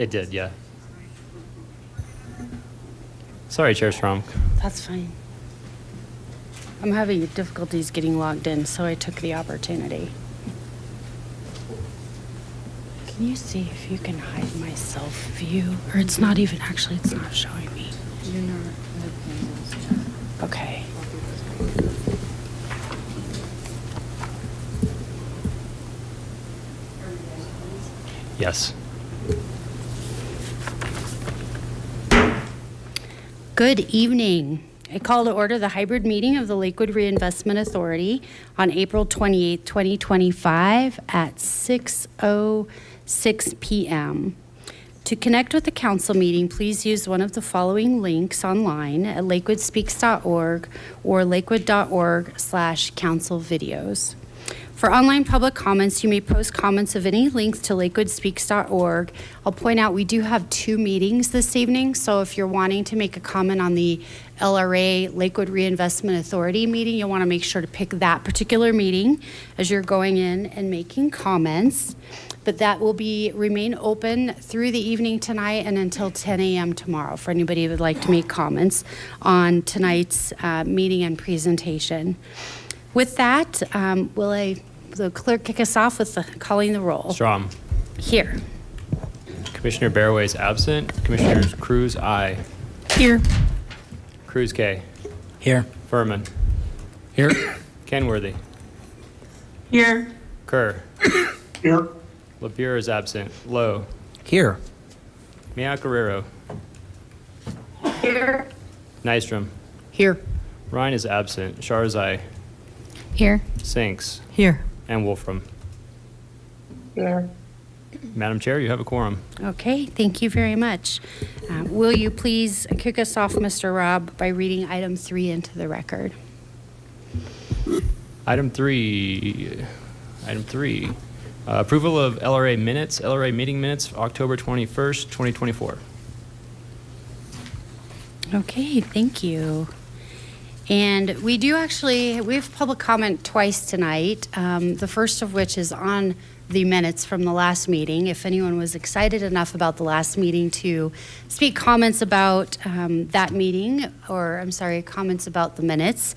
It did, yeah. Sorry, Chair Strom. That's fine. I'm having difficulties getting logged in, so I took the opportunity. Can you see if you can hide my self view? Or it's not even, actually, it's not showing me. You're not looking at this. Okay. Yes. Good evening. I call to order the hybrid meeting of the Lakewood Reinvestment Authority on April 28, 2025 at 6:06 p.m. To connect with the council meeting, please use one of the following links online at lakewoodspeaks.org or lakewood.org/council videos. For online public comments, you may post comments of any links to lakewoodspeaks.org. I'll point out we do have 2 meetings this evening, so if you're wanting to make a comment on the LRA, Lakewood Reinvestment Authority meeting, you'll want to make sure to pick that particular meeting as you're going in and making comments. But that will remain open through the evening tonight and until 10 a.m. tomorrow for anybody who would like to make comments on tonight's meeting and presentation. With that, will the clerk kick us off with calling the roll? Strom. Here. Commissioner Barraway is absent. Commissioner Cruz, aye. Here. Cruz, K. Here. Furman. Here. Kenworthy. Here. Kerr. Here. Lapierre is absent. Lowe. Here. Mia Guerrero. Here. Nystrom. Here. Ryan is absent. Sharzai. Here. Sinks. Here. And Wolfram. Here. Madam Chair, you have a quorum. Okay, thank you very much. Will you please kick us off, Mr. Robb, by reading item 3 into the record? Item 3. Approval of LRA minutes, LRA meeting minutes, October 21st, 2024. Okay, thank you. And we have public comment twice tonight, the first of which is on the minutes from the last meeting. If anyone was excited enough about the last meeting to speak comments about that meeting, comments about the minutes.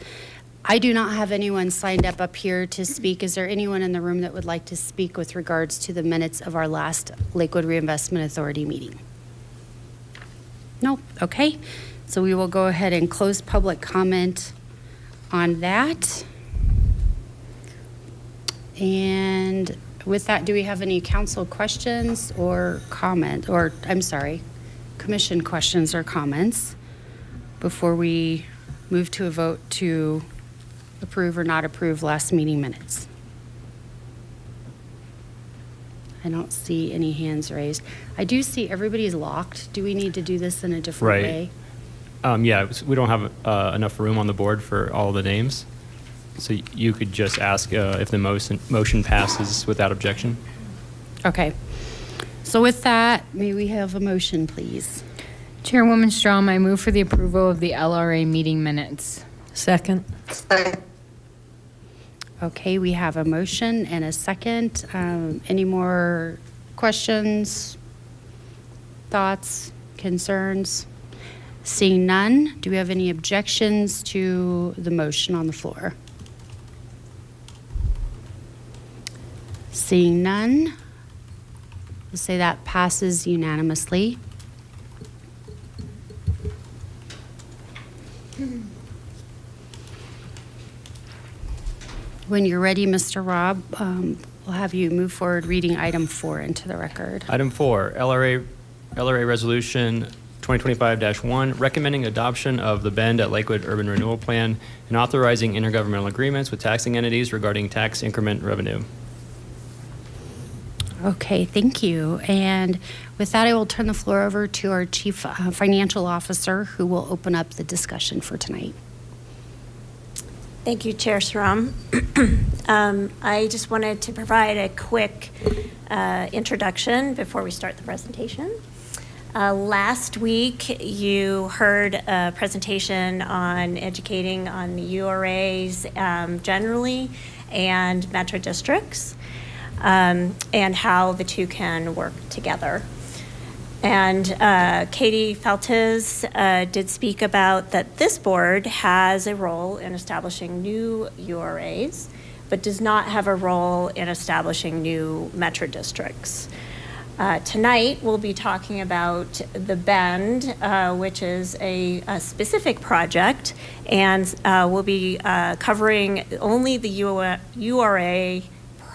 I do not have anyone signed up here to speak. Is there anyone in the room that would like to speak with regards to the minutes of our last Lakewood Reinvestment Authority meeting? No, okay. So we will go ahead and close public comment on that. And with that, do we have any council questions or commission questions or comments before we move to a vote to approve or not approve last meeting minutes? I don't see any hands raised. I do see everybody's locked. Do we need to do this in a different way? Yeah, we don't have enough room on the board for all the names. So you could just ask if the motion passes without objection. Okay. So with that, may we have a motion, please? Chairwoman Strom, I move for the approval of the LRA meeting minutes. Second. Okay, we have a motion and a second. Any more questions, thoughts, concerns? Seeing none, do we have any objections to the motion on the floor? Seeing none, we'll say that passes unanimously. When you're ready, Mr. Robb, we'll have you move forward reading item 4 into the record. Item 4, LRA Resolution 2025-1, recommending adoption of the Bend at Lakewood Urban Renewal Plan and authorizing intergovernmental agreements with taxing entities regarding tax increment revenue. Okay, thank you. And with that, I will turn the floor over to our Chief Financial Officer, who will open up the discussion for tonight. Thank you, Chair Strom. I just wanted to provide a quick introduction before we start the presentation. Last week, you heard a presentation on educating on the URAs generally and metro districts and how the two can work together. And Katie Feltes did speak about that this board has a role in establishing new URAs, but does not have a role in establishing new metro districts. Tonight, we'll be talking about the Bend, which is a specific project, and we'll be covering only the URA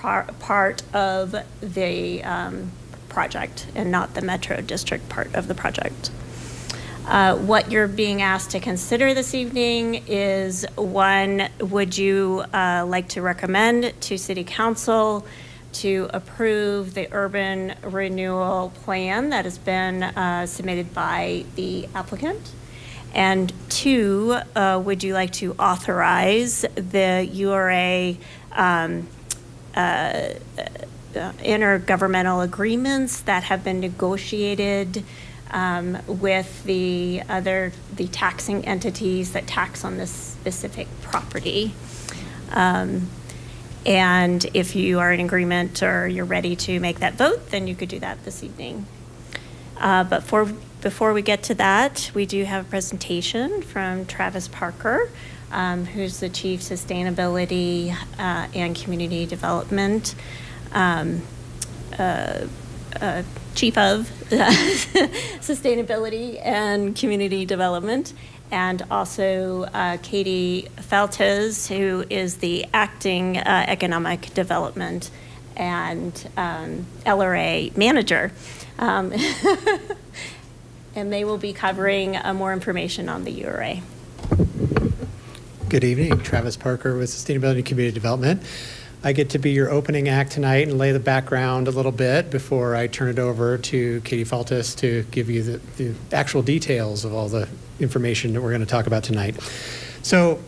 part of the project and not the metro district part of the project. What you're being asked to consider this evening is, one, would you like to recommend to City Council to approve the urban renewal plan that has been submitted by the applicant? And two, would you like to authorize the URA intergovernmental agreements that have been negotiated with the taxing entities that tax on this specific property? And if you are in agreement or you're ready to make that vote, then you could do that this evening. But before we get to that, we do have a presentation from Travis Parker, who's the Chief Sustainability and Community Development Chief of Sustainability and Community Development, and also Katie Feltes, who is the Acting Economic Development and LRA Manager. And they will be covering more information on the URA. Good evening, Travis Parker with Sustainability and Community Development. I get to be your opening act tonight and lay the background a little bit before I turn it over to Katie Feltes to give you the actual details of all the information that we're going to talk about tonight. So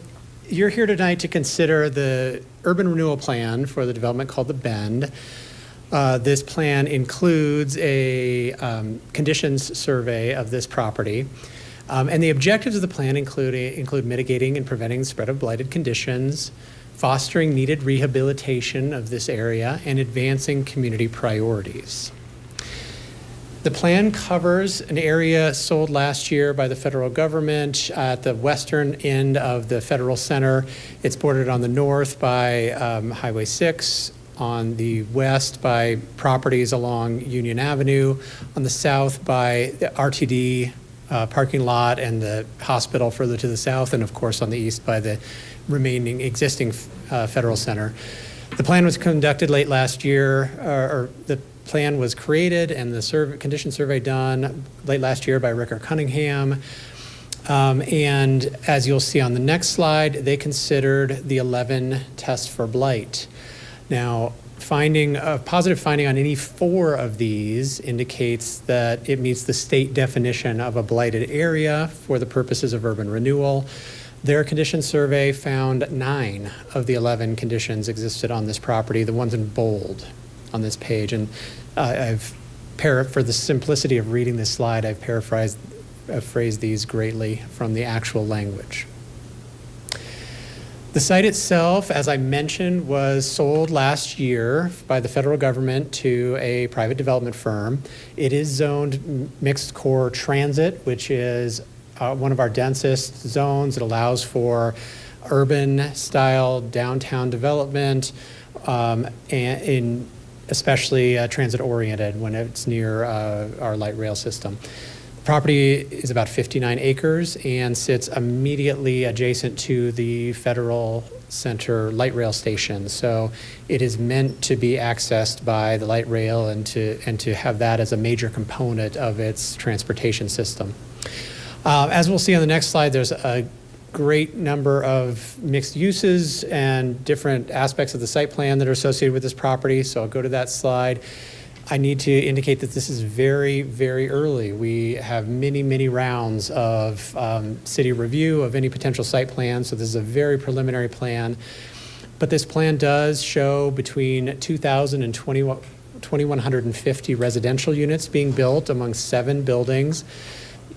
you're here tonight to consider the urban renewal plan for the development called the Bend. This plan includes a conditions survey of this property. And the objectives of the plan include mitigating and preventing the spread of blighted conditions, fostering needed rehabilitation of this area, and advancing community priorities. The plan covers an area sold last year by the federal government at the western end of the federal center. It's bordered on the north by Highway 6, on the west by properties along Union Avenue, on the south by the RTD parking lot and the hospital further to the south, and of course on the east by the remaining existing federal center. The plan was conducted late last year, or the plan was created and the condition survey done late last year by Ricker Cunningham. And as you'll see on the next slide, they considered the 11 tests for blight. Now, a positive finding on any 4 of these indicates that it meets the state definition of a blighted area for the purposes of urban renewal. Their condition survey found 9 of the 11 conditions existed on this property, the ones in bold on this page. And for the simplicity of reading this slide, I've phrased these greatly from the actual language. The site itself, as I mentioned, was sold last year by the federal government to a private development firm. It is zoned mixed core transit, which is one of our densest zones. It allows for urban style downtown development, and especially transit oriented when it's near our light rail system. The property is about 59 acres and sits immediately adjacent to the Federal Center light rail station. So it is meant to be accessed by the light rail and to have that as a major component of its transportation system. As we'll see on the next slide, there's a great number of mixed uses and different aspects of the site plan that are associated with this property. So I'll go to that slide. I need to indicate that this is very, very early. We have many, many rounds of city review of any potential site plan, so this is a very preliminary plan. But this plan does show between 2,000 and 2,150 residential units being built among 7 buildings.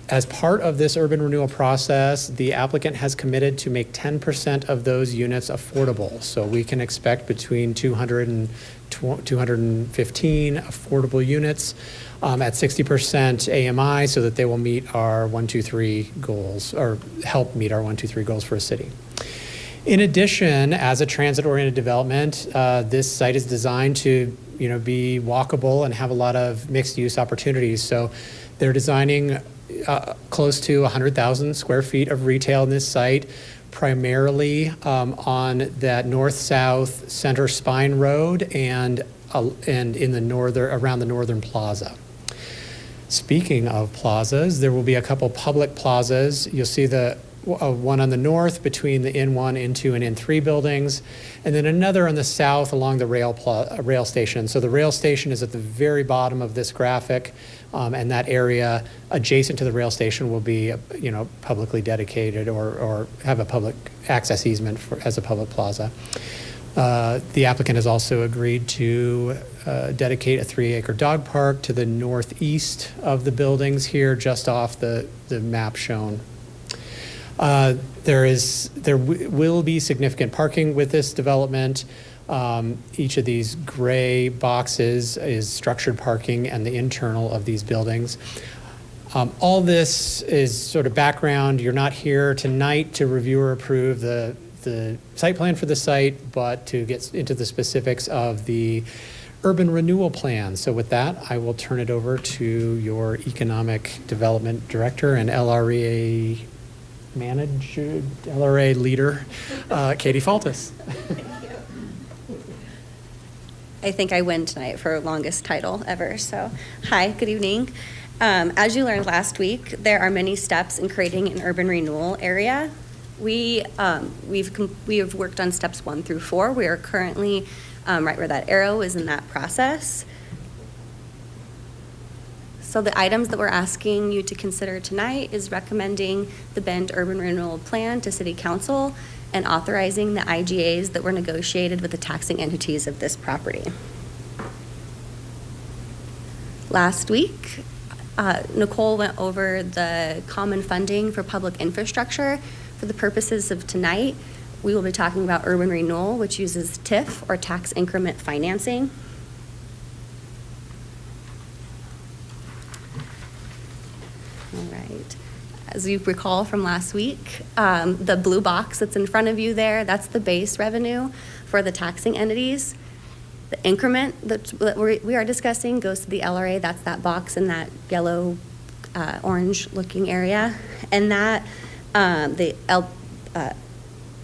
As part of this urban renewal process, the applicant has committed to make 10% of those units affordable. So we can expect between 200 and 215 affordable units at 60% AMI so that they will meet our 1, 2, 3 goals, or help meet our 1, 2, 3 goals for a city. In addition, as a transit-oriented development, this site is designed to, be walkable and have a lot of mixed-use opportunities. So they're designing close to 100,000 square feet of retail in this site, primarily on that north-south center spine road and in the around the northern plaza. Speaking of plazas, there will be a couple public plazas. You'll see the one on the north between the N1, N2, and N3 buildings, and then another on the south along the rail station. So the rail station is at the very bottom of this graphic, and that area adjacent to the rail station will be, publicly dedicated or have a public access easement as a public plaza. The applicant has also agreed to dedicate a 3-acre dog park to the northeast of the buildings here, just off the map shown. There will be significant parking with this development. Each of these gray boxes is structured parking and the internal of these buildings. All this is sort of background. You're not here tonight to review or approve the site plan for the site, but to get into the specifics of the urban renewal plan. So with that, I will turn it over to your Economic Development Director and LRA Manager, LRA Leader, Katie Faltis. I think I win tonight for longest title ever. So, hi, good evening. As you learned last week, there are many steps in creating an urban renewal area. We have worked on steps 1 through 4. We are currently right where that arrow is in that process. So the items that we're asking you to consider tonight is recommending the Bend Urban Renewal Plan to City Council and authorizing the IGAs that were negotiated with the taxing entities of this property. Last week, Nicole went over the common funding for public infrastructure. For the purposes of tonight, we will be talking about urban renewal, which uses TIF, or tax increment financing. All right. As you recall from last week, the blue box that's in front of you there, that's the base revenue for the taxing entities. The increment that we are discussing goes to the LRA. That's that box in that yellow, orange looking area. And that,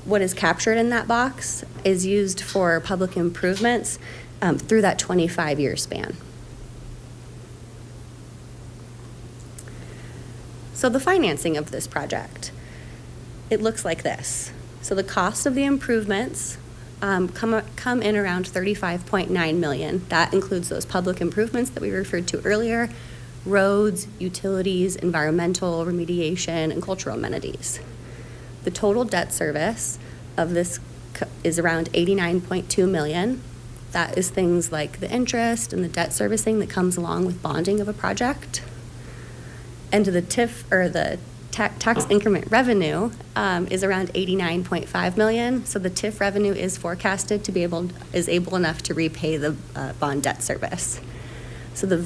what is captured in that box is used for public improvements through that 25-year span. So the financing of this project, it looks like this. So the cost of the improvements come in around $35.9 million. That includes those public improvements that we referred to earlier, roads, utilities, environmental remediation, and cultural amenities. The total debt service of this is around $89.2 million. That is things like the interest and the debt servicing that comes along with bonding of a project. And the TIF, or the tax increment revenue, is around $89.5 million. So the TIF revenue is forecasted to is able enough to repay the bond debt service. So the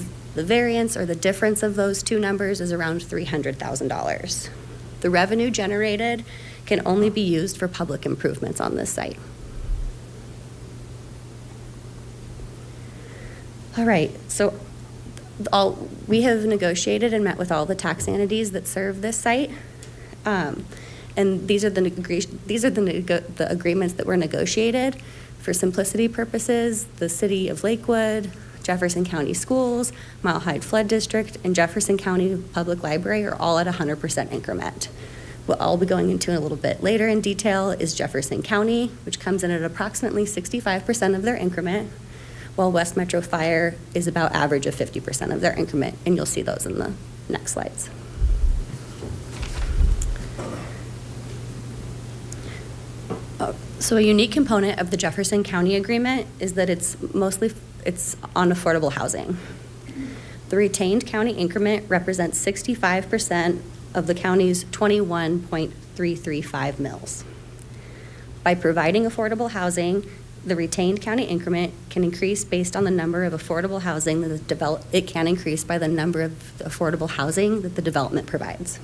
variance, or the difference of those two numbers, is around $300,000. The revenue generated can only be used for public improvements on this site. All right, so we have negotiated and met with all the tax entities that serve this site, and these are the agreements that were negotiated. For simplicity purposes, the City of Lakewood, Jefferson County Schools, Mile High Flood District, and Jefferson County Public Library are all at 100% increment. What I'll be going into a little bit later in detail is Jefferson County, which comes in at approximately 65% of their increment, while West Metro Fire is about average of 50% of their increment, and you'll see those in the next slides. So a unique component of the Jefferson County agreement is that it's on affordable housing. The retained county increment represents 65% of the county's 21.335 mills. By providing affordable housing, the retained county increment can increase based on the number of affordable housing that it can increase by the number of affordable housing that the development provides.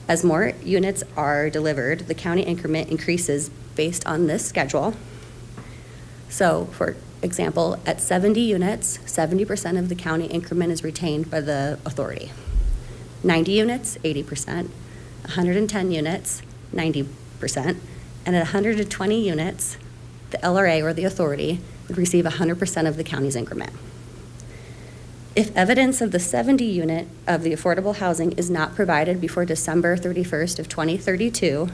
As more units are delivered, the county increment increases based on this schedule. So, for example, at 70 units, 70% of the county increment is retained by the authority. 90 units, 80%. 110 units, 90%. And at 120 units, the LRA or the authority would receive 100% of the county's increment. If evidence of the 70 unit of the affordable housing is not provided before December 31st of 2032,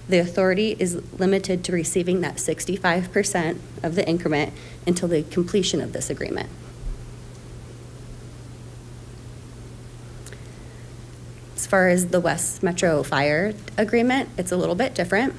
the authority is limited to receiving that 65% of the increment until the completion of this agreement. As far as the West Metro Fire agreement, it's a little bit different.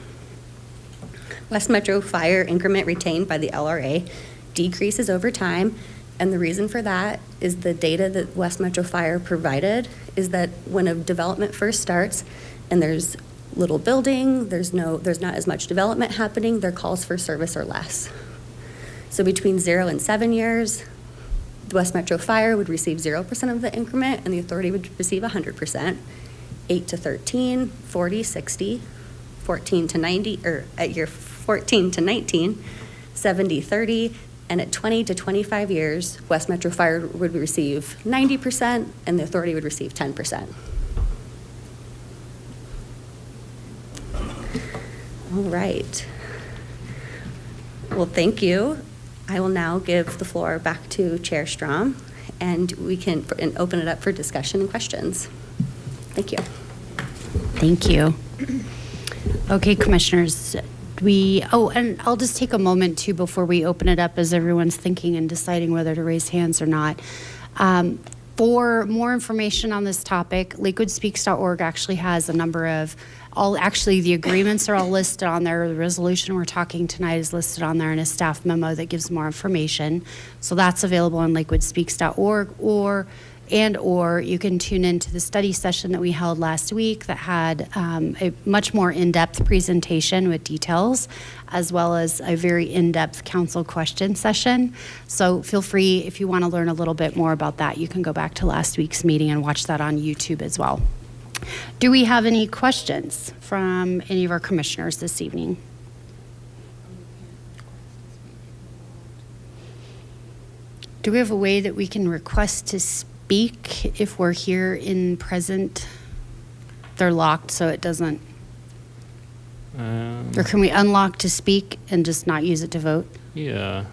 West Metro Fire increment retained by the LRA decreases over time, and the reason for that is the data that West Metro Fire provided is that when a development first starts and there's little building, there's not as much development happening, their calls for service are less. So between 0 and 7 years, the West Metro Fire would receive 0% of the increment and the authority would receive 100%. 8 to 13, 40, 60, 14 to 90, or at year 14 to 19, 70, 30, and at 20 to 25 years, West Metro Fire would receive 90% and the authority would receive 10%. All right. Well, thank you. I will now give the floor back to Chair Strom, and we can open it up for discussion and questions. Thank you. Thank you. Okay, commissioners, and I'll just take a moment too before we open it up as everyone's thinking and deciding whether to raise hands or not. For more information on this topic, LakewoodSpeaks.org actually has a number of the agreements are all listed on there. The resolution we're talking tonight is listed on there in a staff memo that gives more information. So that's available on LakewoodSpeaks.org, or you can tune into the study session that we held last week that had a much more in-depth presentation with details, as well as a very in-depth council question session. So feel free, if you want to learn a little bit more about that, you can go back to last week's meeting and watch that on YouTube as well. Do we have any questions from any of our commissioners this evening? Do we have a way that we can request to speak if we're here in present? They're locked, so it doesn't. Or can we unlock to speak and just not use it to vote? Yeah.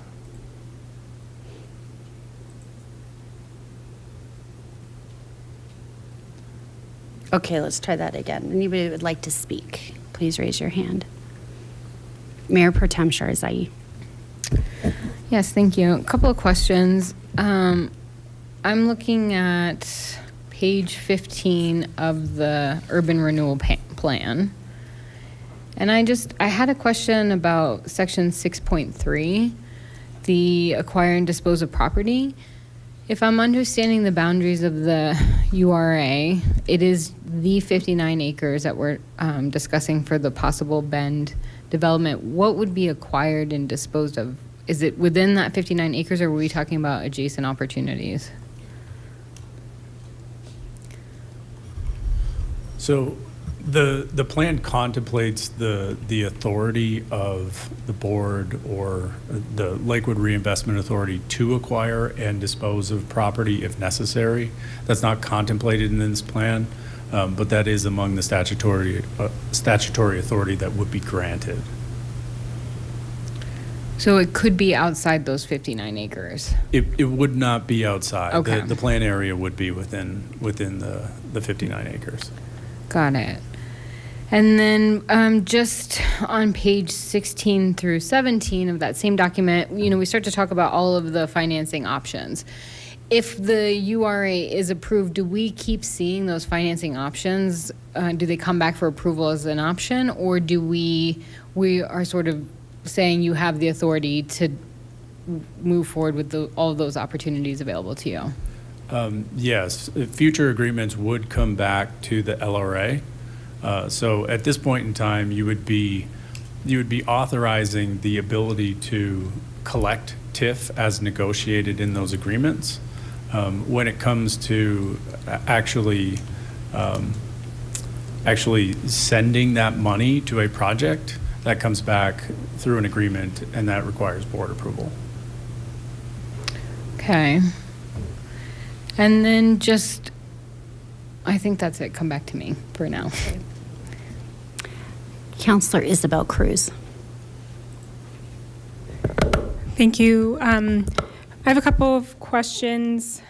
Okay, let's try that again. Anybody who would like to speak, please raise your hand. Mayor Pro Tem Sharzai. Yes, thank you. A couple of questions. I'm looking at page 15 of the urban renewal plan. And I had a question about section 6.3, the acquire and dispose of property. If I'm understanding the boundaries of the URA, it is the 59 acres that we're discussing for the possible Bend development. What would be acquired and disposed of? Is it within that 59 acres, or are we talking about adjacent opportunities? So the plan contemplates the authority of the board or the Lakewood Reinvestment Authority to acquire and dispose of property if necessary. That's not contemplated in this plan, but that is among the statutory authority that would be granted. So it could be outside those 59 acres. It would not be outside. Okay. The plan area would be within the 59 acres. Got it. And then just on page 16 through 17 of that same document, we start to talk about all of the financing options. If the URA is approved, do we keep seeing those financing options? Do they come back for approval as an option, or do we are sort of saying you have the authority to move forward with all of those opportunities available to you? Yes, future agreements would come back to the LRA. So at this point in time, you would be authorizing the ability to collect TIF as negotiated in those agreements. When it comes to actually sending that money to a project, that comes back through an agreement, and that requires board approval. Okay. And then just, I think that's it. Come back to me for now. Counselor Isabel Cruz. Thank you. I have a couple of questions.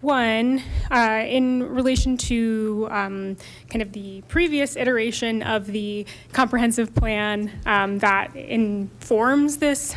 One, in relation to kind of the previous iteration of the comprehensive plan that informs this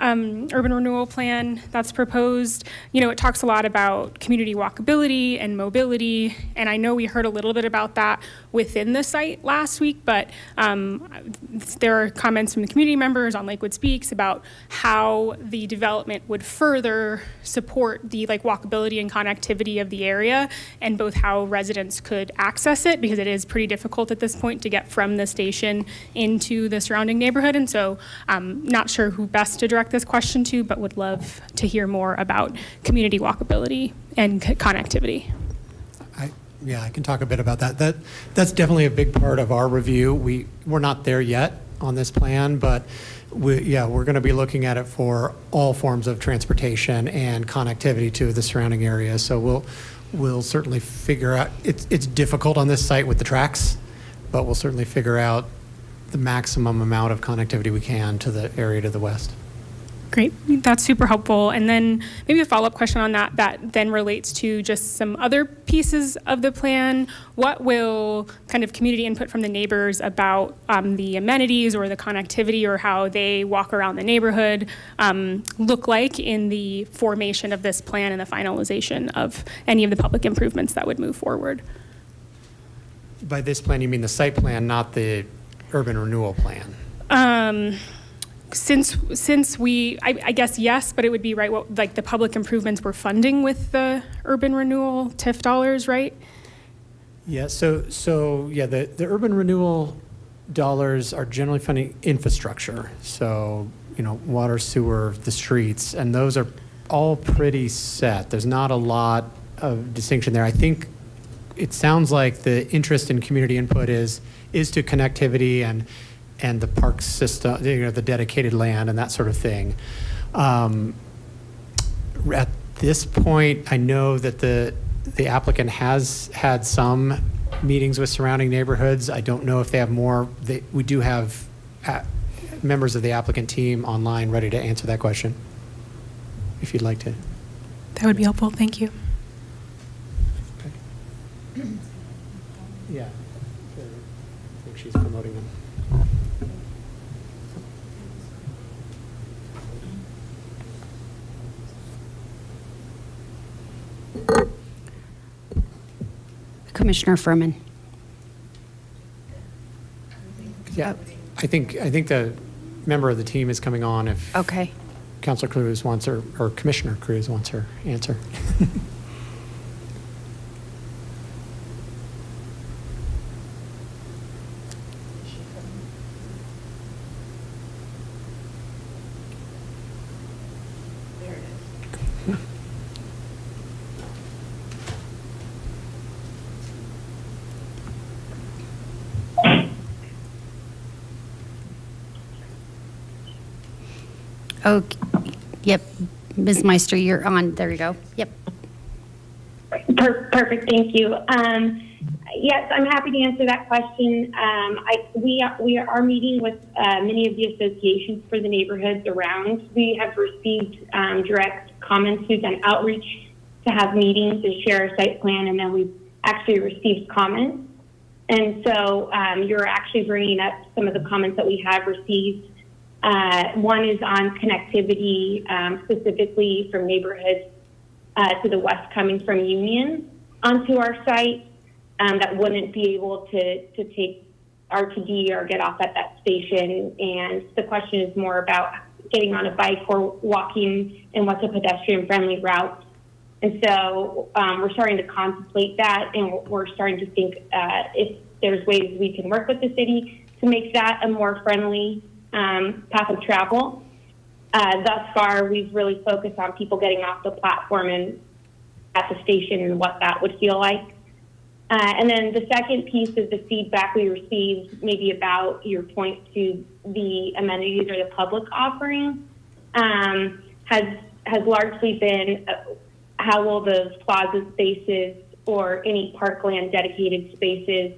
urban renewal plan that's proposed, it talks a lot about community walkability and mobility, and I know we heard a little bit about that within the site last week, but there are comments from the community members on Lakewood Speaks about how the development would further support the walkability and connectivity of the area, and both how residents could access it, because it is pretty difficult at this point to get from the station into the surrounding neighborhood. And so I'm not sure who best to direct this question to, but would love to hear more about community walkability and connectivity. Yeah, I can talk a bit about that. That's definitely a big part of our review. We're not there yet on this plan, but we're going to be looking at it for all forms of transportation and connectivity to the surrounding area. So we'll certainly figure out. It's difficult on this site with the tracks, but we'll certainly figure out the maximum amount of connectivity we can to the area to the west. Great, that's super helpful. And then maybe a follow-up question on that then relates to just some other pieces of the plan. What will kind of community input from the neighbors about the amenities or the connectivity or how they walk around the neighborhood look like in the formation of this plan and the finalization of any of the public improvements that would move forward? By this plan, you mean the site plan, not the urban renewal plan? Since I guess yes, but it would be right. What the public improvements we're funding with the urban renewal TIF dollars, right? Yeah. So yeah, the urban renewal dollars are generally funding infrastructure. So water, sewer, the streets, and those are all pretty set. There's not a lot of distinction there. I think it sounds like the interest in community input is to connectivity and the park system, the dedicated land and that sort of thing. At this point, I know that the applicant has had some meetings with surrounding neighborhoods. I don't know if they have more. We do have members of the applicant team online ready to answer that question, if you'd like to. That would be helpful. Thank you. Okay. Yeah, I think she's promoting them. Commissioner Furman. Yeah, I think the member of the team is coming on if Okay. Councilor Cruz wants her, or Commissioner Cruz wants her answer. Okay. Yep. Ms. Meister, you're on. There you go. Yep. Perfect. Thank you. Yes, I'm happy to answer that question. We are meeting with many of the associations for the neighborhoods around. We have received direct comments. We've done outreach to have meetings to share our site plan, and then we've actually received comments. And so you're actually bringing up some of the comments that we have received. One is on connectivity, specifically from neighborhoods to the west coming from Union onto our site that wouldn't be able to take RTD or get off at that station. And the question is more about getting on a bike or walking and what's a pedestrian-friendly route. And so we're starting to contemplate that, and we're starting to think if there's ways we can work with the city to make that a more friendly path of travel. Thus far, we've really focused on people getting off the platform and at the station and what that would feel like. And then the second piece is the feedback we received, maybe about your point to the amenities or the public offering, has largely been how will those plaza spaces or any parkland dedicated spaces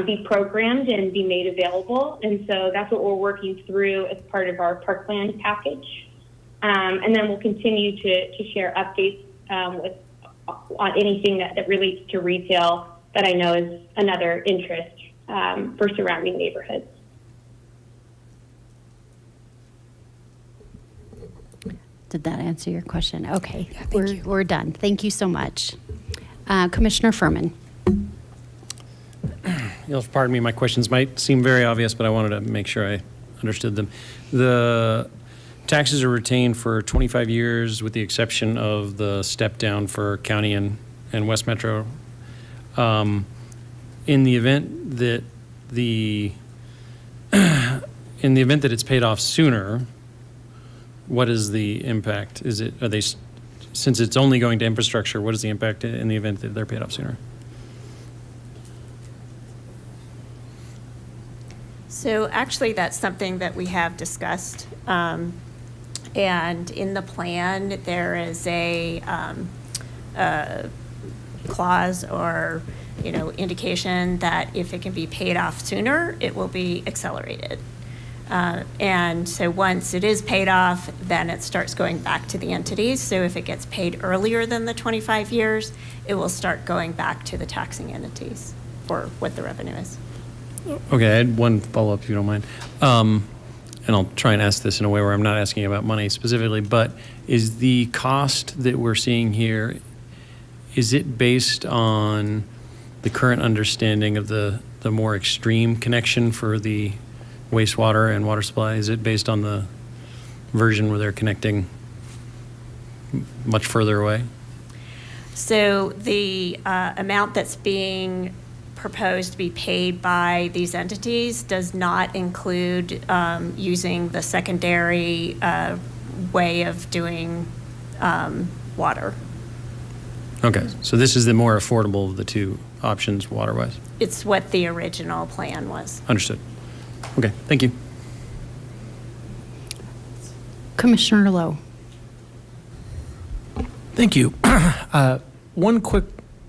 be programmed and be made available. And so that's what we're working through as part of our parkland package. And then we'll continue to share updates on anything that relates to retail that I know is another interest for surrounding neighborhoods. Did that answer your question? Okay, we're done. Thank you so much. Commissioner Furman. You'll pardon me, my questions might seem very obvious, but I wanted to make sure I understood them. The taxes are retained for 25 years with the exception of the step down for county and West Metro. In the event that it's paid off sooner, what is the impact? Since it's only going to infrastructure, what is the impact in the event that they're paid off sooner? So actually, that's something that we have discussed. And in the plan, there is a clause or, indication that if it can be paid off sooner, it will be accelerated. And so once it is paid off, then it starts going back to the entities. So if it gets paid earlier than the 25 years, it will start going back to the taxing entities for what the revenue is. Okay, I had one follow-up, if you don't mind. And I'll try and ask this in a way where I'm not asking about money specifically, but is the cost that we're seeing here, is it based on the current understanding of the more extreme connection for the wastewater and water supply? Is it based on the version where they're connecting much further away? So the amount that's being proposed to be paid by these entities does not include using the secondary way of doing water. Okay, so this is the more affordable of the two options water-wise? It's what the original plan was. Understood. Okay, thank you. Commissioner Lowe. Thank you. One quick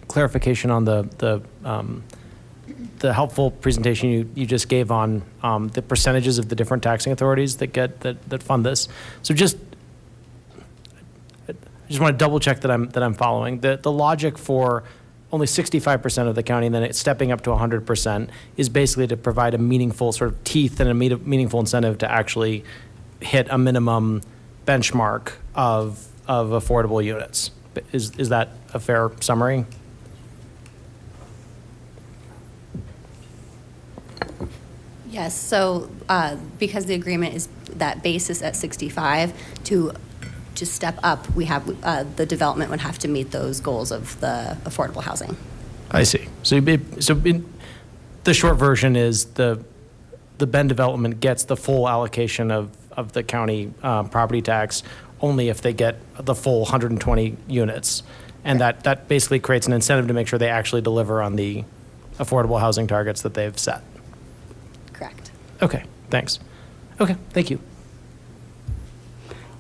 clarification on the helpful presentation you just gave on the percentages of the different taxing authorities that fund this. So I just want to double check that I'm following. The logic for only 65% of the county and then it's stepping up to 100% is basically to provide a meaningful sort of teeth and a meaningful incentive to actually hit a minimum benchmark of affordable units. Is that a fair summary? Yes, so because the agreement is that basis at 65, to step up, we have the development would have to meet those goals of the affordable housing. I see. So the short version is the Bend development gets the full allocation of the county property tax only if they get the full 120 units. And that basically creates an incentive to make sure they actually deliver on the affordable housing targets that they've set. Correct. Okay, thanks. Okay, thank you.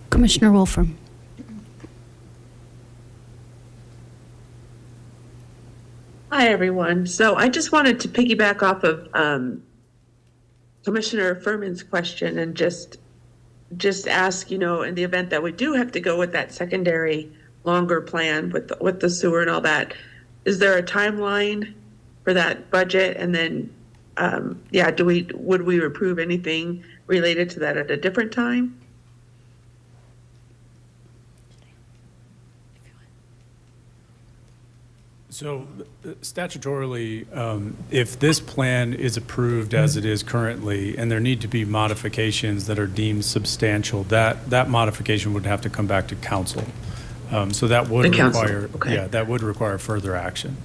Commissioner Wolfram. Hi, everyone. So I just wanted to piggyback off of Commissioner Furman's question and just ask, in the event that we do have to go with that secondary longer plan with the sewer and all that, is there a timeline for that budget? And then, would we approve anything related to that at a different time? So statutorily, if this plan is approved as it is currently, and there need to be modifications that are deemed substantial, that modification would have to come back to council. So that would The council, require, okay. yeah, that would require further action.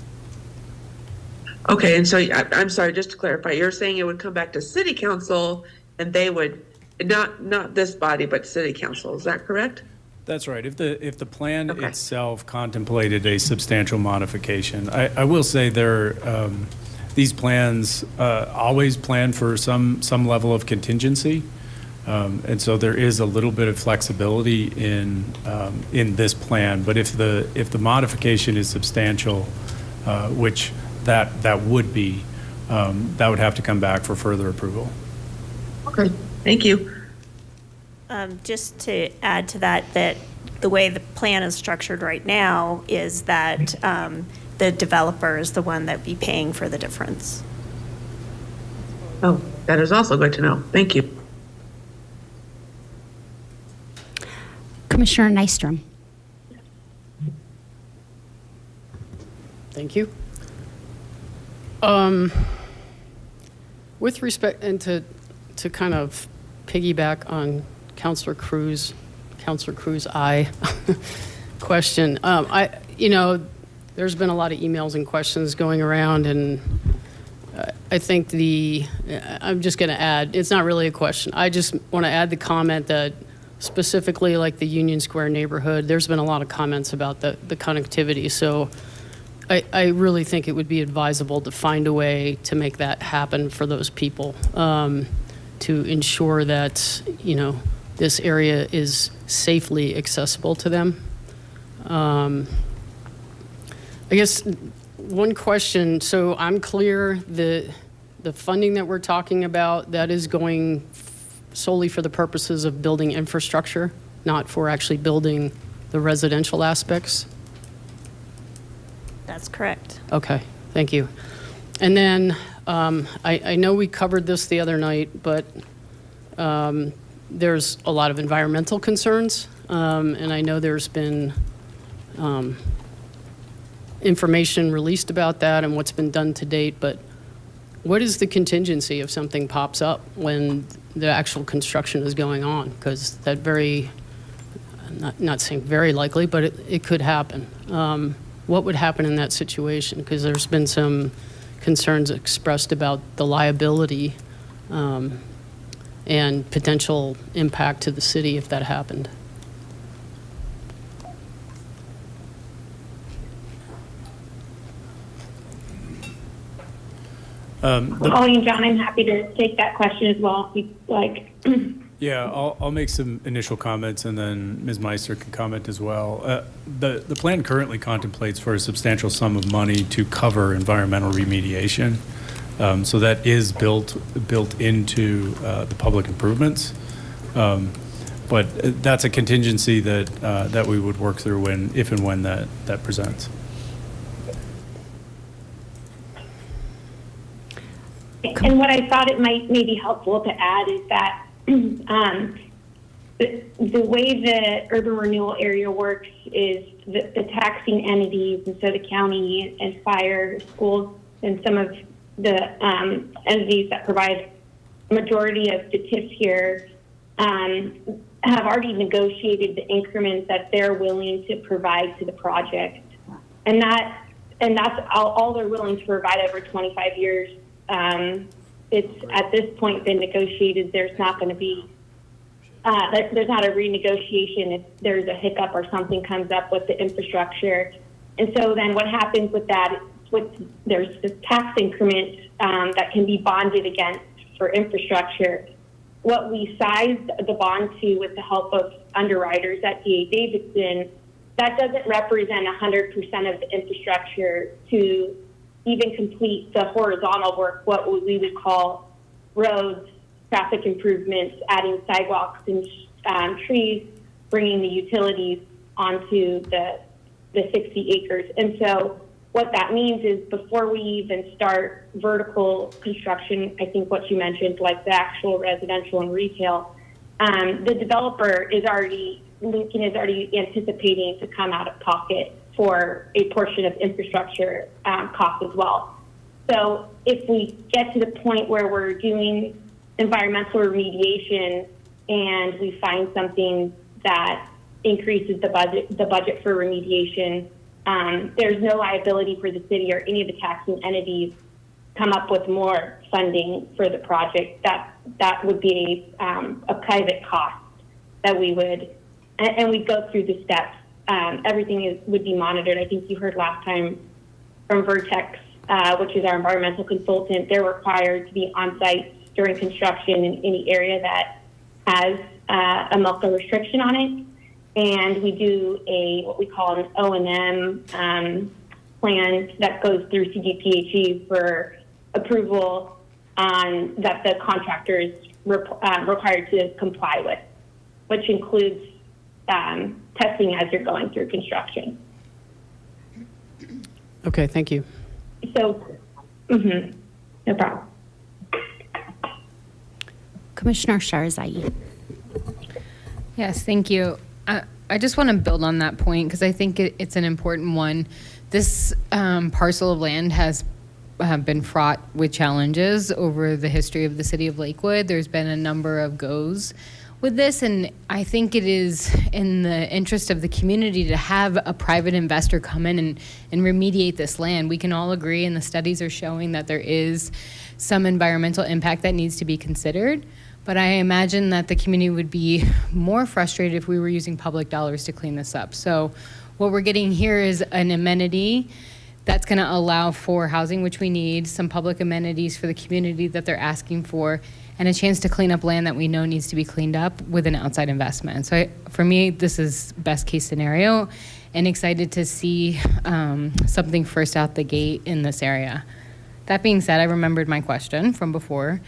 Okay, and so I'm sorry, just to clarify, you're saying it would come back to city council and they would, not this body, but city council, is that correct? That's right. If the plan Okay. itself contemplated a substantial modification, I will say these plans always plan for some level of contingency. And so there is a little bit of flexibility in this plan. But if the modification is substantial, which that would be, that would have to come back for further approval. Okay, thank you. Just to add to that, that the way the plan is structured right now is that the developer is the one that would be paying for the difference. Oh, that is also good to know. Thank you. Commissioner Nystrom. Thank you. With respect, and to kind of piggyback on Councilor Cruz' I question, there's been a lot of emails and questions going around, and I think I'm just going to add, it's not really a question. I just want to add the comment that specifically like the Union Square neighborhood, there's been a lot of comments about the connectivity. So I really think it would be advisable to find a way to make that happen for those people, to ensure that, this area is safely accessible to them. I guess one question, so I'm clear the funding that we're talking about, that is going solely for the purposes of building infrastructure, not for actually building the residential aspects? That's correct. Okay, thank you. And then I know we covered this the other night, but there's a lot of environmental concerns, and I know there's been information released about that and what's been done to date, but what is the contingency if something pops up when the actual construction is going on? Because that not saying very likely, but it could happen. What would happen in that situation? Because there's been some concerns expressed about the liability and potential impact to the city if that happened. Holly and John, I'm happy to take that question as well, if you'd like. Yeah, I'll make some initial comments, and then Ms. Meister can comment as well. The plan currently contemplates for a substantial sum of money to cover environmental remediation. So that is built into the public improvements. But that's a contingency that we would work through if and when that presents. And what I thought it may be helpful to add is that the way the urban renewal area works is the taxing entities, and so the county and fire, schools, and some of the entities that provide majority of the TIFs here have already negotiated the increments that they're willing to provide to the project, and that's all they're willing to provide over 25 years. It's at this point been negotiated. There's not going to be, there's not a renegotiation if there's a hiccup or something comes up with the infrastructure. And so then what happens with that, there's this tax increment that can be bonded against for infrastructure. What we sized the bond to with the help of underwriters at D.A. Davidson, that doesn't represent 100% of the infrastructure to even complete the horizontal work, what we would call roads, traffic improvements, adding sidewalks and trees, bringing the utilities onto the 60 acres. And so what that means is before we even start vertical construction, I think what you mentioned, like the actual residential and retail, the developer is already anticipating to come out of pocket for a portion of infrastructure costs as well. So if we get to the point where we're doing environmental remediation and we find something that increases the budget for remediation, there's no liability for the city or any of the taxing entities come up with more funding for the project. That would be a private cost that we would, and we'd go through the steps. Everything would be monitored. I think you heard last time from Vertex, which is our environmental consultant. They're required to be on site during construction in any area that has a MILCA restriction on it. And we do what we call an O&M plan that goes through CDPHE for approval that the contractor is required to comply with, which includes testing as you're going through construction. Okay, thank you. So, no problem. Commissioner Sharzai. Yes, thank you. I just want to build on that point because I think it's an important one. This parcel of land has been fraught with challenges over the history of the city of Lakewood. There's been a number of goes with this, and I think it is in the interest of the community to have a private investor come in and remediate this land. We can all agree, and the studies are showing that there is some environmental impact that needs to be considered. But I imagine that the community would be more frustrated if we were using public dollars to clean this up. So what we're getting here is an amenity that's going to allow for housing, which we need, some public amenities for the community that they're asking for, and a chance to clean up land that we know needs to be cleaned up with an outside investment. So for me, this is best case scenario, and excited to see something first out the gate in this area. That being said, I remembered my question from before.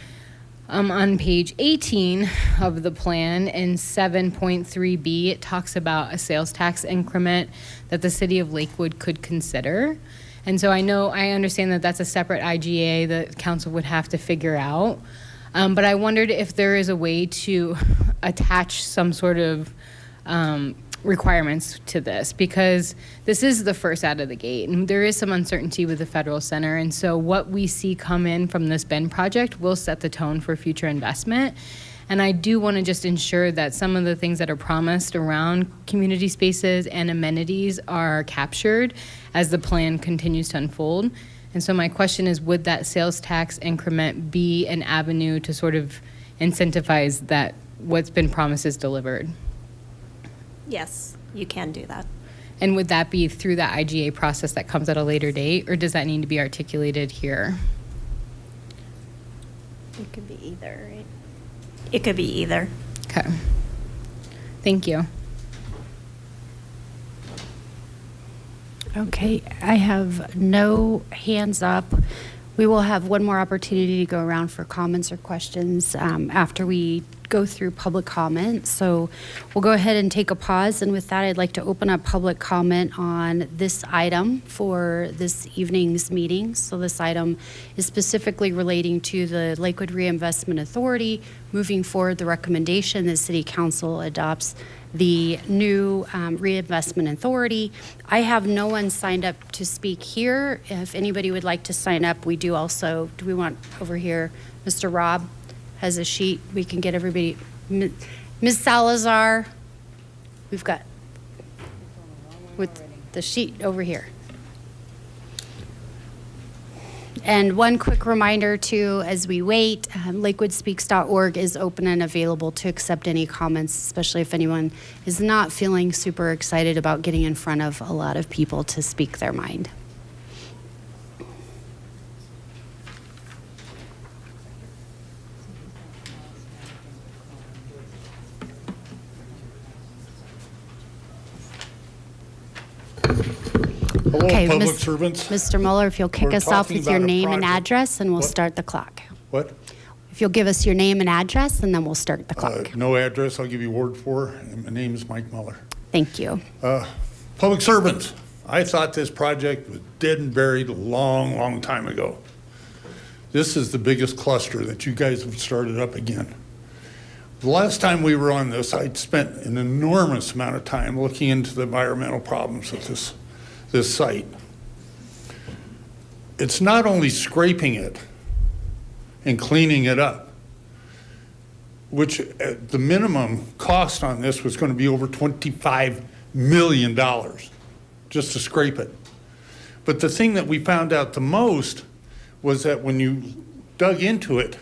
On page 18 of the plan in 7.3B, it talks about a sales tax increment that the city of Lakewood could consider. And so I understand that that's a separate IGA that council would have to figure out. But I wondered if there is a way to attach some sort of requirements to this, because this is the first out of the gate and there is some uncertainty with the federal center. And so what we see come in from this Bend project will set the tone for future investment. And I do want to just ensure that some of the things that are promised around community spaces and amenities are captured as the plan continues to unfold. And so my question is, would that sales tax increment be an avenue to sort of incentivize that what's been promised is delivered? Yes, you can do that. And would that be through the IGA process that comes at a later date, or does that need to be articulated here? It could be either, right? It could be either. Okay. Thank you. Okay, I have no hands up. We will have one more opportunity to go around for comments or questions after we go through public comment. So we'll go ahead and take a pause. And with that, I'd like to open up public comment on this item for this evening's meeting. So this item is specifically relating to the Lakewood Reinvestment Authority. Moving forward, the recommendation that City Council adopts the new Reinvestment Authority. I have no one signed up to speak here. If anybody would like to sign up, we do also, do we want over here, Mr. Rob has a sheet. We can get everybody. Ms. Salazar, we've got with the sheet over here. And one quick reminder too, as we wait, lakewoodspeaks.org is open and available to accept any comments, especially if anyone is not feeling super excited about getting in front of a lot of people to speak their mind. Hello, Okay, public servants. Mr. Mueller, if you'll kick We're us off talking with your about a name and project. address, and we'll What? start the clock. What? If you'll give us your name and address, and then we'll start the clock. No address, I'll give you Ward 4, and my name is Mike Mueller. Thank you. Public servants, I thought this project was dead and buried a long, long time ago. This is the biggest cluster that you guys have started up again. The last time we were on this, I'd spent an enormous amount of time looking into the environmental problems with this. this site. It's not only scraping it and cleaning it up, which the minimum cost on this was going to be over $25 million just to scrape it. But the thing that we found out the most was that when you dug into it,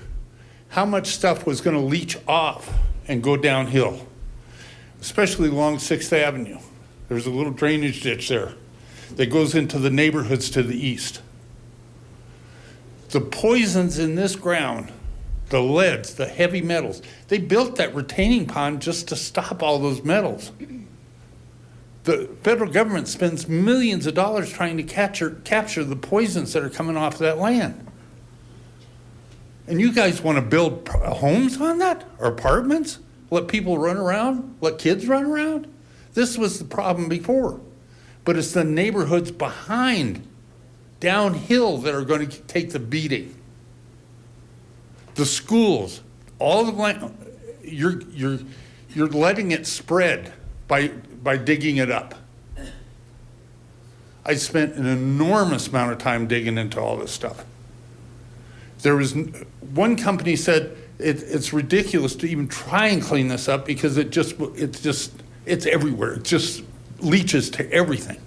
how much stuff was going to leach off and go downhill, especially along 6th Avenue. There's a little drainage ditch there that goes into the neighborhoods to the east. The poisons in this ground, the leads, the heavy metals, they built that retaining pond just to stop all those metals. The federal government spends millions of dollars trying to capture the poisons that are coming off that land. And you guys want to build homes on that, or apartments? Let people run around? Let kids run around? This was the problem before. But it's the neighborhoods behind, downhill, that are going to take the beating. The schools, all the land, you're letting it spread by digging it up. I spent an enormous amount of time digging into all this stuff. There was one company said it's ridiculous to even try and clean this up because it's everywhere. It just leaches to everything.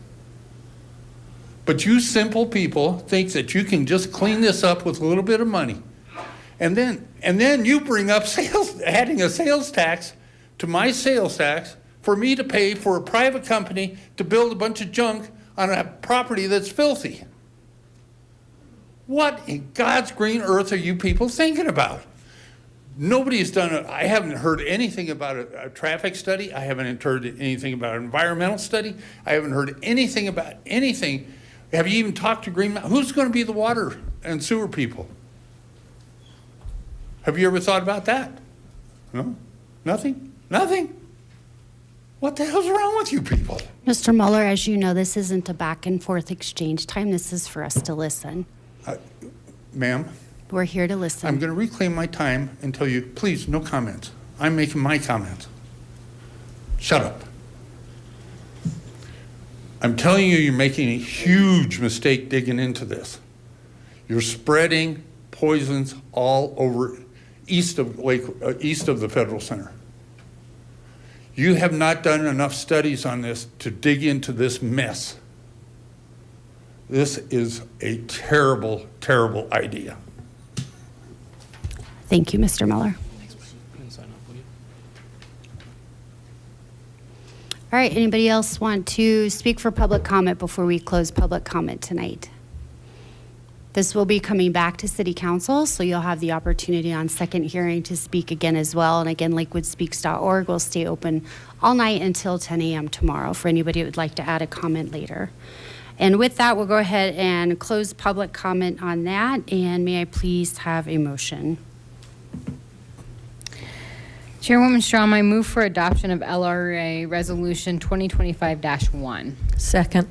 But you simple people think that you can just clean this up with a little bit of money. And then you bring up adding a sales tax to my sales tax for me to pay for a private company to build a bunch of junk on a property that's filthy. What in God's green earth are you people thinking about? Nobody's done it. I haven't heard anything about a traffic study. I haven't heard anything about an environmental study. I haven't heard anything about anything. Have you even talked to Green Mountain? Who's going to be the water and sewer people? Have you ever thought about that? No? Nothing? Nothing? What the hell's wrong with you people? Mr. Mueller, as you know, this isn't a back and forth exchange time. This is for us to listen. Ma'am? We're here to listen. I'm going to reclaim my time and tell you, please, no comments. I'm making my comments. Shut up. I'm telling you, you're making a huge mistake digging into this. You're spreading poisons all over east of the Federal Center. You have not done enough studies on this to dig into this mess. This is a terrible, terrible idea. Thank you, Mr. Mueller. All right, anybody else want to speak for public comment before we close public comment tonight? This will be coming back to City Council, so you'll have the opportunity on second hearing to speak again as well. And again, lakewoodspeaks.org will stay open all night until 10 a.m. tomorrow for anybody who would like to add a comment later. And with that, we'll go ahead and close public comment on that. And may I please have a motion? Chairwoman Strom, I move for adoption of LRA Resolution 2025-1. Second.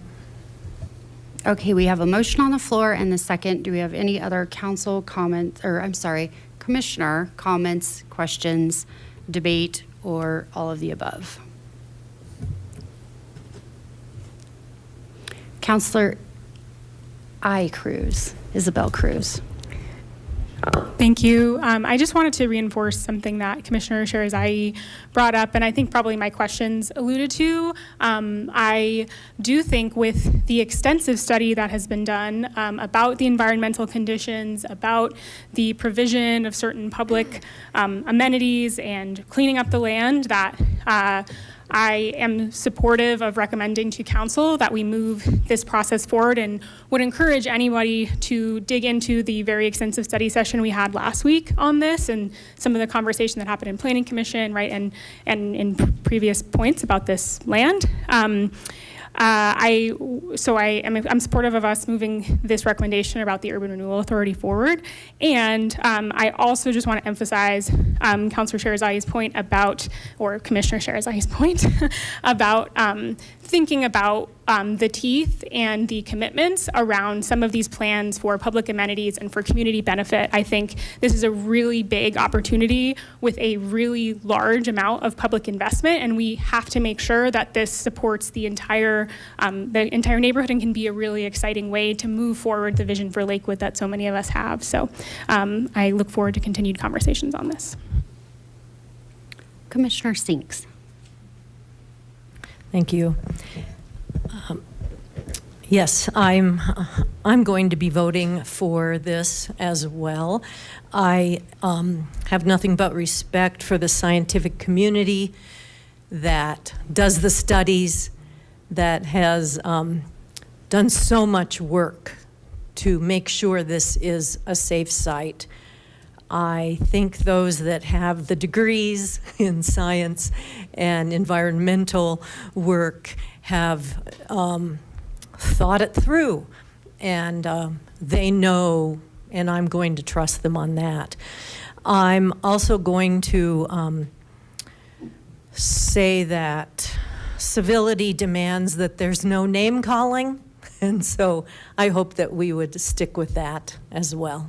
Okay, we have a motion on the floor and the second. Do we have any other council comments, or I'm sorry, commissioner comments, questions, debate, or all of the above? Councilor Cruz, Isabel Cruz. Thank you. I just wanted to reinforce something that Commissioner Sherazai brought up, and I think probably my questions alluded to. I do think with the extensive study that has been done about the environmental conditions, about the provision of certain public amenities and cleaning up the land, that I am supportive of recommending to council that we move this process forward, and would encourage anybody to dig into the very extensive study session we had last week on this and some of the conversation that happened in Planning Commission, right, and in previous points about this land. I'm supportive of us moving this recommendation about the Urban Renewal Authority forward. And I also just want to emphasize Councilor Sherazai's point about, or Commissioner Sherazai's point about thinking about the teeth and the commitments around some of these plans for public amenities and for community benefit, I think this is a really big opportunity with a really large amount of public investment, and we have to make sure that this supports the entire neighborhood and can be a really exciting way to move forward the vision for Lakewood that so many of us have. So I look forward to continued conversations on this. Commissioner Sinks. Thank you. Yes, I'm going to be voting for this as well. I have nothing but respect for the scientific community that does the studies, that has done so much work to make sure this is a safe site. I think those that have the degrees in science and environmental work have thought it through, and they know, and I'm going to trust them on that. I'm also going to say that civility demands that there's no name calling, and so I hope that we would stick with that as well.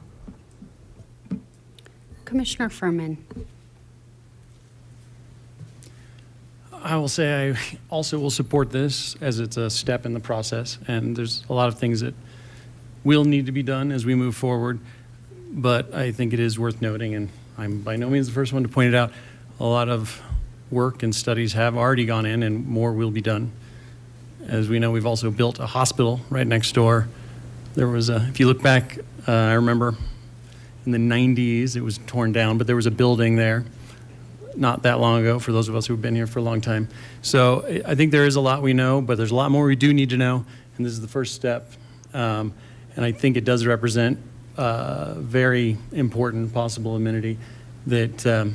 Commissioner Furman. I will say I also will support this as it's a step in the process, and there's a lot of things that will need to be done as we move forward, but I think it is worth noting, and I'm by no means the first one to point it out, a lot of work and studies have already gone in and more will be done. As we know, we've also built a hospital right next door. There was if you look back, I remember in the 90s, it was torn down, but there was a building there not that long ago for those of us who've been here for a long time. So I think there is a lot we know, but there's a lot more we do need to know, and this is the first step. And I think it does represent a very important possible amenity that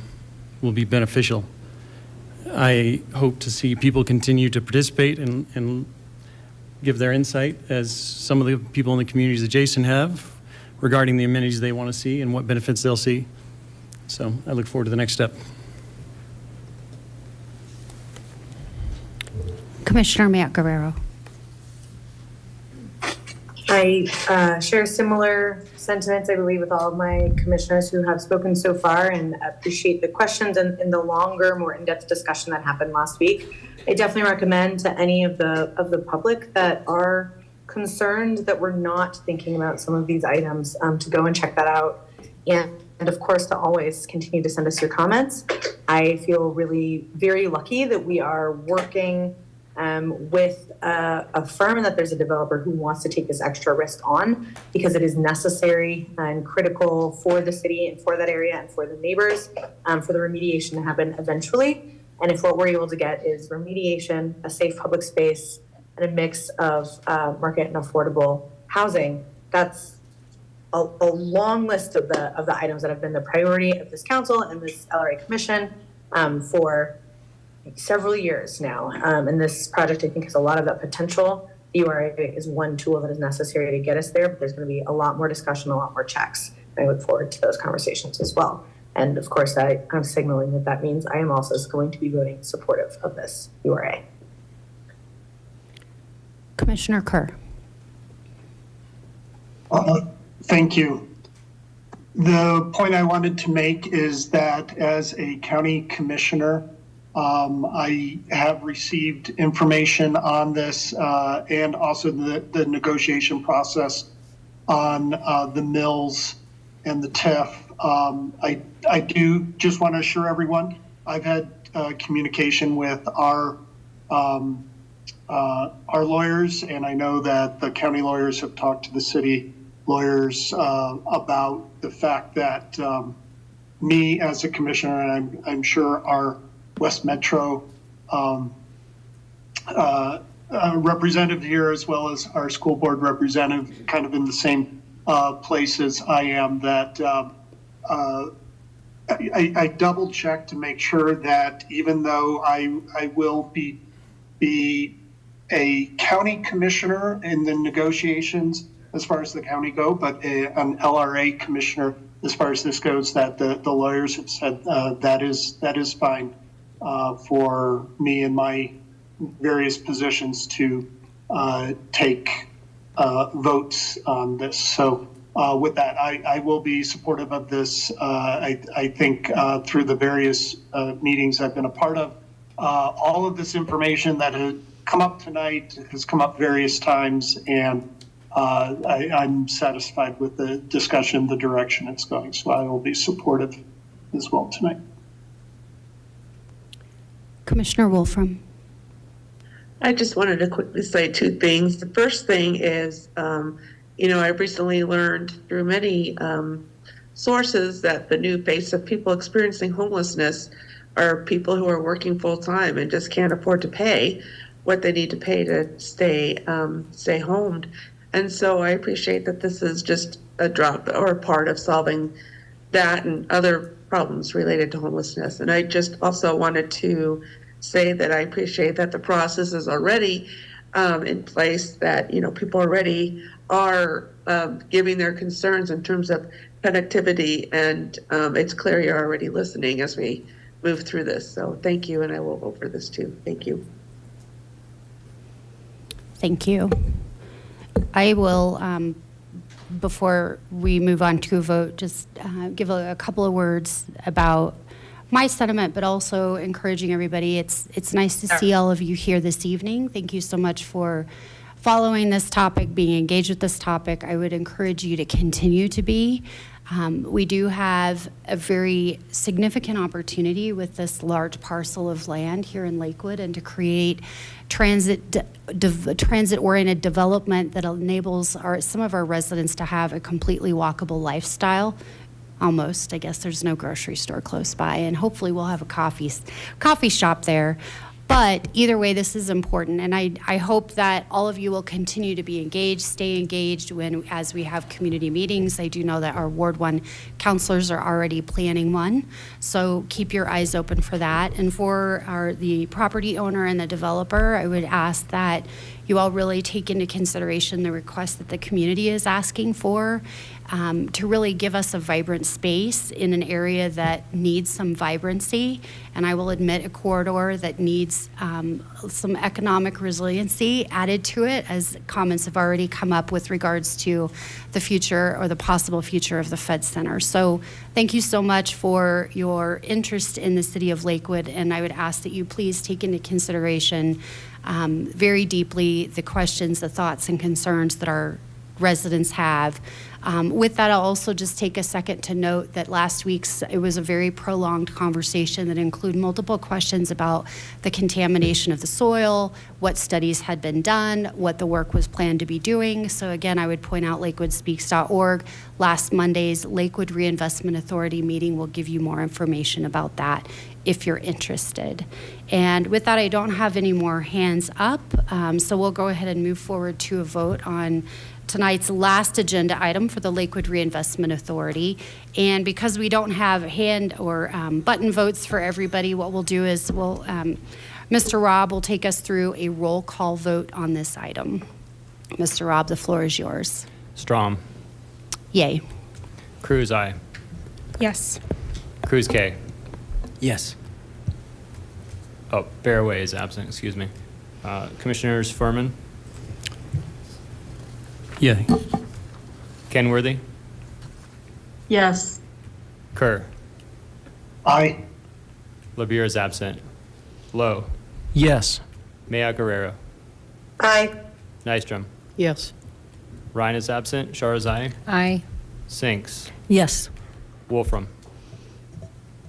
will be beneficial. I hope to see people continue to participate and give their insight, as some of the people in the communities adjacent have, regarding the amenities they want to see and what benefits they'll see. So I look forward to the next step. Commissioner Matt Guerrero. I share similar sentiments, I believe, with all of my commissioners who have spoken so far, and appreciate the questions and the longer, more in-depth discussion that happened last week. I definitely recommend to any of the public that are concerned that we're not thinking about some of these items to go and check that out. And of course, to always continue to send us your comments. I feel really very lucky that we are working with a firm and that there's a developer who wants to take this extra risk on, because it is necessary and critical for the city and for that area and for the neighbors for the remediation to happen eventually. And if what we're able to get is remediation, a safe public space, and a mix of market and affordable housing, that's a long list of the items that have been the priority of this council and this LRA commission for several years now. And this project, I think, has a lot of that potential. The URA is one tool that is necessary to get us there, but there's going to be a lot more discussion, a lot more checks. I look forward to those conversations as well. And of course, I'm signaling that means I am also going to be voting supportive of this URA. Commissioner Kerr. Thank you. The point I wanted to make is that as a county commissioner, I have received information on this and also the negotiation process on the mills and the TIF. I do just want to assure everyone, I've had communication with our lawyers, and I know that the county lawyers have talked to the city lawyers about the fact that me as a commissioner, and I'm sure our West Metro representative here, as well as our school board representative, kind of in the same place as I am, that I double checked to make sure that even though I will be a county commissioner in the negotiations as far as the county go, but an LRA commissioner as far as this goes, that the lawyers have said that is fine for me and my various positions to take votes on this. So with that, I will be supportive of this. I think through the various meetings I've been a part of, all of this information that has come up tonight has come up various times, and I'm satisfied with the discussion, the direction it's going. So I will be supportive as well tonight. Commissioner Wolfram. I just wanted to quickly say two things. The first thing is, I've recently learned through many sources that the new face of people experiencing homelessness are people who are working full time and just can't afford to pay what they need to pay to stay homed. And so I appreciate that this is just a drop or a part of solving that and other problems related to homelessness. And I just also wanted to say that I appreciate that the process is already in place, that, people already are giving their concerns in terms of connectivity, and it's clear you're already listening as we move through this. So thank you, and I will vote for this too. Thank you. Thank you. I will, before we move on to a vote, just give a couple of words about my sentiment, but also encouraging everybody. It's nice to see all of you here this evening. Thank you so much for following this topic, being engaged with this topic. I would encourage you to continue to be. We do have a very significant opportunity with this large parcel of land here in Lakewood, and to create transit-oriented development that enables some of our residents to have a completely walkable lifestyle. Almost. I guess there's no grocery store close by, and hopefully we'll have a coffee shop there. But either way, this is important, and I hope that all of you will continue to be engaged, stay engaged as we have community meetings. I do know that our Ward 1 counselors are already planning one, so keep your eyes open for that. And for the property owner and the developer, I would ask that you all really take into consideration the request that the community is asking for, to really give us a vibrant space in an area that needs some vibrancy. And I will admit, a corridor that needs some economic resiliency added to it, as comments have already come up with regards to the future or the possible future of the Fed Center. So thank you so much for your interest in the city of Lakewood, and I would ask that you please take into consideration very deeply the questions, the thoughts, and concerns that our residents have. With that, I'll also just take a second to note that last week's, it was a very prolonged conversation that included multiple questions about the contamination of the soil, what studies had been done, what the work was planned to be doing. So again, I would point out lakewoodspeaks.org. Last Monday's Lakewood Reinvestment Authority meeting will give you more information about that if you're interested. And with that, I don't have any more hands up, so we'll go ahead and move forward to a vote on tonight's last agenda item for the Lakewood Reinvestment Authority. And because we don't have hand or button votes for everybody, what we'll do is Mr. Robb will take us through a roll call vote on this item. Mr. Robb, the floor is yours. Strom. Yay. Cruz, aye. Yes. Cruz, K. Yes. Oh, Fairway is absent, excuse me. Commissioners Furman, Yeah. Kenworthy, Yes. Kerr. Aye. Labir is absent. Lowe, Yes. Maya Guerrero, Aye. Nystrom. Yes. Ryan is absent. Sharazai, Aye. Sinks, Yes. Wolfram.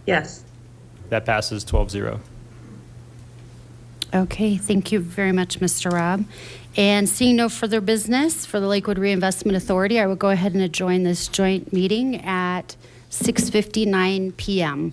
Yes. That passes 12-0. Okay, thank you very much, Mr. Robb. And seeing no further business for the Lakewood Reinvestment Authority, I will go ahead and adjourn this joint meeting at 6:59 p.m.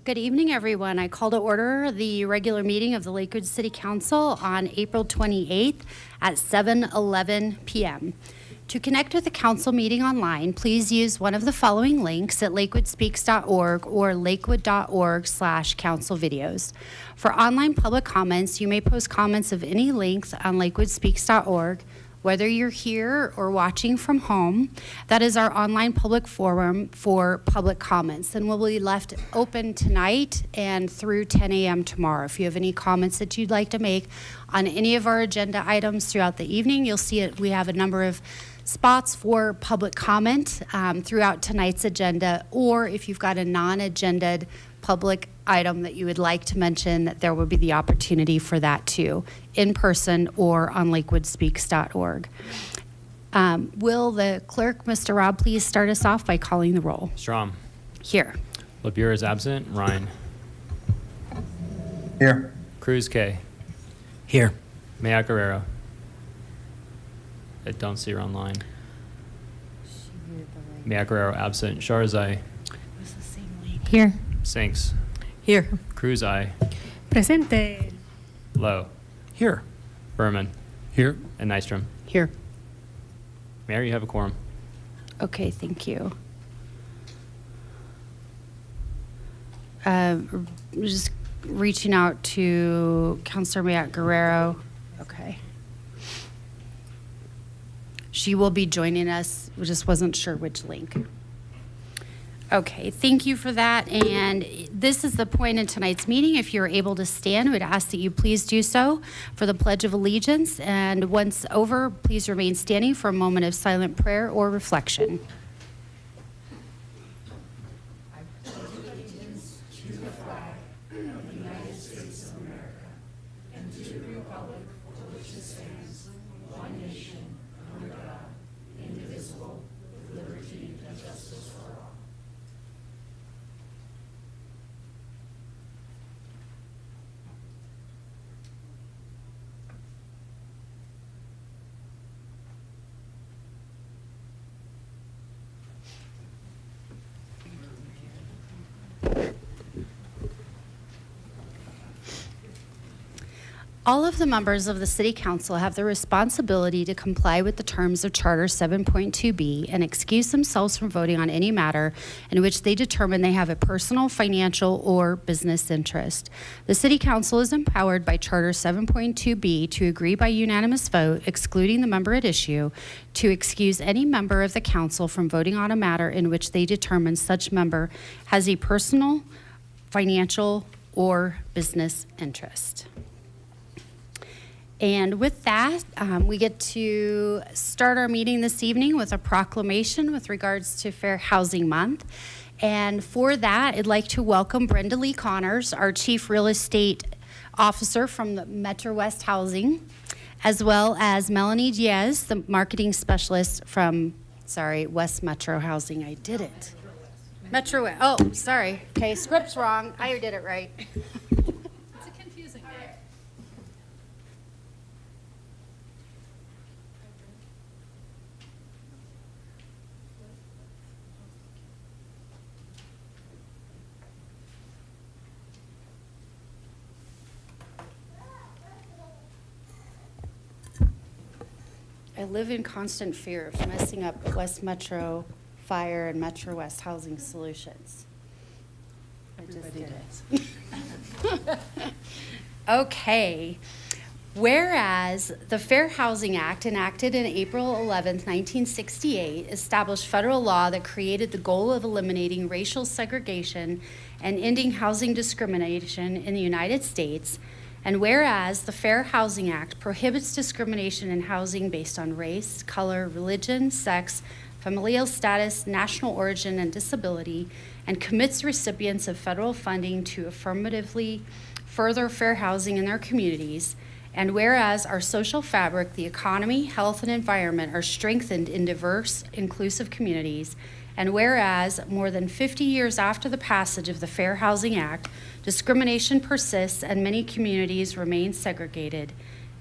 Good evening, everyone. I call to order the regular meeting of the Lakewood City Council on April 28th at 7:11 p.m. To connect with the council meeting online, please use one of the following links at lakewoodspeaks.org or lakewood.org/council videos. For online public comments, you may post comments of any length on lakewoodspeaks.org. Whether you're here or watching from home, that is our online public forum for public comments, and will be left open tonight and through 10 a.m. tomorrow. If you have any comments that you'd like to make on any of our agenda items throughout the evening, you'll see it. We have a number of spots for public comment throughout tonight's agenda, or if you've got a non-agended public item that you would like to mention, that there will be the opportunity for that too, in person or on lakewoodspeaks.org. Will the clerk, Mr. Rob, please start us off by calling the roll? Strom. Here. LeBure is absent. Ryan. Here. Cruz K. Here. Mayak Guerrero. I don't see her online. Mayak Guerrero absent. Sharzai. Here. Sinks. Here. Cruz I. Presente. Lowe. Here. Berman. Here. And Nystrom. Here. Mayor, you have a quorum. Okay, thank you. Just reaching out to Councilor Mayak Guerrero. Okay. She will be joining us. We just wasn't sure which link. Okay, thank you for that. And this is the point in tonight's meeting. If you're able to stand, we'd ask that you please do so for the Pledge of Allegiance. And once over, please remain standing for a moment of silent prayer or reflection. All of the members of the City Council have the responsibility to comply with the terms of Charter 7.2B and excuse themselves from voting on any matter in which they determine they have a personal, financial, or business interest. The City Council is empowered by Charter 7.2B to agree by unanimous vote, excluding the member at issue, to excuse any member of the council from voting on a matter in which they determine such member has a personal, financial, or business interest. And with that, we get to start our meeting this evening with a proclamation with regards to Fair Housing Month. And for that, I'd like to welcome Brenda Lee Connors, our Chief Real Estate Officer from the Metro West Housing, as well as Melanie Diaz, the Marketing Specialist from, West Metro Housing. I did it. Metro West. Oh, sorry. Okay, script's wrong. I did it right. It's a confusing day. I live in constant fear of messing up West Metro Fire and Metro West Housing Solutions. I just did it. Okay. Whereas the Fair Housing Act, enacted in April 11th, 1968, established federal law that created the goal of eliminating racial segregation and ending housing discrimination in the United States. And whereas the Fair Housing Act prohibits discrimination in housing based on race, color, religion, sex, familial status, national origin, and disability, and commits recipients of federal funding to affirmatively further fair housing in their communities. And whereas our social fabric, the economy, health, and environment are strengthened in diverse, inclusive communities. And whereas more than 50 years after the passage of the Fair Housing Act, discrimination persists and many communities remain segregated.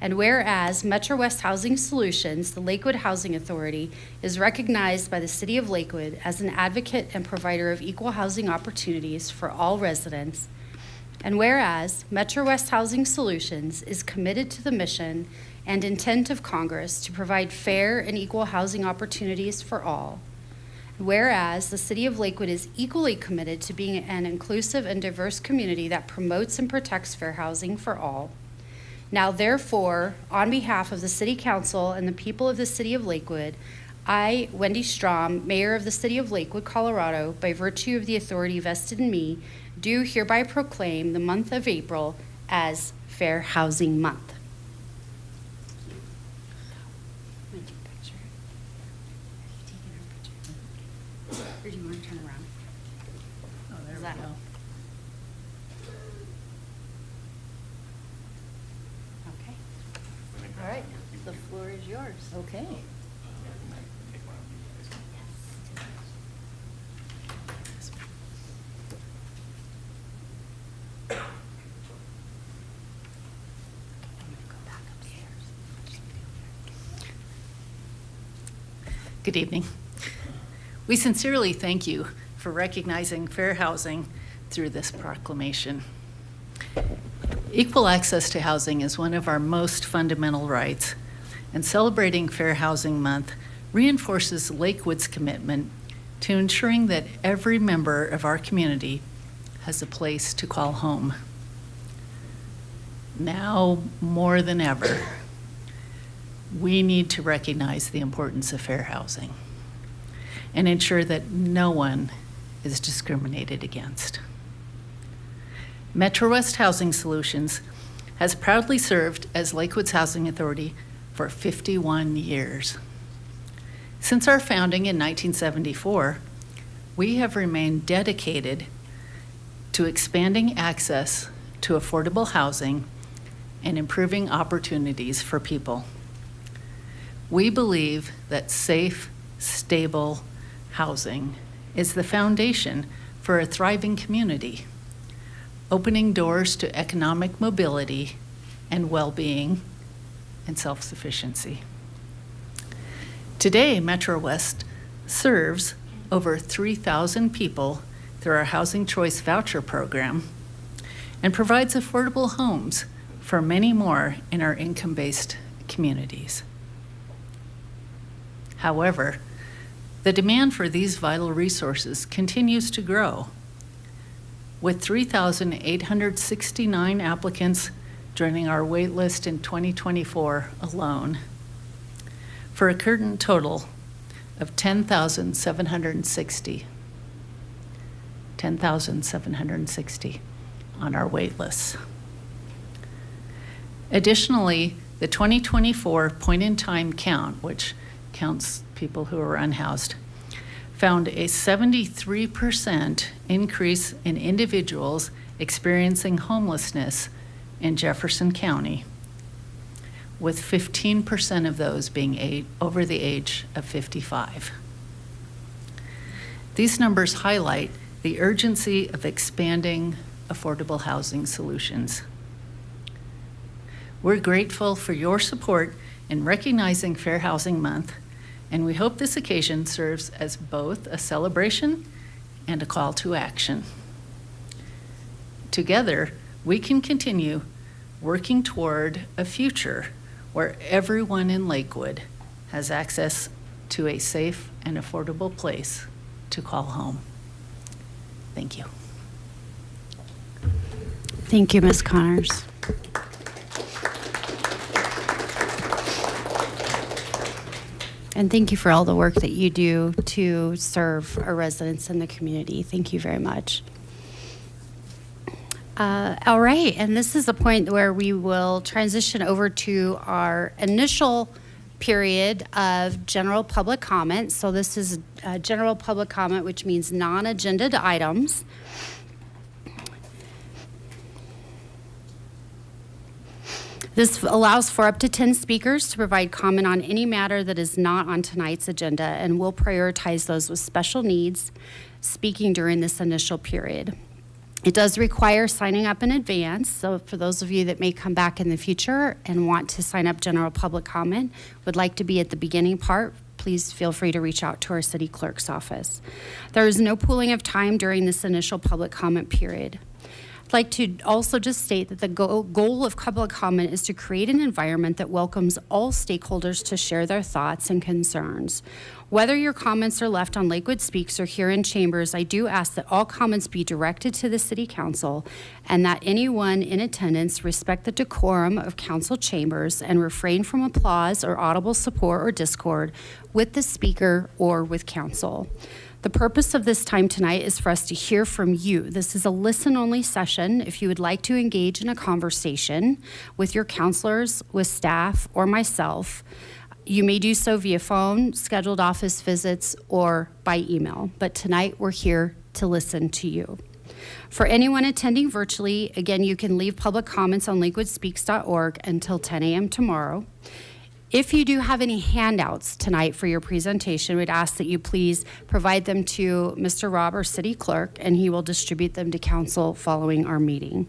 And whereas Metro West Housing Solutions, the Lakewood Housing Authority, is recognized by the City of Lakewood as an advocate and provider of equal housing opportunities for all residents. And whereas Metro West Housing Solutions is committed to the mission and intent of Congress to provide fair and equal housing opportunities for all. Whereas the City of Lakewood is equally committed to being an inclusive and diverse community that promotes and protects fair housing for all. Now, therefore, on behalf of the City Council and the people of the City of Lakewood, I, Wendy Strom, Mayor of the City of Lakewood, Colorado, by virtue of the authority vested in me, do hereby proclaim the month of April as Fair Housing Month. Or do you want to turn around? Oh, there Is we that- go. Okay. All right, the floor is yours. Okay. Good evening. We sincerely thank you for recognizing fair housing through this proclamation. Equal access to housing is one of our most fundamental rights, and celebrating Fair Housing Month reinforces Lakewood's commitment to ensuring that every member of our community has a place to call home. Now more than ever, we need to recognize the importance of fair housing and ensure that no one is discriminated against. Metro West Housing Solutions has proudly served as Lakewood's housing authority for 51 years. Since our founding in 1974, we have remained dedicated to expanding access to affordable housing and improving opportunities for people. We believe that safe, stable housing is the foundation for a thriving community, opening doors to economic mobility and well-being and self-sufficiency. Today, Metro West serves over 3,000 people through our Housing Choice Voucher program and provides affordable homes for many more in our income-based communities. However, the demand for these vital resources continues to grow, with 3,869 applicants joining our wait list in 2024 alone, for a current total of 10,760 on our wait list. Additionally, the 2024 point-in-time count, which counts people who are unhoused, found a 73% increase in individuals experiencing homelessness in Jefferson County, with 15% of those being over the age of 55. These numbers highlight the urgency of expanding affordable housing solutions. We're grateful for your support in recognizing Fair Housing Month, and we hope this occasion serves as both a celebration and a call to action. Together, we can continue working toward a future where everyone in Lakewood has access to a safe and affordable place to call home. Thank you. Thank you, Ms. Connors. And thank you for all the work that you do to serve our residents in the community. Thank you very much. All right, and this is a point where we will transition over to our initial period of general public comment. So this is general public comment, which means non-agenda items. This allows for up to 10 speakers to provide comment on any matter that is not on tonight's agenda, and we'll prioritize those with special needs speaking during this initial period. It does require signing up in advance, so for those of you that may come back in the future and want to sign up general public comment, would like to be at the beginning part, please feel free to reach out to our city clerk's office. There is no pooling of time during this initial public comment period. I'd like to also just state that the goal of public comment is to create an environment that welcomes all stakeholders to share their thoughts and concerns. Whether your comments are left on Lakewood Speaks or here in chambers, I do ask that all comments be directed to the City Council and that anyone in attendance respect the decorum of council chambers and refrain from applause or audible support or discord with the speaker or with council. The purpose of this time tonight is for us to hear from you. This is a listen-only session. If you would like to engage in a conversation with your counselors, with staff, or myself, you may do so via phone, scheduled office visits, or by email. But tonight we're here to listen to you. For anyone attending virtually, again, you can leave public comments on lakewoodspeaks.org until 10 a.m. tomorrow. If you do have any handouts tonight for your presentation, we'd ask that you please provide them to Mr. Rob, our city clerk, and he will distribute them to council following our meeting.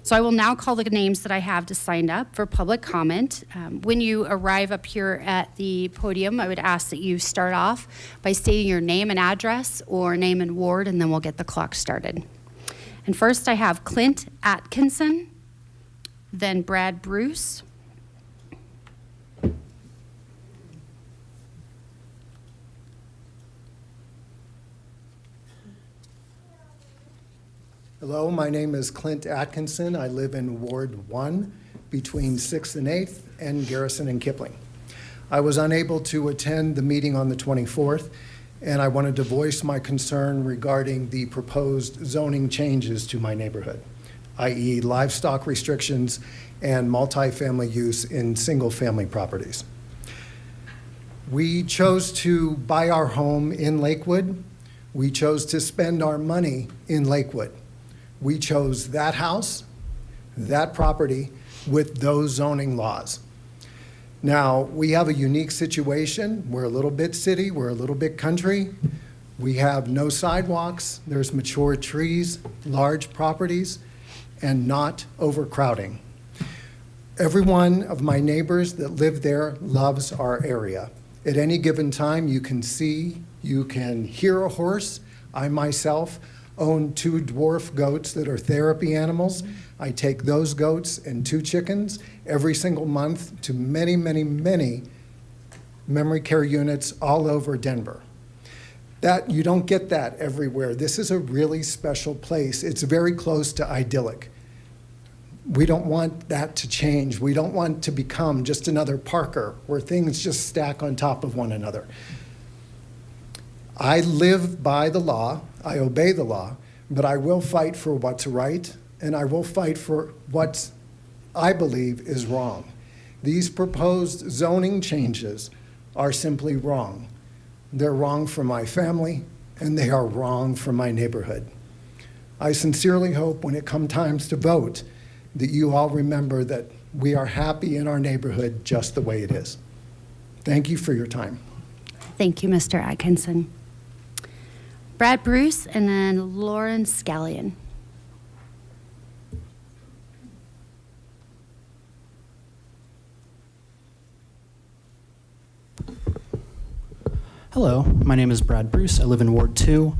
So I will now call the names that I have to sign up for public comment. When you arrive up here at the podium, I would ask that you start off by stating your name and address or name and ward, and then we'll get the clock started. And first I have Clint Atkinson, then Brad Bruce, Hello, my name is Clint Atkinson. I live in Ward 1 between 6th and 8th and Garrison and Kipling. I was unable to attend the meeting on the 24th, and I wanted to voice my concern regarding the proposed zoning changes to my neighborhood, i.e. livestock restrictions and multifamily use in single-family properties. We chose to buy our home in Lakewood. We chose to spend our money in Lakewood. We chose that house, that property, with those zoning laws. Now, we have a unique situation. We're a little bit city, we're a little bit country. We have no sidewalks, there's mature trees, large properties, and not overcrowding. Every one of my neighbors that live there loves our area. At any given time, you can see, you can hear a horse. I myself own 2 dwarf goats that are therapy animals. I take those goats and 2 chickens every single month to many, many, many memory care units all over Denver. That, you don't get that everywhere. This is a really special place. It's very close to idyllic. We don't want that to change. We don't want to become just another Parker where things just stack on top of one another. I live by the law, I obey the law, but I will fight for what's right, and I will fight for what I believe is wrong. These proposed zoning changes are simply wrong. They're wrong for my family, and they are wrong for my neighborhood. I sincerely hope when it comes times to vote that you all remember that we are happy in our neighborhood just the way it is. Thank you for your time. Thank you, Mr. Atkinson. Brad Bruce, and then Lauren Scallion. Hello, my name is Brad Bruce. I live in Ward 2.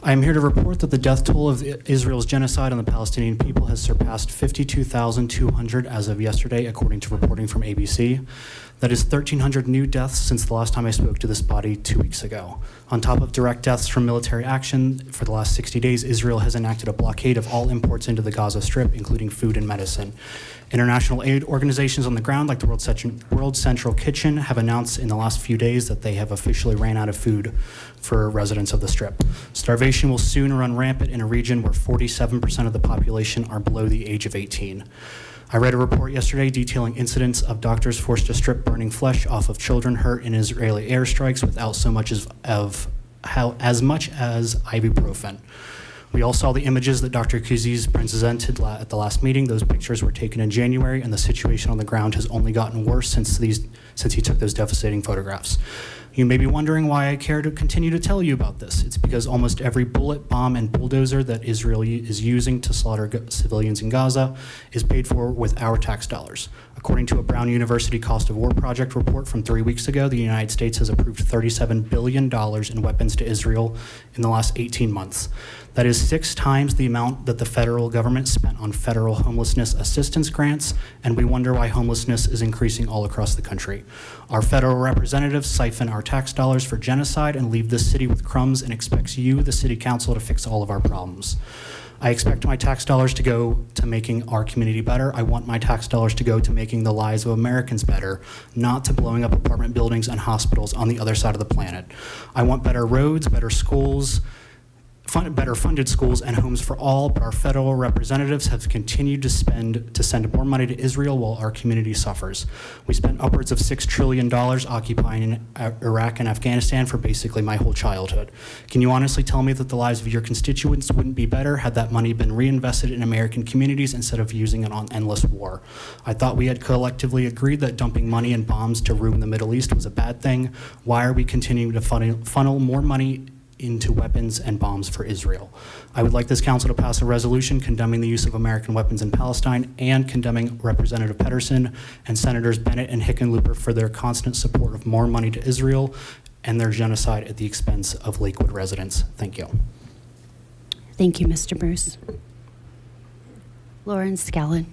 I am here to report that the death toll of Israel's genocide on the Palestinian people has surpassed 52,200 as of yesterday, according to reporting from ABC. That is 1,300 new deaths since the last time I spoke to this body 2 weeks ago. On top of direct deaths from military action, for the last 60 days, Israel has enacted a blockade of all imports into the Gaza Strip, including food and medicine. International aid organizations on the ground, like the World Central Kitchen, have announced in the last few days that they have officially ran out of food for residents of the Strip. Starvation will soon run rampant in a region where 47% of the population are below the age of 18. I read a report yesterday detailing incidents of doctors forced to strip burning flesh off of children hurt in Israeli airstrikes without so much as ibuprofen. We all saw the images that Dr. Kuzi's presented at the last meeting. Those pictures were taken in January, and the situation on the ground has only gotten worse since he took those devastating photographs. You may be wondering why I care to continue to tell you about this. It's because almost every bullet, bomb, and bulldozer that Israel is using to slaughter civilians in Gaza is paid for with our tax dollars. According to a Brown University Cost of War Project report from 3 weeks ago, the United States has approved $37 billion in weapons to Israel in the last 18 months. That is 6 times the amount that the federal government spent on federal homelessness assistance grants, and we wonder why homelessness is increasing all across the country. Our federal representatives siphon our tax dollars for genocide and leave this city with crumbs and expects you, the city council, to fix all of our problems. I expect my tax dollars to go to making our community better. I want my tax dollars to go to making the lives of Americans better, not to blowing up apartment buildings and hospitals on the other side of the planet. I want better roads, better schools, better funded schools and homes for all, but our federal representatives have continued to send more money to Israel while our community suffers. We spent upwards of $6 trillion occupying Iraq and Afghanistan for basically my whole childhood. Can you honestly tell me that the lives of your constituents wouldn't be better had that money been reinvested in American communities instead of using it on endless war? I thought we had collectively agreed that dumping money and bombs to ruin the Middle East was a bad thing. Why are we continuing to funnel more money into weapons and bombs for Israel? I would like this council to pass a resolution condemning the use of American weapons in Palestine and condemning Representative Pedersen and Senators Bennett and Hickenlooper for their constant support of more money to Israel and their genocide at the expense of Lakewood residents. Thank you. Thank you, Mr. Bruce. Lauren Scallon.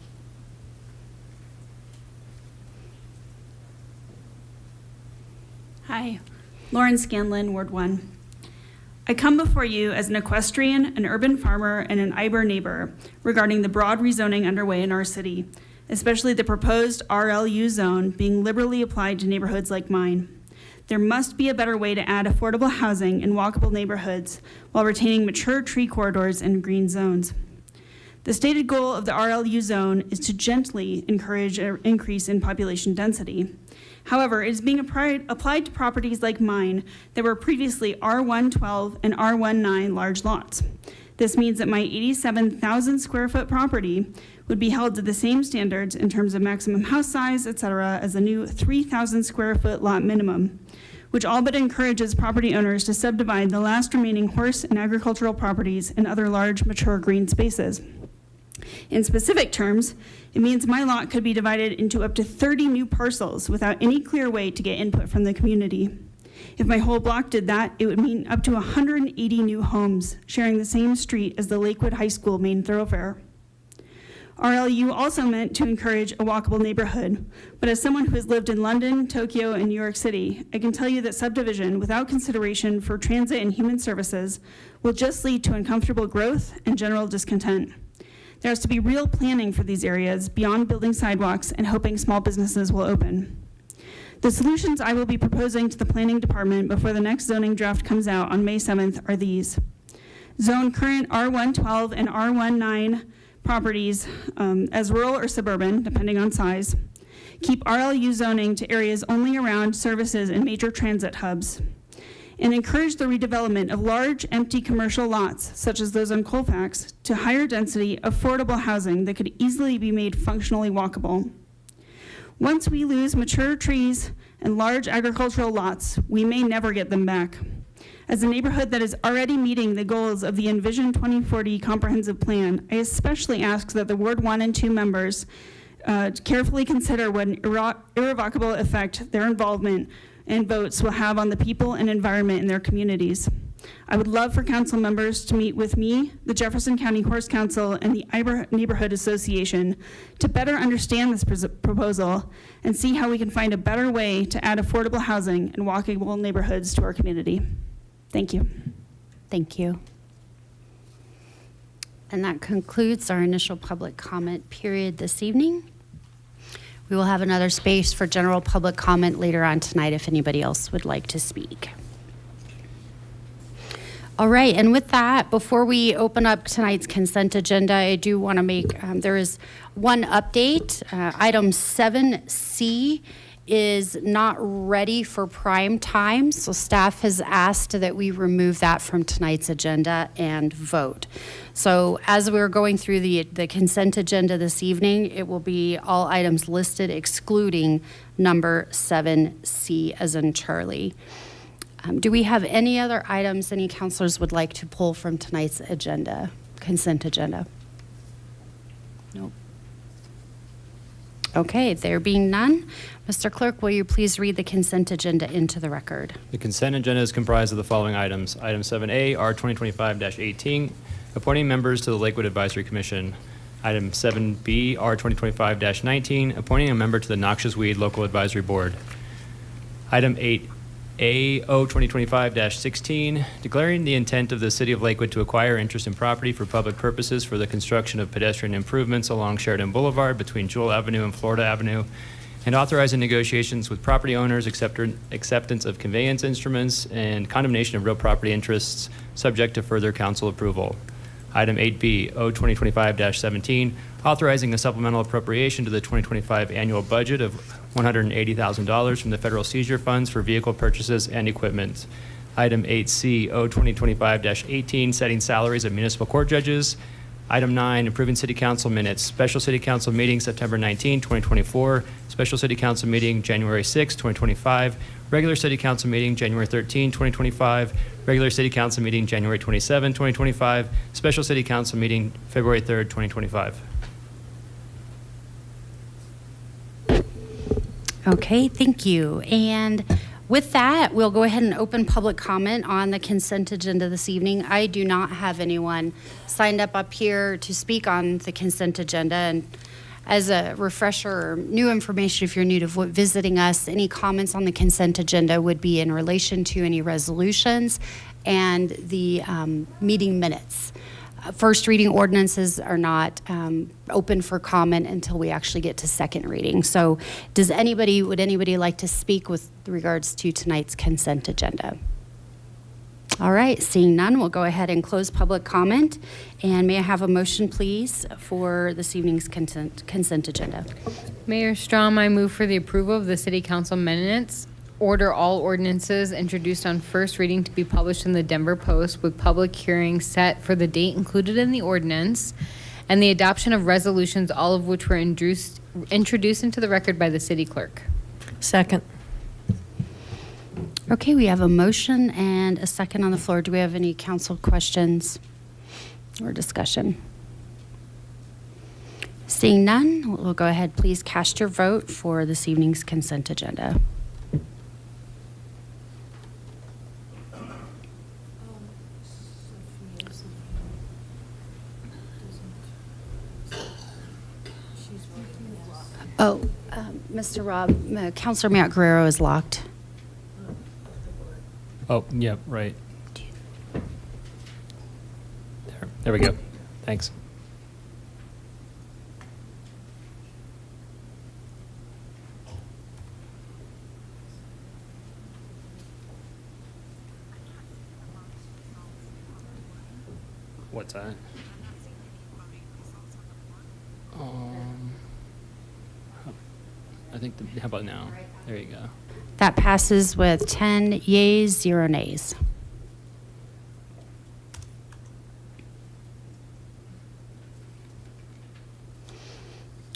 Hi, Lauren Scanlon, Ward 1. I come before you as an equestrian, an urban farmer, and an IBER neighbor regarding the broad rezoning underway in our city, especially the proposed RLU zone being liberally applied to neighborhoods like mine. There must be a better way to add affordable housing in walkable neighborhoods while retaining mature tree corridors and green zones. The stated goal of the RLU zone is to gently encourage an increase in population density. However, it is being applied to properties like mine that were previously R112 and R19 large lots. This means that my 87,000 square foot property would be held to the same standards in terms of maximum house size, etc., as the new 3,000 square foot lot minimum, which all but encourages property owners to subdivide the last remaining horse and agricultural properties and other large mature green spaces. In specific terms, it means my lot could be divided into up to 30 new parcels without any clear way to get input from the community. If my whole block did that, it would mean up to 180 new homes sharing the same street as the Lakewood High School main thoroughfare. RLU also meant to encourage a walkable neighborhood, but as someone who has lived in London, Tokyo, and New York City, I can tell you that subdivision without consideration for transit and human services will just lead to uncomfortable growth and general discontent. There has to be real planning for these areas beyond building sidewalks and hoping small businesses will open. The solutions I will be proposing to the planning department before the next zoning draft comes out on May 7th are these. Zone current R112 and R19 properties as rural or suburban, depending on size. Keep RLU zoning to areas only around services and major transit hubs. And encourage the redevelopment of large, empty commercial lots, such as those on Colfax, to higher density, affordable housing that could easily be made functionally walkable. Once we lose mature trees and large agricultural lots, we may never get them back. As a neighborhood that is already meeting the goals of the Envision 2040 Comprehensive Plan, I especially ask that the Ward 1 and 2 members carefully consider what an irrevocable effect their involvement and votes will have on the people and environment in their communities. I would love for council members to meet with me, the Jefferson County Horse Council, and the IBER Neighborhood Association to better understand this proposal and see how we can find a better way to add affordable housing and walkable neighborhoods to our community. Thank you. Thank you. And that concludes our initial public comment period this evening. We will have another space for general public comment later on tonight if anybody else would like to speak. All right, and with that, before we open up tonight's consent agenda, I do want to make, there is one update. Item 7C is not ready for prime time, so staff has asked that we remove that from tonight's agenda and vote. So as we're going through the consent agenda this evening, it will be all items listed excluding number 7C as in Charlie. Do we have any other items any counselors would like to pull from tonight's agenda, consent agenda? Nope. Okay, there being none, Mr. Clerk, will you please read the consent agenda into the record? The consent agenda is comprised of the following items. Item 7A, R 2025-18, appointing members to the Lakewood Advisory Commission. Item 7B, R 2025-19, appointing a member to the Noxious Weed Local Advisory Board. Item 8A, O 2025-16, declaring the intent of the City of Lakewood to acquire interest in property for public purposes for the construction of pedestrian improvements along Sheridan Boulevard between Jewel Avenue and Florida Avenue, and authorizing negotiations with property owners, acceptance of conveyance instruments, and condemnation of real property interests, subject to further council approval. Item 8B, O 2025-17, authorizing a supplemental appropriation to the 2025 annual budget of $180,000 from the federal seizure funds for vehicle purchases and equipment. Item 8C, O 2025-18, setting salaries of municipal court judges. Item 9, approving city council minutes. Special city council meeting September 19, 2024. Special city council meeting January 6, 2025. Regular city council meeting January 13, 2025. Regular city council meeting January 27, 2025. Special city council meeting February 3rd, 2025. Okay, thank you. And with that, we'll go ahead and open public comment on the consent agenda this evening. I do not have anyone signed up here to speak on the consent agenda. And as a refresher, or new information, if you're new to visiting us, any comments on the consent agenda would be in relation to any resolutions and the meeting minutes. First reading ordinances are not open for comment until we actually get to second reading. So would anybody like to speak with regards to tonight's consent agenda? All right, seeing none, we'll go ahead and close public comment. And may I have a motion, please, for this evening's consent agenda? Mayor Strom, I move for the approval of the City Council minutes. Order all ordinances introduced on first reading to be published in the Denver Post with public hearing set for the date included in the ordinance, and the adoption of resolutions, all of which were introduced into the record by the city clerk. Second. Okay, we have a motion and a second on the floor. Do we have any council questions or discussion? Seeing none, we'll go ahead. Please cast your vote for this evening's consent agenda. Oh, Mr. Rob, Councilor Matt Guerrero is locked. Oh, yeah, right. There we go. Thanks. What's that? I think, how about now? There you go. That passes with 10 yeas, 0 nays.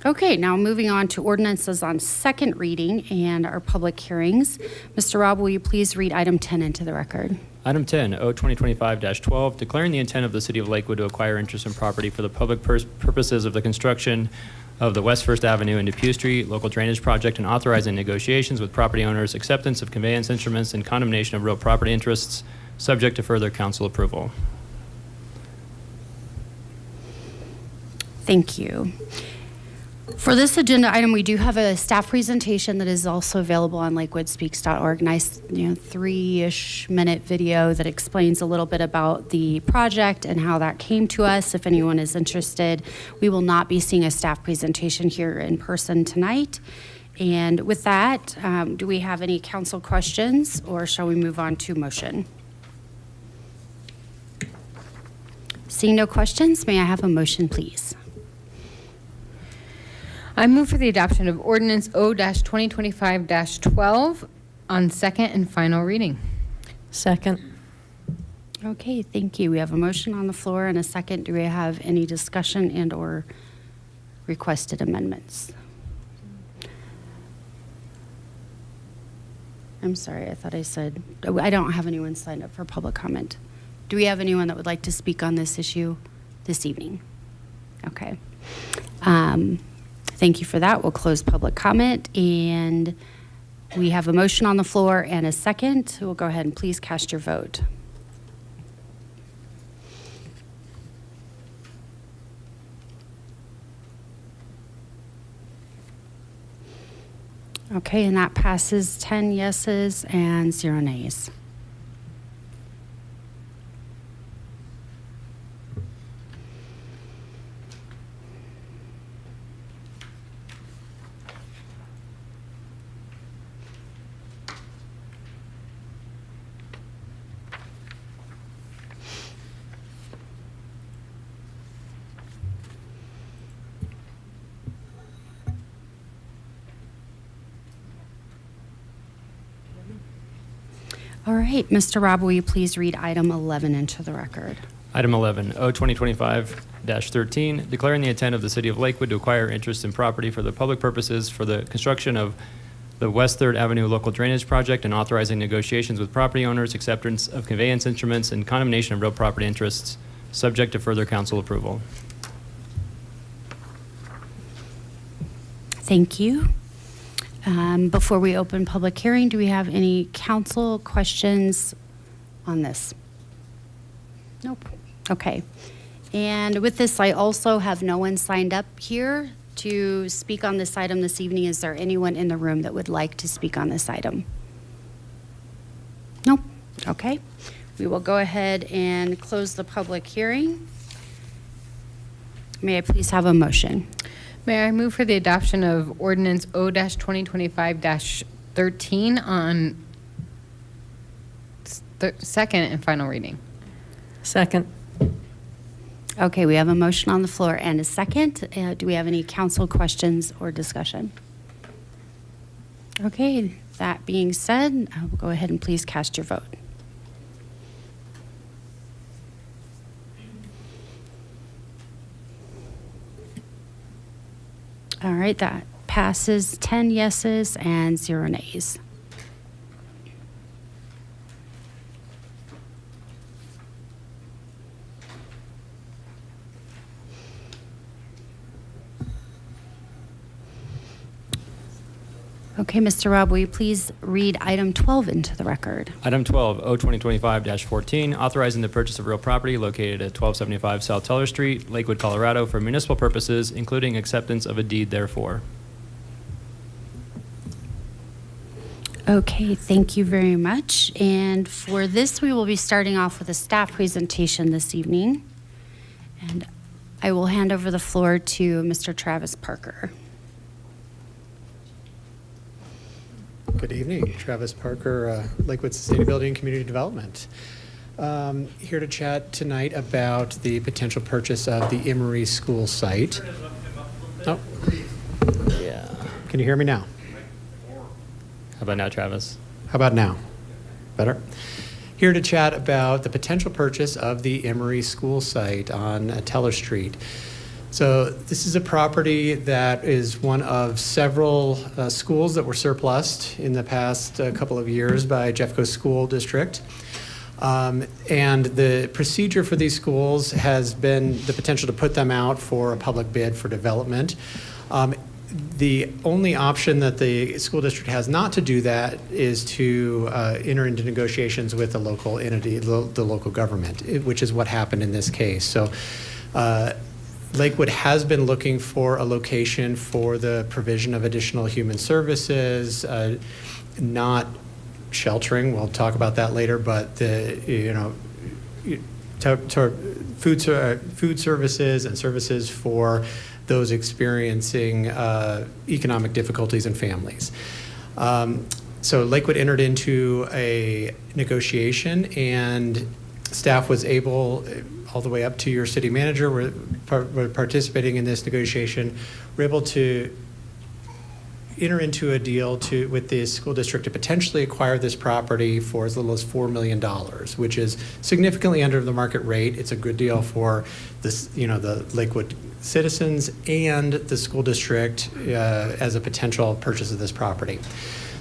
Okay, now moving on to ordinances on second reading and our public hearings. Mr. Rob, will you please read item 10 into the record? Item 10, O 2025-12, declaring the intent of the City of Lakewood to acquire interest in property for the public purposes of the construction of the West First Avenue and Depew Street local drainage project, and authorizing negotiations with property owners, acceptance of conveyance instruments, and condemnation of real property interests, subject to further council approval. Thank you. For this agenda item, we do have a staff presentation that is also available on lakewoodspeaks.org. Nice, 3-ish minute video that explains a little bit about the project and how that came to us. If anyone is interested, we will not be seeing a staff presentation here in person tonight. And with that, do we have any council questions, or shall we move on to motion? Seeing no questions, may I have a motion, please? I move for the adoption of ordinance O-2025-12 on second and final reading. Second. Okay, thank you. We have a motion on the floor and a second. Do we have any discussion and or requested amendments? I'm sorry, I thought I said, I don't have anyone signed up for public comment. Do we have anyone that would like to speak on this issue this evening? Okay. Thank you for that. We'll close public comment, and we have a motion on the floor and a second. We'll go ahead and please cast your vote. Okay, and that passes 10 yeses and 0 nays. All right, Mr. Robb, will you please read item 11 into the record? Item 11, O-2025-13, declaring the intent of the City of Lakewood to acquire interest in property for the public purposes for the construction of the West 3rd Avenue Local Drainage Project and authorizing negotiations with property owners, acceptance of conveyance instruments, and condemnation of real property interests, subject to further council approval. Thank you. Before we open public hearing, do we have any council questions on this? Nope. Okay. And with this, I also have no one signed up here to speak on this item this evening. Is there anyone in the room that would like to speak on this item? Nope. Okay. We will go ahead and close the public hearing. May I please have a motion? Mayor, I move for the adoption of ordinance O-2025-13 on second and final reading. Second. Okay, we have a motion on the floor and a second. Do we have any council questions or discussion? Okay, that being said, I will go ahead and please cast your vote. All right, that passes 10 yeses and 0 nays. Okay, Mr. Robb, will you please read item 12 into the record? Item 12, O-2025-14, authorizing the purchase of real property located at 1275 South Teller Street, Lakewood, Colorado, for municipal purposes, including acceptance of a deed therefor. Okay, thank you very much. And for this, we will be starting off with a staff presentation this evening. And I will hand over the floor to Mr. Travis Parker. Good evening, Travis Parker, Lakewood Sustainability and Community Development. Here to chat tonight about the potential purchase of the Emory School site. Oh, yeah. Can you hear me now? How about now, Travis? How about now? Better? Here to chat about the potential purchase of the Emory School site on Teller Street. So this is a property that is one of several schools that were surplused in the past couple of years by Jeffco School District. And the procedure for these schools has been the potential to put them out for a public bid for development. The only option that the school district has not to do that is to enter into negotiations with the local entity, the local government, which is what happened in this case. So Lakewood has been looking for a location for the provision of additional human services, not sheltering. We'll talk about that later, but food services and services for those experiencing economic difficulties and families. So Lakewood entered into a negotiation, and staff was able, all the way up to your city manager, we're participating in this negotiation. We're able to enter into a deal with the school district to potentially acquire this property for as little as $4 million, which is significantly under the market rate. It's a good deal for this, the Lakewood citizens and the school district as a potential purchase of this property.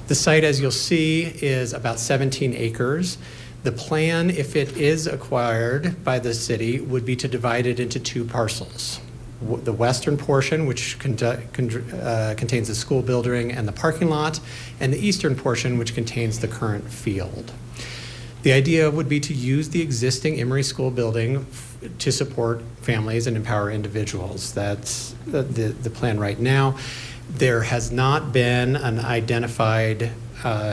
The site, as you'll see, is about 17 acres. The plan, if it is acquired by the city, would be to divide it into 2 parcels. The western portion, which contains the school building and the parking lot, and the eastern portion, which contains the current field. The idea would be to use the existing Emory School building to support families and empower individuals. That's the plan right now. There has not been an identified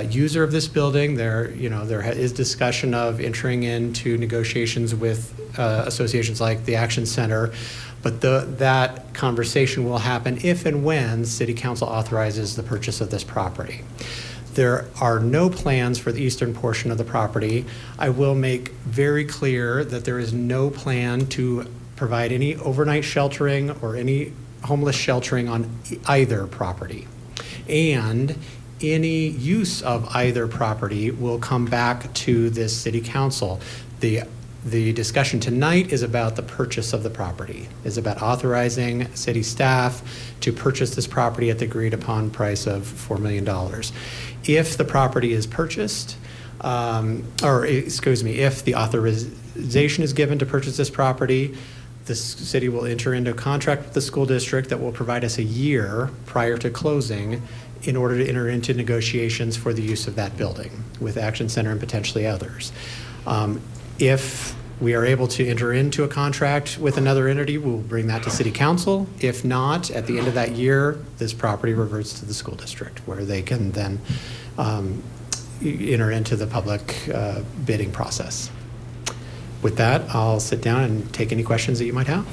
user of this building. There is discussion of entering into negotiations with associations like the Action Center, but that conversation will happen if and when City Council authorizes the purchase of this property. There are no plans for the eastern portion of the property. I will make very clear that there is no plan to provide any overnight sheltering or any homeless sheltering on either property. And any use of either property will come back to this City Council. The discussion tonight is about the purchase of the property, is about authorizing city staff to purchase this property at the agreed upon price of $4 million. If the property is purchased, if the authorization is given to purchase this property, the city will enter into a contract with the school district that will provide us a year prior to closing in order to enter into negotiations for the use of that building with Action Center and potentially others. If we are able to enter into a contract with another entity, we'll bring that to City Council. If not, at the end of that year, this property reverts to the school district, where they can then enter into the public bidding process. With that, I'll sit down and take any questions that you might have.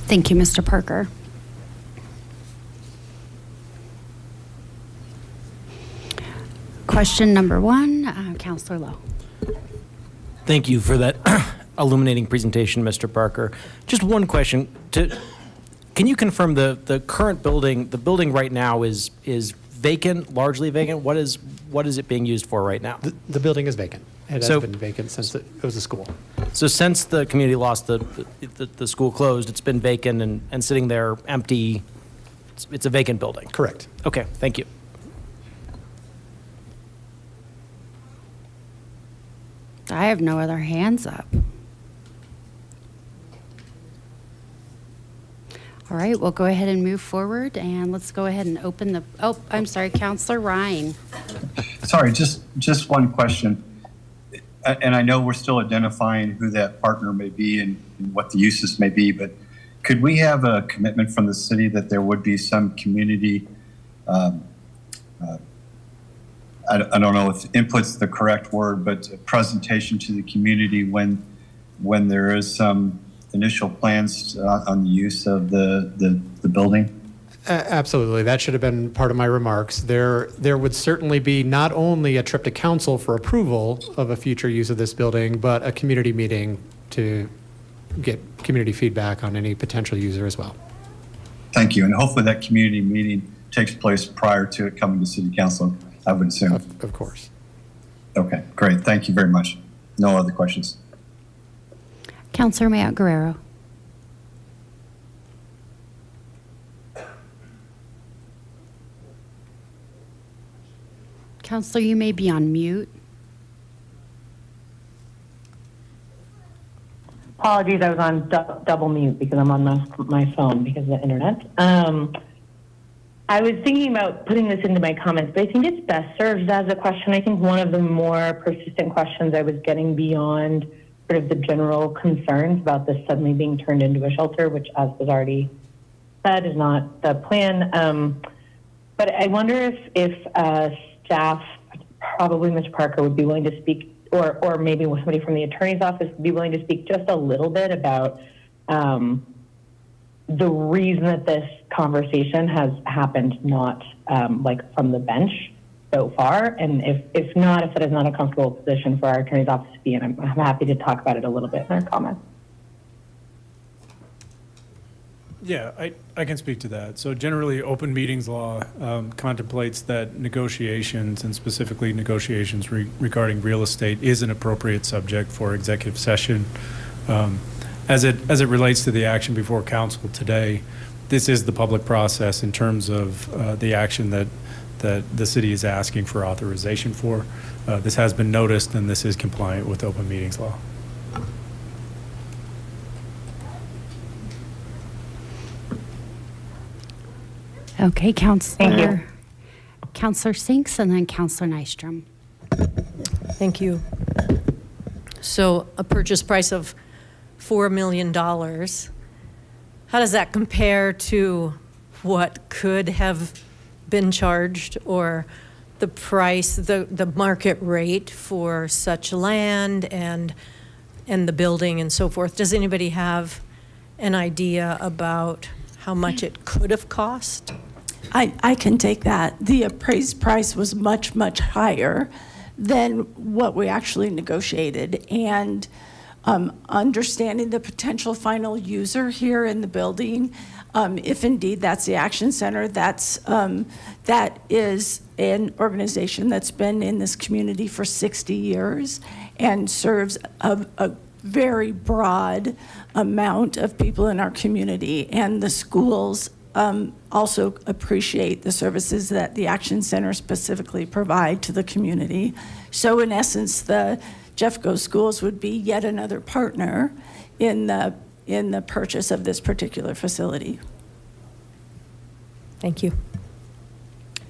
Thank you, Mr. Parker. Question number 1, Councilor Lowe. Thank you for that illuminating presentation, Mr. Parker. Just one question. Can you confirm the current building, the building right now is vacant, largely vacant? What is it being used for right now? The building is vacant. It has been vacant since it was a school. So since the community lost the school closed, it's been vacant and sitting there empty. It's a vacant building. Correct. Okay, thank you. I have no other hands up. All right, we'll go ahead and move forward, and let's go ahead and open the, I'm sorry, Councilor Ryan. Sorry, just one question. And I know we're still identifying who that partner may be and what the uses may be, but could we have a commitment from the city that there would be some community, I don't know if input's the correct word, but a presentation to the community when there is some initial plans on the use of the building? Absolutely. That should have been part of my remarks. There would certainly be not only a trip to council for approval of a future use of this building, but a community meeting to get community feedback on any potential user as well. Thank you. And hopefully that community meeting takes place prior to it coming to City Council, I would assume. Of course. Okay, great. Thank you very much. No other questions. Councilor Mayotte Guerrero. Councilor, you may be on mute. Apologies, I was on double mute because I'm on my phone because of the internet. I was thinking about putting this into my comments, but I think it's best served as a question. I think one of the more persistent questions I was getting beyond sort of the general concerns about this suddenly being turned into a shelter, which, as was already said, is not the plan. But I wonder if staff, probably Mr. Parker, would be willing to speak, or maybe somebody from the attorney's office would be willing to speak just a little bit about the reason that this conversation has happened, not like from the bench so far, and if it is not a comfortable position for our attorney's office to be in, I'm happy to talk about it a little bit in our comments. Yeah, I can speak to that. So generally, open meetings law contemplates that negotiations, and specifically negotiations regarding real estate, is an appropriate subject for executive session. As it relates to the action before council today, this is the public process in terms of the action that the city is asking for authorization for. This has been noticed, and this is compliant with open meetings law. Okay, Counselor Sinks and then Counselor Nystrom. Thank you. So a purchase price of $4 million. How does that compare to what could have been charged, or the price, the market rate for such land and the building and so forth? Does anybody have an idea about how much it could have cost? I can take that. The appraised price was much, much higher than what we actually negotiated. And understanding the potential final user here in the building, if indeed that's the Action Center, that is an organization that's been in this community for 60 years and serves a very broad amount of people in our community. And the schools also appreciate the services that the Action Center specifically provide to the community. So in essence, the Jeffco Schools would be yet another partner in the purchase of this particular facility. Thank you.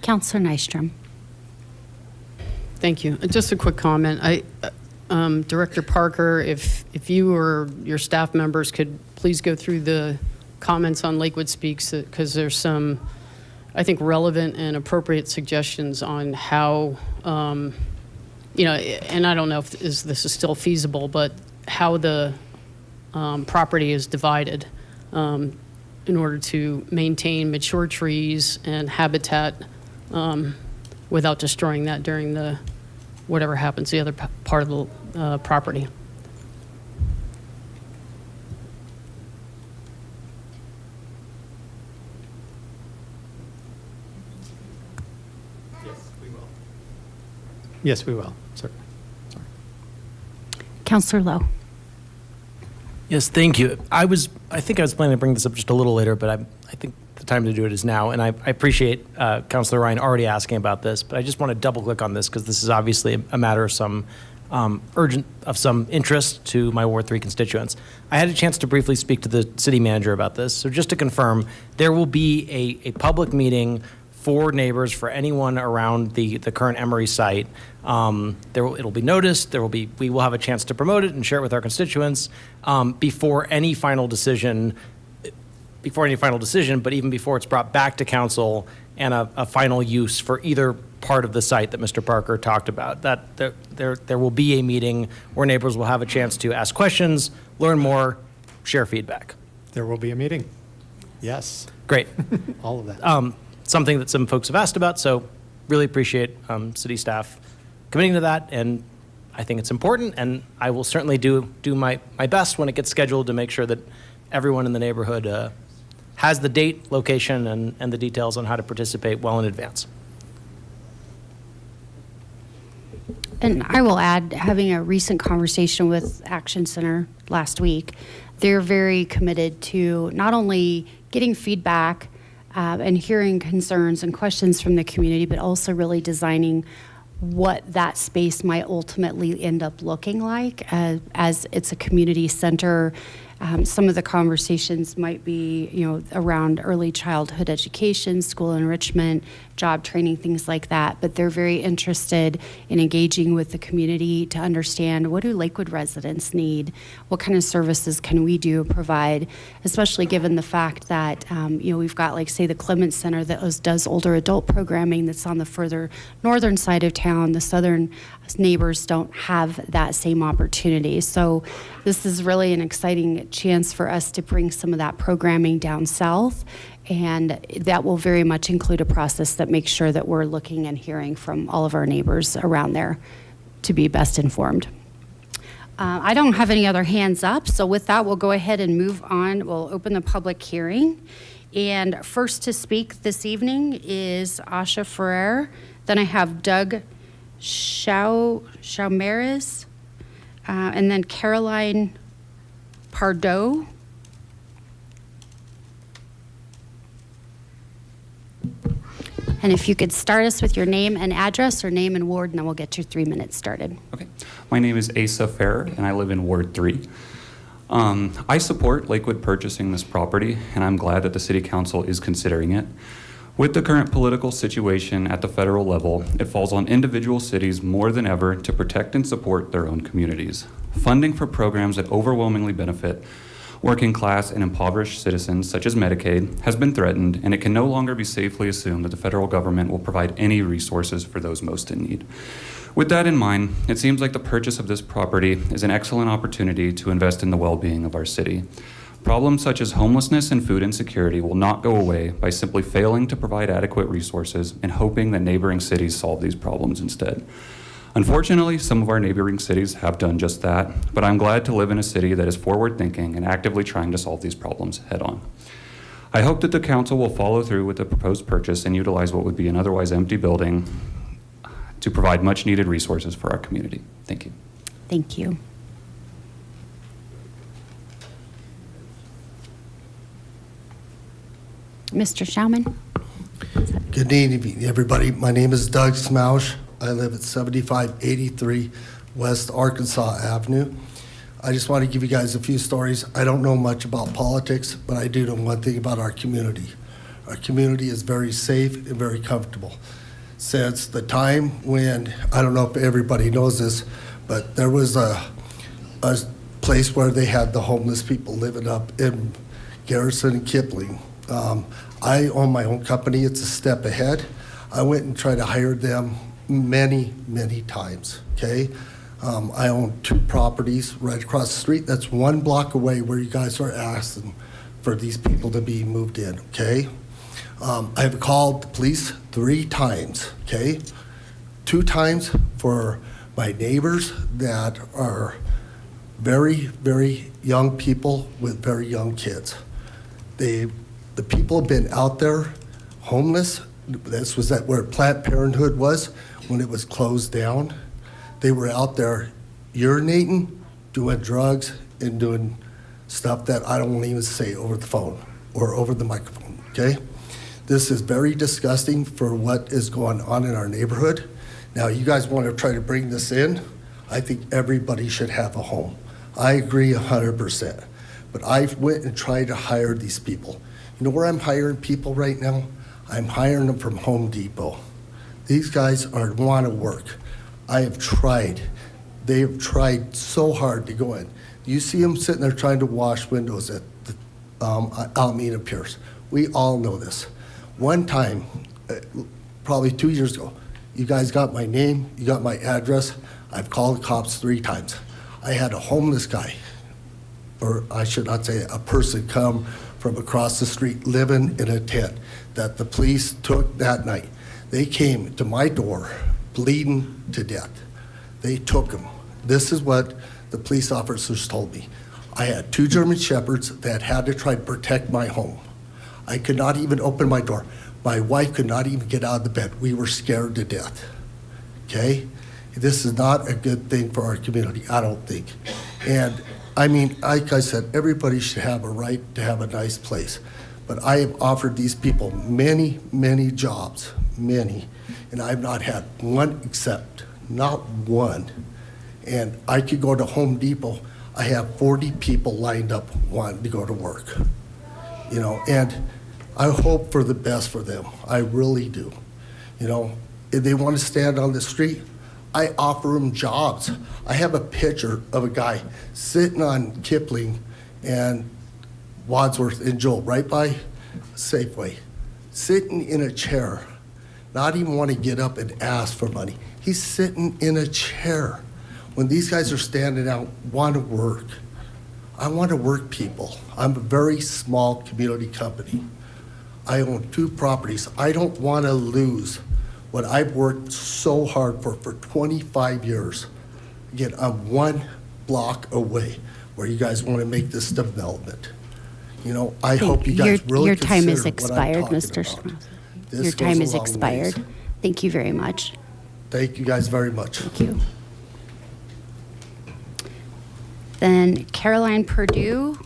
Counselor Nystrom. Thank you. Just a quick comment. Director Parker, if you or your staff members could please go through the comments on Lakewood Speaks, because there's some, I think, relevant and appropriate suggestions on how, and I don't know if this is still feasible, but how the property is divided in order to maintain mature trees and habitat without destroying that during the whatever happens the other part of the property. Yes, we will. Sorry. Counselor Lowe. Yes, thank you. I think I was planning to bring this up just a little later, but I think the time to do it is now. And I appreciate Councilor Ryan already asking about this, but I just want to double click on this because this is obviously a matter of some some interest to my Ward 3 constituents. I had a chance to briefly speak to the city manager about this. So just to confirm, there will be a public meeting for neighbors, for anyone around the current Emory site. It'll be noticed. We will have a chance to promote it and share it with our constituents before any final decision. But even before it's brought back to council and a final use for either part of the site that Mr. Parker talked about. That there will be a meeting where neighbors will have a chance to ask questions, learn more, share feedback. There will be a meeting. Yes. Great. All of that. Something that some folks have asked about, so really appreciate city staff committing to that, and I think it's important, and I will certainly do my best when it gets scheduled to make sure that everyone in the neighborhood has the date, location, and the details on how to participate well in advance. And I will add, having a recent conversation with Action Center last week, they're very committed to not only getting feedback and hearing concerns and questions from the community, but also really designing what that space might ultimately end up looking like as it's a community center. Some of the conversations might be, around early childhood education, school enrichment, job training, things like that. But they're very interested in engaging with the community to understand, what do Lakewood residents need? What kind of services can we provide, especially given the fact that, we've got, like, say, the Clements Center that does older adult programming that's on the further northern side of town. The southern neighbors don't have that same opportunity. So this is really an exciting chance for us to bring some of that programming down south, and that will very much include a process that makes sure that we're looking and hearing from all of our neighbors around there to be best informed. I don't have any other hands up, so with that, we'll go ahead and move on. We'll open the public hearing. And first to speak this evening is Asha Ferrer. Then I have Doug Schaumeres, and then Caroline Pardo. And if you could start us with your name and address, or name and ward, and then we'll get your 3 minutes started. Okay. My name is Asa Fair, and I live in Ward 3. I support Lakewood purchasing this property, and I'm glad that the City Council is considering it. With the current political situation at the federal level, it falls on individual cities more than ever to protect and support their own communities. Funding for programs that overwhelmingly benefit working class and impoverished citizens, such as Medicaid, has been threatened, and it can no longer be safely assumed that the federal government will provide any resources for those most in need. With that in mind, it seems like the purchase of this property is an excellent opportunity to invest in the well-being of our city. Problems such as homelessness and food insecurity will not go away by simply failing to provide adequate resources and hoping that neighboring cities solve these problems instead. Unfortunately, some of our neighboring cities have done just that, but I'm glad to live in a city that is forward-thinking and actively trying to solve these problems head-on. I hope that the council will follow through with the proposed purchase and utilize what would be an otherwise empty building to provide much-needed resources for our community. Thank you. Thank you. Mr. Schauman. Good evening, everybody. My name is Doug Smausch. I live at 7583 West Arkansas Avenue. I just want to give you guys a few stories. I don't know much about politics, but I do know one thing about our community. Our community is very safe and very comfortable. Since the time when, I don't know if everybody knows this, but there was a place where they had the homeless people living up in Garrison and Kipling. I own my own company. It's a step ahead. I went and tried to hire them many, many times, okay? I own 2 properties right across the street. That's 1 block away where you guys are asking for these people to be moved in, okay? I have called the police 3 times, okay? 2 times for my neighbors that are very, very young people with very young kids. The people have been out there homeless. This was where Planned Parenthood was when it was closed down. They were out there urinating, doing drugs, and doing stuff that I don't even say over the phone or over the microphone, okay? This is very disgusting for what is going on in our neighborhood. Now, you guys want to try to bring this in. I think everybody should have a home. I agree 100%. But I went and tried to hire these people. You know where I'm hiring people right now? I'm hiring them from Home Depot. These guys want to work. I have tried. They have tried so hard to go in. You see them sitting there trying to wash windows at the Alameda Pierce. We all know this. One time, probably 2 years ago, you guys got my name, you got my address. I've called the cops 3 times. I had a homeless guy, or I should not say a person, come from across the street living in a tent that the police took that night. They came to my door bleeding to death. They took him. This is what the police officers told me. I had 2 German Shepherds that had to try to protect my home. I could not even open my door. My wife could not even get out of the bed. We were scared to death, okay? This is not a good thing for our community, I don't think. And I mean, like I said, everybody should have a right to have a nice place. But I have offered these people many, many jobs, many, and I've not had one accept, not one. And I could go to Home Depot. I have 40 people lined up wanting to go to work, you know, and I hope for the best for them. I really do. You know, if they want to stand on the street, I offer them jobs. I have a picture of a guy sitting on Kipling and Wadsworth and Joel, right by Safeway, sitting in a chair, not even want to get up and ask for money. He's sitting in a chair. When these guys are standing out, want to work. I want to work people. I'm a very small community company. I own 2 properties. I don't want to lose what I've worked so hard for 25 years. Again, I'm 1 block away where you guys want to make this development. I hope you guys really Your time is consider what I'm expired, talking Mr. about. Schmaus. This Your time goes is a long expired. ways. Thank you very much. Thank you guys very much. Thank you. Then Caroline Purdue,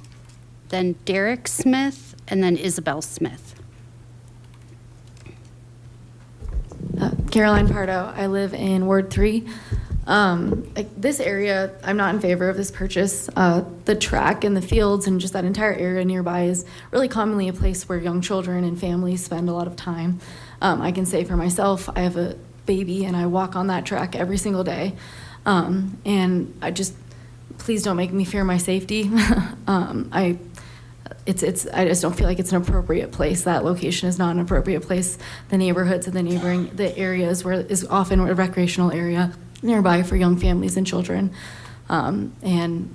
then Derek Smith, and then Isabel Smith. Caroline Pardo. I live in Ward 3. This area, I'm not in favor of this purchase. The track and the fields and just that entire area nearby is really commonly a place where young children and families spend a lot of time. I can say for myself, I have a baby and I walk on that track every single day. And please don't make me fear my safety. I just don't feel like it's an appropriate place. That location is not an appropriate place. The neighborhoods and the areas where is often a recreational area nearby for young families and children. And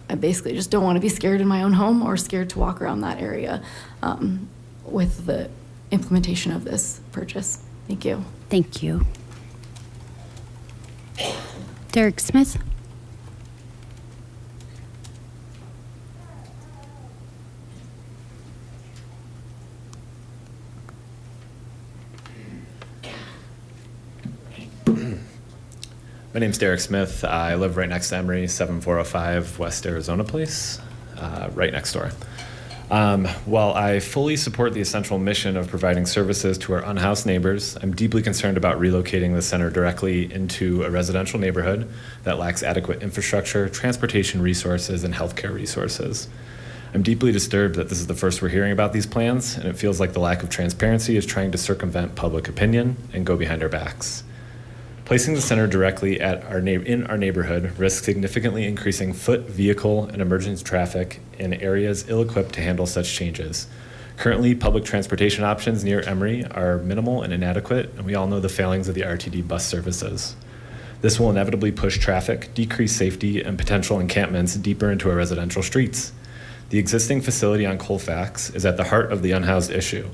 I basically just don't want to be scared in my own home or scared to walk around that area with the implementation of this purchase. Thank you. Thank you. Derek Smith. My name's Derek Smith. I live right next to Emory, 7405 West Arizona Place, right next door. While I fully support the essential mission of providing services to our unhoused neighbors, I'm deeply concerned about relocating the center directly into a residential neighborhood that lacks adequate infrastructure, transportation resources, and healthcare resources. I'm deeply disturbed that this is the first we're hearing about these plans, and it feels like the lack of transparency is trying to circumvent public opinion and go behind our backs. Placing the center directly in our neighborhood risks significantly increasing foot, vehicle, and emergency traffic in areas ill-equipped to handle such changes. Currently, public transportation options near Emory are minimal and inadequate, and we all know the failings of the RTD bus services. This will inevitably push traffic, decrease safety, and potential encampments deeper into our residential streets. The existing facility on Colfax is at the heart of the unhoused issue.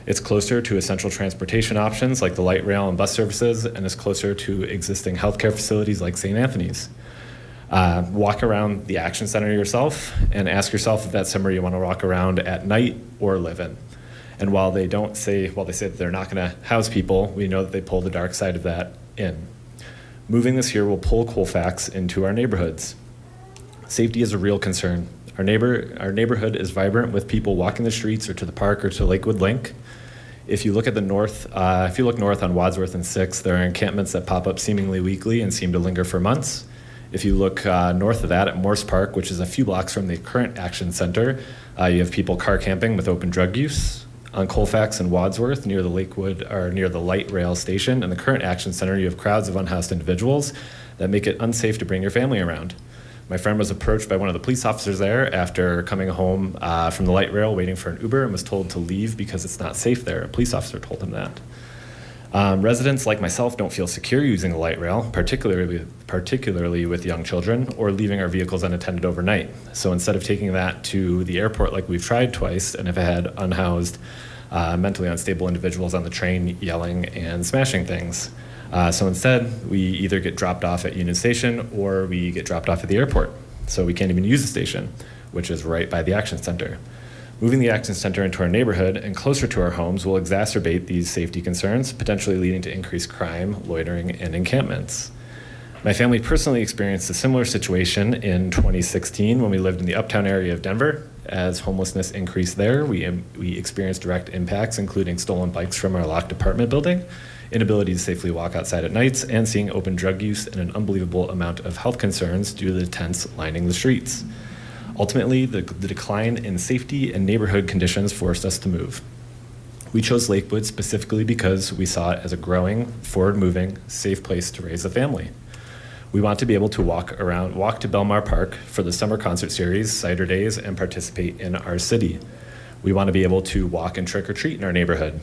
It's closer to essential transportation options like the light rail and bus services, and is closer to existing healthcare facilities like St. Anthony's. Walk around the Action Center yourself and ask yourself if that's somewhere you want to walk around at night or live in. And while they say that they're not going to house people, we know that they pull the dark side of that in. Moving this here will pull Colfax into our neighborhoods. Safety is a real concern. Our neighborhood is vibrant with people walking the streets or to the park or to Lakewood Link. If you look at the north, if you look north on Wadsworth and 6th, there are encampments that pop up seemingly weekly and seem to linger for months. If you look north of that at Morse Park, which is a few blocks from the current Action Center, you have people car camping with open drug use. On Colfax and Wadsworth, near the Lakewood or near the light rail station and the current Action Center, you have crowds of unhoused individuals that make it unsafe to bring your family around. My friend was approached by one of the police officers there after coming home from the light rail waiting for an Uber and was told to leave because it's not safe there. A police officer told him that. Residents like myself don't feel secure using the light rail, particularly with young children, or leaving our vehicles unattended overnight. So instead of taking that to the airport like we've tried twice and have had unhoused, mentally unstable individuals on the train yelling and smashing things. So instead, we either get dropped off at Union Station or we get dropped off at the airport. So we can't even use the station, which is right by the Action Center. Moving the Action Center into our neighborhood and closer to our homes will exacerbate these safety concerns, potentially leading to increased crime, loitering, and encampments. My family personally experienced a similar situation in 2016 when we lived in the uptown area of Denver. As homelessness increased there, we experienced direct impacts, including stolen bikes from our locked apartment building, inability to safely walk outside at nights, and seeing open drug use and an unbelievable amount of health concerns due to the tents lining the streets. Ultimately, the decline in safety and neighborhood conditions forced us to move. We chose Lakewood specifically because we saw it as a growing, forward-moving, safe place to raise a family. We want to be able to walk to Belmar Park for the summer concert series, cider days, and participate in our city. We want to be able to walk and trick or treat in our neighborhood.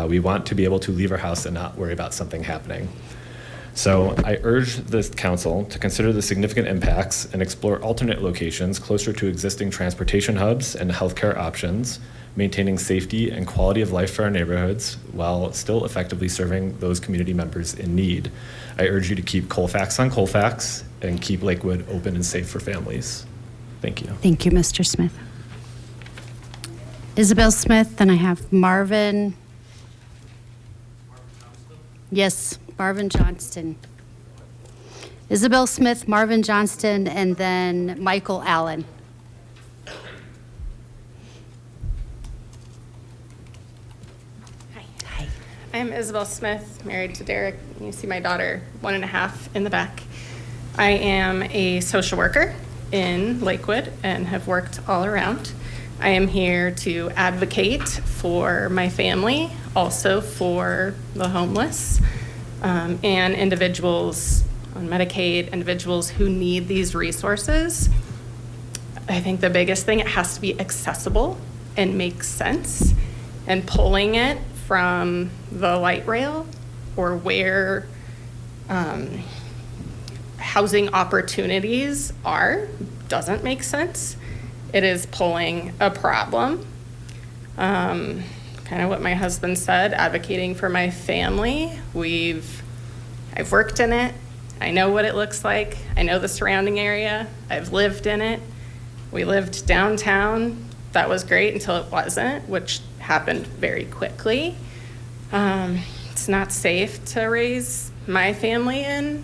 We want to be able to leave our house and not worry about something happening. So I urge this council to consider the significant impacts and explore alternate locations closer to existing transportation hubs and healthcare options, maintaining safety and quality of life for our neighborhoods while still effectively serving those community members in need. I urge you to keep Colfax on Colfax and keep Lakewood open and safe for families. Thank you. Thank you, Mr. Smith. Isabel Smith, then I have Marvin. Yes, Marvin Johnston. Isabel Smith, Marvin Johnston, and then Michael Allen. I'm Isabel Smith, married to Derek. You see my daughter, 1.5, in the back. I am a social worker in Lakewood and have worked all around. I am here to advocate for my family, also for the homeless, and individuals on Medicaid, individuals who need these resources. I think the biggest thing, it has to be accessible and make sense. And pulling it from the light rail or where housing opportunities are doesn't make sense. It is pulling a problem. Kind of what my husband said, advocating for my family. I've worked in it. I know what it looks like. I know the surrounding area. I've lived in it. We lived downtown. That was great until it wasn't, which happened very quickly. It's not safe to raise my family in.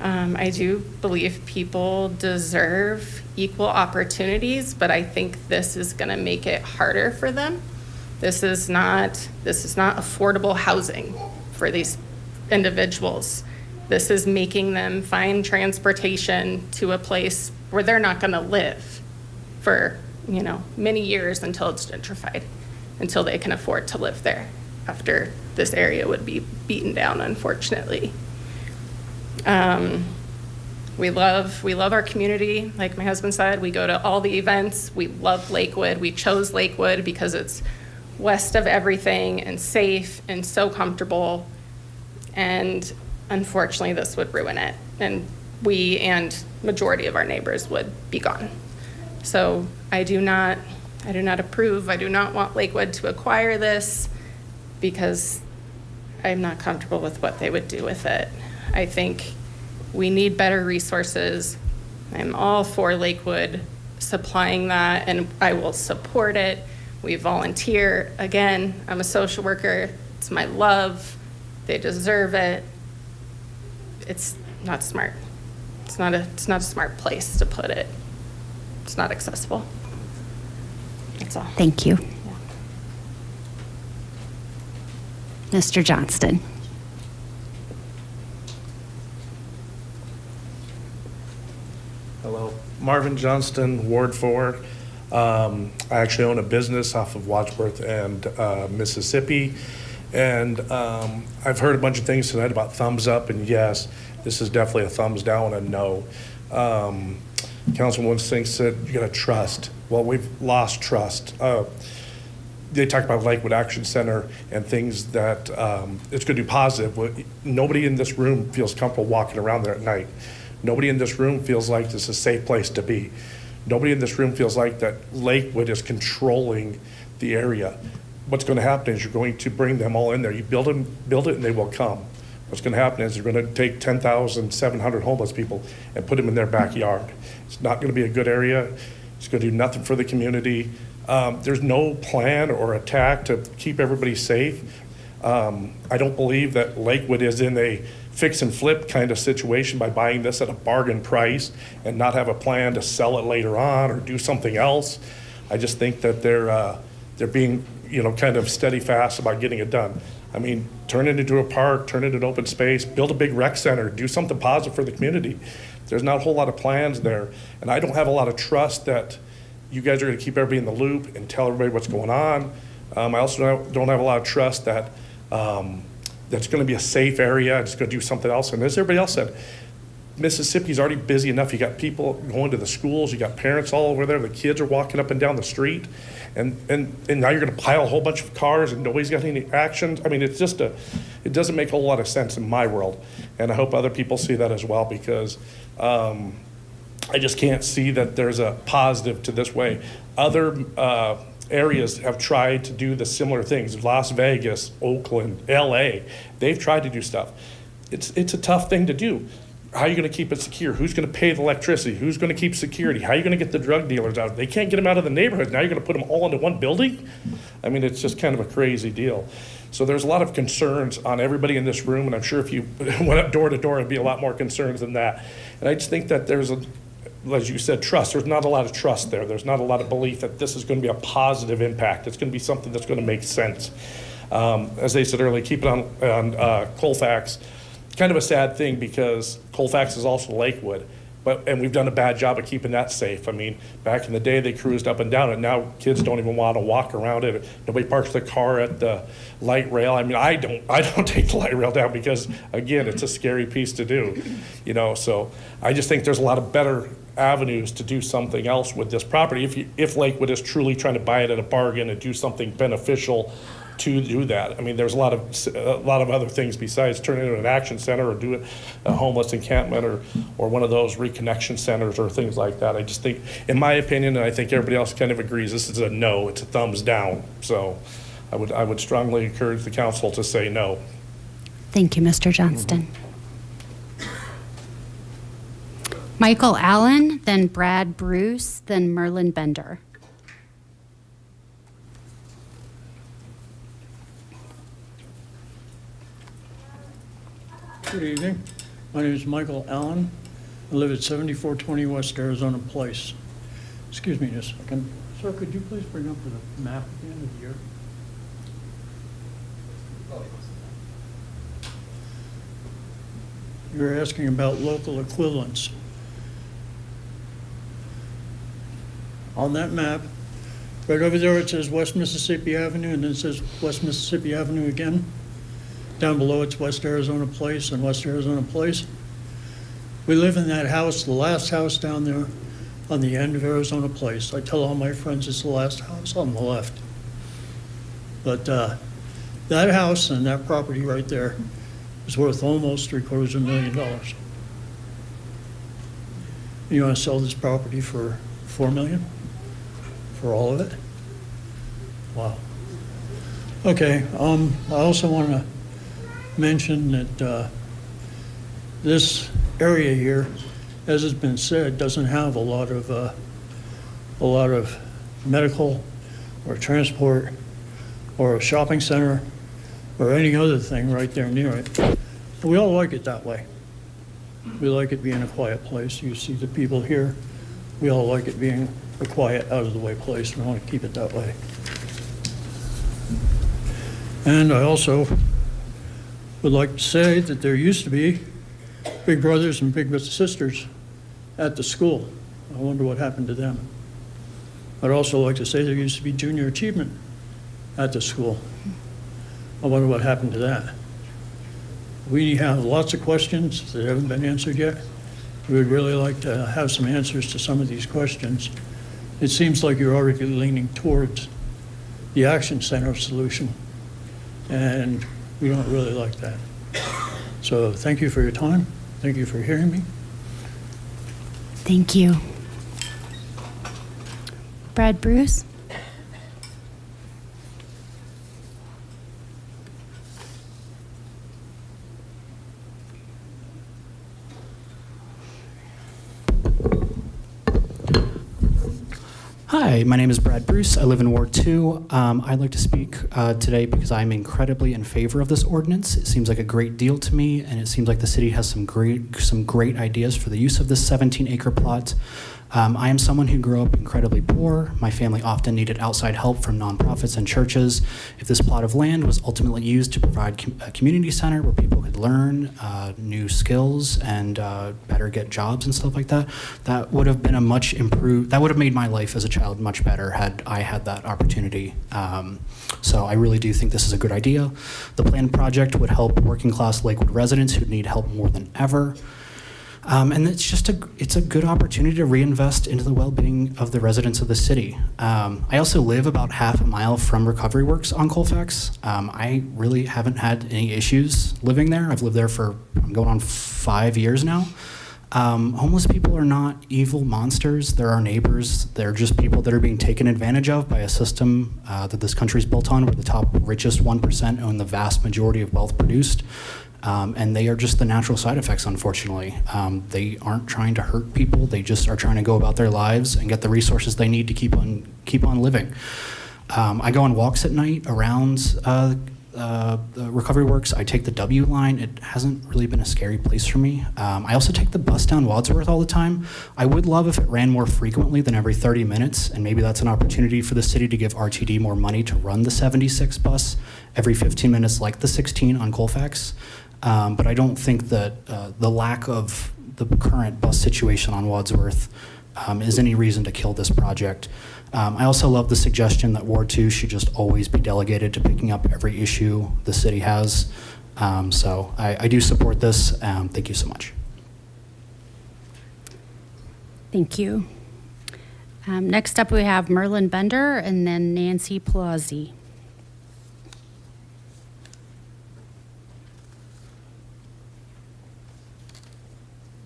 I do believe people deserve equal opportunities, but I think this is going to make it harder for them. This is not affordable housing for these individuals. This is making them find transportation to a place where they're not going to live for, many years until it's gentrified, until they can afford to live there after this area would be beaten down, unfortunately. We love our community. Like my husband said, we go to all the events. We love Lakewood. We chose Lakewood because it's west of everything and safe and so comfortable. And unfortunately, this would ruin it. And we and majority of our neighbors would be gone. So I do not approve. I do not want Lakewood to acquire this because I'm not comfortable with what they would do with it. I think we need better resources. I'm all for Lakewood supplying that, and I will support it. We volunteer. Again, I'm a social worker. It's my love. They deserve it. It's not smart. It's not a smart place to put it. It's not accessible. That's all. Thank you. Mr. Johnston. Hello, Marvin Johnston, Ward 4. I actually own a business off of Wadsworth and Mississippi. And I've heard a bunch of things tonight about thumbs up, and yes, this is definitely a thumbs down and no. Councilwoman Sink said you gotta trust. Well, we've lost trust. They talk about Lakewood Action Center and things that it's gonna do positive. Nobody in this room feels comfortable walking around there at night. Nobody in this room feels like this is a safe place to be. Nobody in this room feels like that Lakewood is controlling the area. What's going to happen is you're going to bring them all in there. You build it and they will come. What's going to happen is you're going to take 10,700 homeless people and put them in their backyard. It's not going to be a good area. It's going to do nothing for the community. There's no plan or attack to keep everybody safe. I don't believe that Lakewood is in a fix and flip kind of situation by buying this at a bargain price and not have a plan to sell it later on or do something else. I just think that they're being, kind of steady fast about getting it done. I mean, turn it into a park, turn it into open space, build a big rec center, do something positive for the community. There's not a whole lot of plans there. And I don't have a lot of trust that you guys are going to keep everybody in the loop and tell everybody what's going on. I also don't have a lot of trust that that's going to be a safe area. It's going to do something else. And as everybody else said, Mississippi's already busy enough. You got people going to the schools. You got parents all over there. The kids are walking up and down the street. And now you're going to pile a whole bunch of cars and nobody's got any actions. I mean, it doesn't make a whole lot of sense in my world. And I hope other people see that as well, because I just can't see that there's a positive to this way. Other areas have tried to do the similar things. Las Vegas, Oakland, LA, they've tried to do stuff. It's a tough thing to do. how are you going to keep it secure? Who's going to pay the electricity? Who's going to keep security? How are you going to get the drug dealers out? They can't get them out of the neighborhood. Now you're going to put them all into one building? I mean, it's just kind of a crazy deal. So there's a lot of concerns on everybody in this room, and I'm sure if you went up door to door, it'd be a lot more concerns than that. And I just think that there's as you said, trust. There's not a lot of trust there. There's not a lot of belief that this is going to be a positive impact. It's going to be something that's going to make sense. As they said earlier, keep it on Colfax. Kind of a sad thing because Colfax is also Lakewood, and we've done a bad job of keeping that safe. I mean, back in the day, they cruised up and down, and now kids don't even want to walk around it. Nobody parks their car at the light rail. I mean, I don't take the light rail down because, again, it's a scary piece to do, you know. So I just think there's a lot of better avenues to do something else with this property if Lakewood is truly trying to buy it at a bargain and do something beneficial to do that. I mean, there's a lot of other things besides turn it into an action center or do it a homeless encampment or one of those reconnection centers or things like that. I just think, in my opinion, and I think everybody else kind of agrees, this is a no. It's a thumbs down. So I would strongly encourage the council to say no. Thank you, Mr. Johnston. Michael Allen, then Brad Bruce, then Merlin Bender. Good evening. My name is Michael Allen. I live at 7420 West Arizona Place. Excuse me just a second. Sir, could you please bring up the map at the end of the year? You're asking about local equivalents. On that map, right over there it says West Mississippi Avenue, and then it says West Mississippi Avenue again. Down below it's West Arizona Place and West Arizona Place. We live in that house, the last house down there on the end of Arizona Place. I tell all my friends it's the last house on the left. But that house and that property right there is worth almost $750,000. You want to sell this property for $4 million? For all of it? Wow. Okay, I also want to mention that this area here, as has been said, doesn't have a lot of medical or transport or a shopping center or any other thing right there near it. We all like it that way. We like it being a quiet place. You see the people here. We all like it being a quiet, out-of-the-way place. We want to keep it that way. And I also would like to say that there used to be big brothers and big sisters at the school. I wonder what happened to them. I'd also like to say there used to be junior achievement at the school. I wonder what happened to that. We have lots of questions that haven't been answered yet. We would really like to have some answers to some of these questions. It seems like you're already leaning towards the Action Center solution, and we don't really like that. So thank you for your time. Thank you for hearing me. Thank you. Brad Bruce? Hi, my name is Brad Bruce. I live in Ward 2. I'd like to speak today because I'm incredibly in favor of this ordinance. It seems like a great deal to me, and it seems like the city has some great ideas for the use of this 17-acre plot. I am someone who grew up incredibly poor. My family often needed outside help from nonprofits and churches. If this plot of land was ultimately used to provide a community center where people could learn new skills and better get jobs and stuff like that, that would have been a much improved, that would have made my life as a child much better had I had that opportunity. So I really do think this is a good idea. The planned project would help working class Lakewood residents who need help more than ever. And it's a good opportunity to reinvest into the well-being of the residents of the city. I also live about half a mile from Recovery Works on Colfax. I really haven't had any issues living there. I've lived there for, I'm going on 5 years now. Homeless people are not evil monsters. They're our neighbors. They're just people that are being taken advantage of by a system that this country's built on, where the top richest 1% own the vast majority of wealth produced. And they are just the natural side effects, unfortunately. They aren't trying to hurt people. They just are trying to go about their lives and get the resources they need to keep on living. I go on walks at night around the Recovery Works. I take the W line. It hasn't really been a scary place for me. I also take the bus down Wadsworth all the time. I would love if it ran more frequently than every 30 minutes, and maybe that's an opportunity for the city to give RTD more money to run the 76 bus every 15 minutes like the 16 on Colfax. But I don't think that the lack of the current bus situation on Wadsworth is any reason to kill this project. I also love the suggestion that Ward 2 should just always be delegated to picking up every issue the city has. So I do support this. Thank you so much. Thank you. Next up, we have Merlin Bender and then Nancy Pelosi.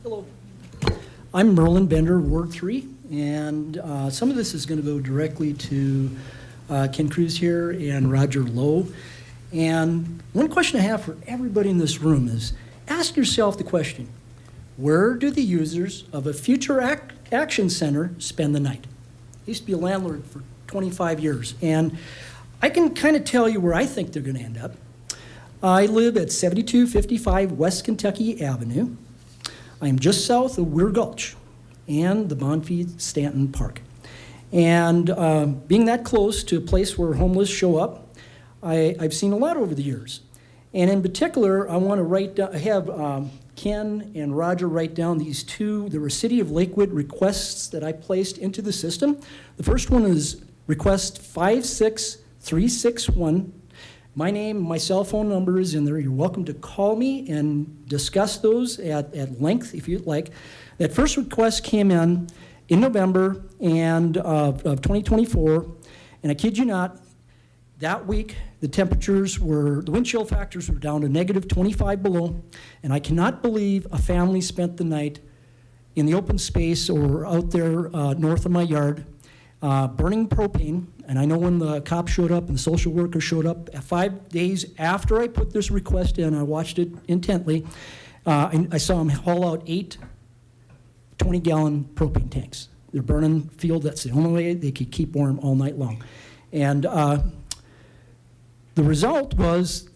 Hello. I'm Merlin Bender, Ward 3, and some of this is going to go directly to Ken Cruz here and Roger Lowe. And one question I have for everybody in this room is, ask yourself the question, where do the users of a future action center spend the night? I used to be a landlord for 25 years, and I can kind of tell you where I think they're going to end up. I live at 7255 West Kentucky Avenue. I'm just south of Weir Gulch and the Bonfils-Stanton Park. And being that close to a place where homeless show up, I've seen a lot over the years. And in particular, I want to write down, have Ken and Roger write down these two, there were City of Lakewood requests that I placed into the system. The first one is request 56361. My name, my cell phone number is in there. You're welcome to call me and discuss those at length if you'd like. That first request came in November of 2024, and I kid you not, that week the wind chill factors were down to -25 below, and I cannot believe a family spent the night in the open space or out there north of my yard burning propane. And I know when the cop showed up and the social worker showed up, 5 days after I put this request in, I watched it intently, I saw them haul out 8 20-gallon propane tanks. They're burning fuel. That's the only way they could keep warm all night long. And the result was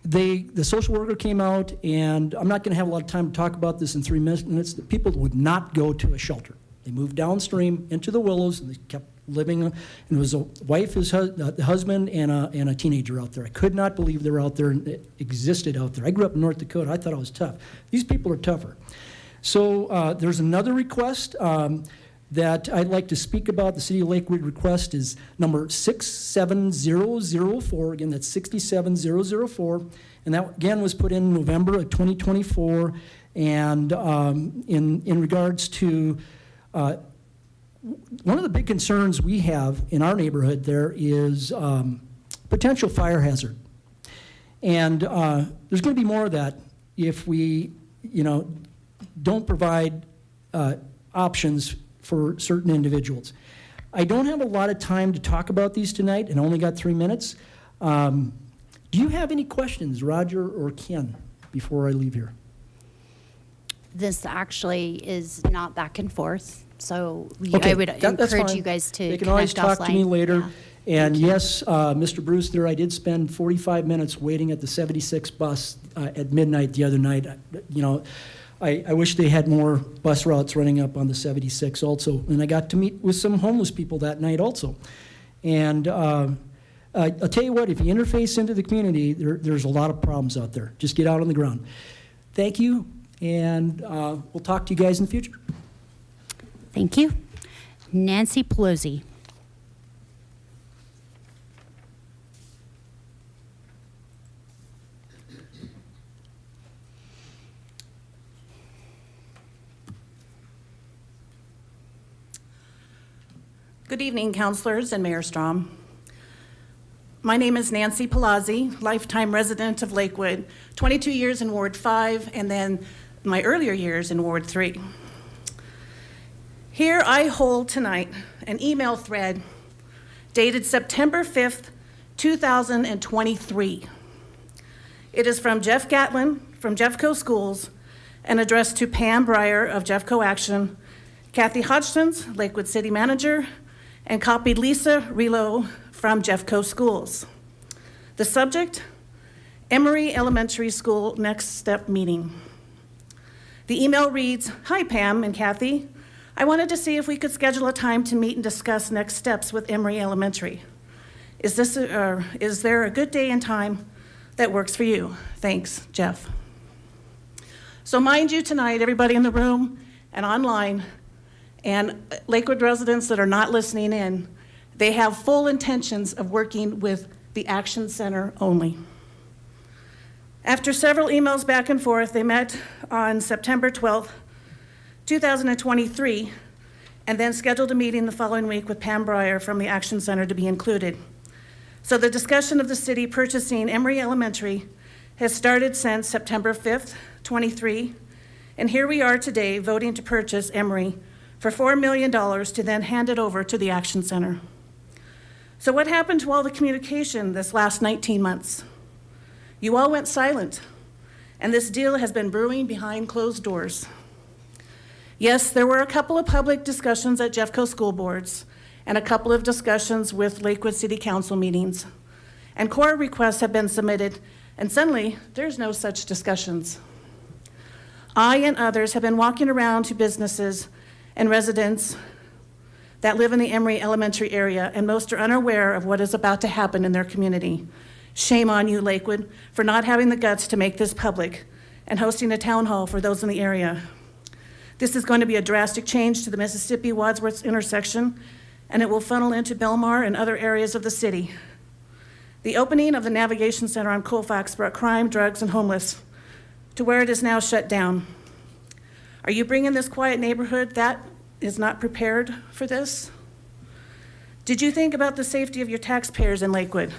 the social worker came out, and I'm not going to have a lot of time to talk about this in 3 minutes. The people would not go to a shelter. They moved downstream into the willows, and they kept living. And it was a wife, the husband, and a teenager out there. I could not believe they were out there and it existed out there. I grew up in North Dakota. I thought I was tough. These people are tougher. So there's another request that I'd like to speak about. The City of Lakewood request is number 67004. Again, that's 67004. And that, again, was put in November of 2024. And in regards to one of the big concerns we have in our neighborhood there is potential fire hazard. And there's going to be more of that if we, don't provide options for certain individuals. I don't have a lot of time to talk about these tonight, and I only got 3 minutes. Do you have any questions, Roger or Ken, before I leave here? This actually is not back and forth, so Okay, I would that's encourage fine. you guys to They can always connect talk to me offline. later. Yeah. And yes, Mr. Brewster, I did spend 45 minutes waiting at the 76 bus at midnight the other night. I wish they had more bus routes running up on the 76 also. And I got to meet with some homeless people that night also. And I'll tell you what, if you interface into the community, there's a lot of problems out there. Just get out on the ground. Thank you, and we'll talk to you guys in the future. Thank you. Nancy Pelosi. Good evening, councilors and Mayor Strom. My name is Nancy Pelosi, lifetime resident of Lakewood, 22 years in Ward 5, and then my earlier years in Ward 3. Here I hold tonight an email thread dated September 5th, 2023. It is from Jeff Gatlin from Jeffco Schools and addressed to Pam Breyer of Jeffco Action, Kathy Hodgkins, Lakewood City Manager, and copied Lisa Relo from Jeffco Schools. The subject, Emory Elementary School Next Step Meeting. The email reads, "Hi Pam and Kathy. I wanted to see if we could schedule a time to meet and discuss next steps with Emory Elementary. Is there a good day and time that works for you? Thanks, Jeff." So mind you tonight, everybody in the room and online, and Lakewood residents that are not listening in, they have full intentions of working with the Action Center only. After several emails back and forth, they met on September 12th, 2023, and then scheduled a meeting the following week with Pam Breyer from the Action Center to be included. So the discussion of the city purchasing Emory Elementary has started since September 5th, 23, and here we are today voting to purchase Emory for $4 million to then hand it over to the Action Center. So what happened to all the communication this last 19 months? You all went silent, and this deal has been brewing behind closed doors. Yes, there were a couple of public discussions at Jeffco school boards and a couple of discussions with Lakewood City Council meetings. And core requests have been submitted, and suddenly there's no such discussions. I and others have been walking around to businesses and residents that live in the Emory Elementary area, and most are unaware of what is about to happen in their community. Shame on you, Lakewood, for not having the guts to make this public and hosting a town hall for those in the area. This is going to be a drastic change to the Mississippi-Wadsworth intersection, and it will funnel into Belmar and other areas of the city. The opening of the Navigation Center on Colfax brought crime, drugs, and homeless to where it is now shut down. Are you bringing this quiet neighborhood that is not prepared for this? Did you think about the safety of your taxpayers in Lakewood?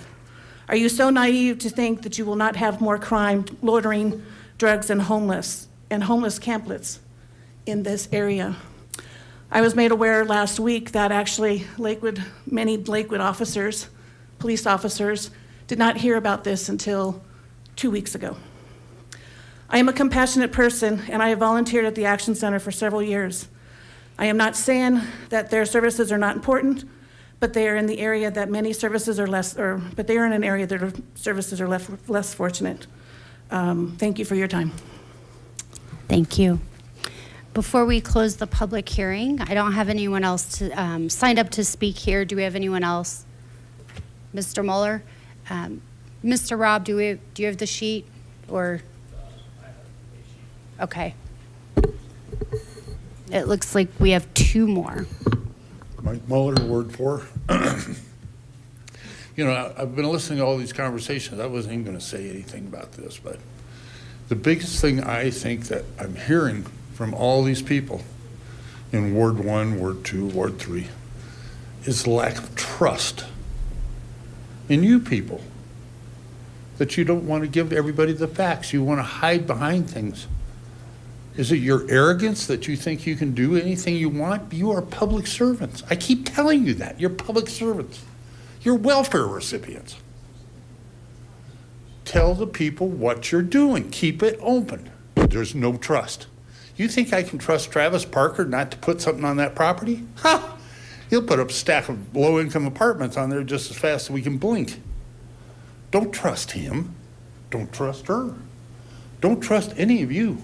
Are you so naive to think that you will not have more crime, loitering, drugs, and homeless camplets in this area? I was made aware last week that actually many Lakewood officers, police officers, did not hear about this until 2 weeks ago. I am a compassionate person, and I have volunteered at the Action Center for several years. I am not saying that their services are not important, but they are in the area that many services are but they are in an area that services are less fortunate. Thank you for your time. Thank you. Before we close the public hearing, I don't have anyone else to, signed up to speak here. Do we have anyone else? Mr. Mueller? Mr. Robb, do you have the sheet or? Okay. It looks like we have two more. Mike Mueller, Ward 4. You know, I've been listening to all these conversations. I wasn't even going to say anything about this, but the biggest thing I think that I'm hearing from all these people in Ward 1, Ward 2, Ward 3 is lack of trust in you people, that you don't want to give everybody the facts. You want to hide behind things. Is it your arrogance that you think you can do anything you want? You are public servants. I keep telling you that. You're public servants. You're welfare recipients. Tell the people what you're doing. Keep it open. There's no trust. You think I can trust Travis Parker not to put something on that property? Ha! He'll put up a stack of low-income apartments on there just as fast as we can blink. Don't trust him. Don't trust her. Don't trust any of you.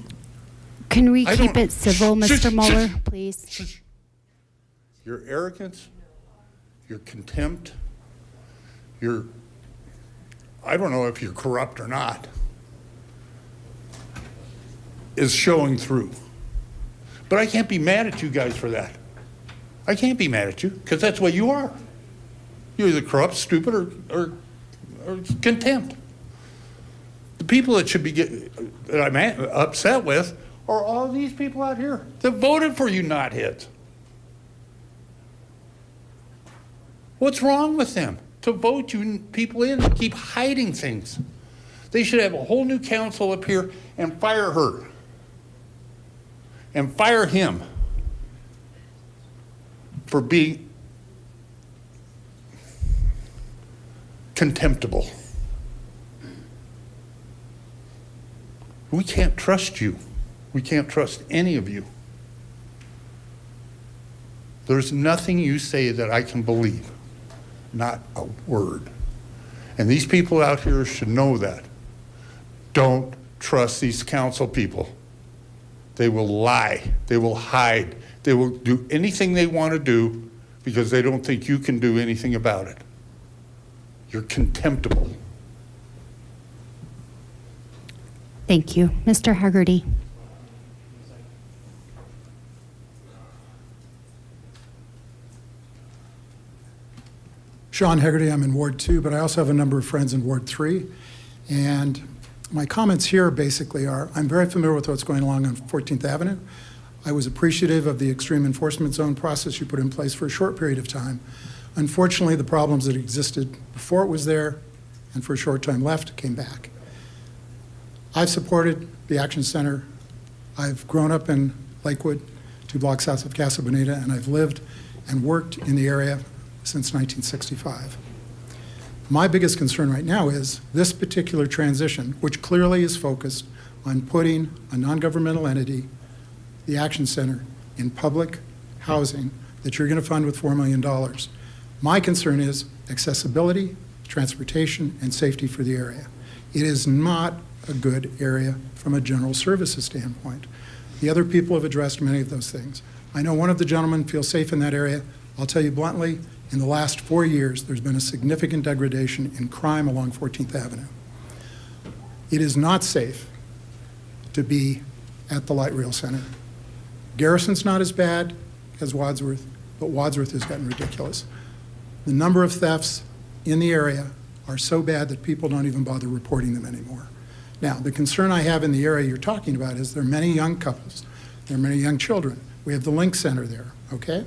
Can we keep it civil, Mr. Mueller, please? Your arrogance, your contempt, I don't know if you're corrupt or not, is showing through. But I can't be mad at you guys for that. I can't be mad at you, because that's what you are. You're either corrupt, stupid, or contempt. The people that should be that I'm upset with are all these people out here that voted for you knotheads. What's wrong with them to vote you people in and keep hiding things? They should have a whole new council up here and fire her and fire him for being contemptible. We can't trust you. We can't trust any of you. There's nothing you say that I can believe. Not a word. And these people out here should know that. Don't trust these council people. They will lie. They will hide. They will do anything they want to do because they don't think you can do anything about it. You're contemptible. Thank you. Mr. Haggerty. Sean Haggerty, I'm in Ward 2, but I also have a number of friends in Ward 3. And my comments here basically are, I'm very familiar with what's going along on 14th Avenue. I was appreciative of the extreme enforcement zone process you put in place for a short period of time. Unfortunately, the problems that existed before it was there and for a short time left came back. I've supported the Action Center. I've grown up in Lakewood, 2 blocks south of Casa Bonita, and I've lived and worked in the area since 1965. My biggest concern right now is this particular transition, which clearly is focused on putting a non-governmental entity, the Action Center, in public housing that you're going to fund with $4 million. My concern is accessibility, transportation, and safety for the area. It is not a good area from a general services standpoint. The other people have addressed many of those things. I know one of the gentlemen feels safe in that area. I'll tell you bluntly, in the last 4 years, there's been a significant degradation in crime along 14th Avenue. It is not safe to be at the Light Rail Center. Garrison's not as bad as Wadsworth, but Wadsworth has gotten ridiculous. The number of thefts in the area are so bad that people don't even bother reporting them anymore. Now, the concern I have in the area you're talking about is there are many young couples, there are many young children. We have the Link Center there, okay?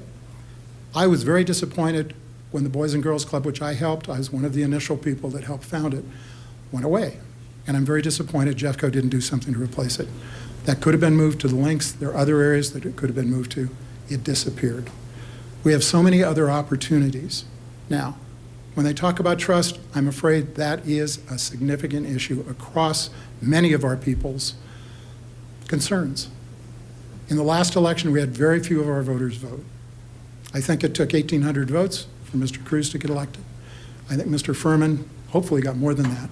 I was very disappointed when the Boys and Girls Club, which I helped, I was one of the initial people that helped found it, went away. And I'm very disappointed Jeffco didn't do something to replace it. That could have been moved to the Links. There are other areas that it could have been moved to. It disappeared. We have so many other opportunities. Now, when they talk about trust, I'm afraid that is a significant issue across many of our people's concerns. In the last election, we had very few of our voters vote. I think it took 1,800 votes for Mr. Cruz to get elected. I think Mr. Furman hopefully got more than that.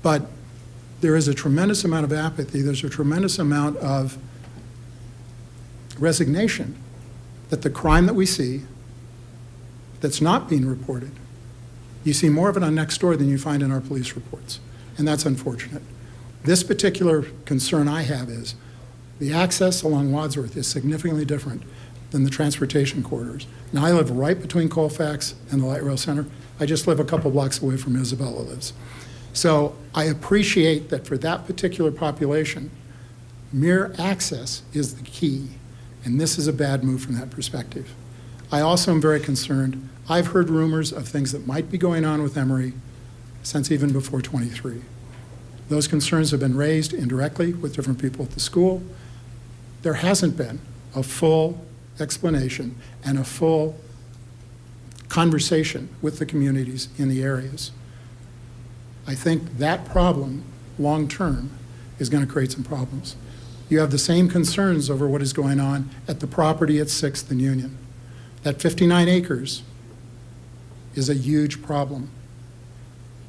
But there is a tremendous amount of apathy. There's a tremendous amount of resignation that the crime that we see that's not being reported, you see more of it on Nextdoor than you find in our police reports. And that's unfortunate. This particular concern I have is the access along Wadsworth is significantly different than the transportation corridors. Now, I live right between Colfax and the Light Rail Center. I just live a couple blocks away from Isabella lives. So I appreciate that for that particular population, mere access is the key, and this is a bad move from that perspective. I also am very concerned. I've heard rumors of things that might be going on with Emory since even before 23. Those concerns have been raised indirectly with different people at the school. There hasn't been a full explanation and a full conversation with the communities in the areas. I think that problem, long-term, is going to create some problems. You have the same concerns over what is going on at the property at 6th and Union. That 59 acres is a huge problem.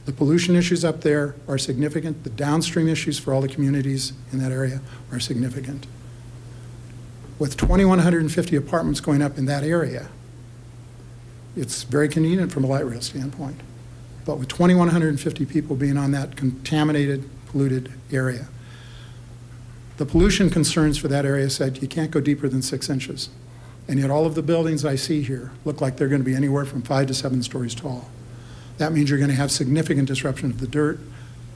The pollution issues up there are significant. The downstream issues for all the communities in that area are significant. With 2,150 apartments going up in that area, it's very convenient from a light rail standpoint. But with 2,150 people being on that contaminated, polluted area, the pollution concerns for that area said you can't go deeper than 6 inches. And yet all of the buildings I see here look like they're going to be anywhere from 5 to 7 stories tall. That means you're going to have significant disruption of the dirt,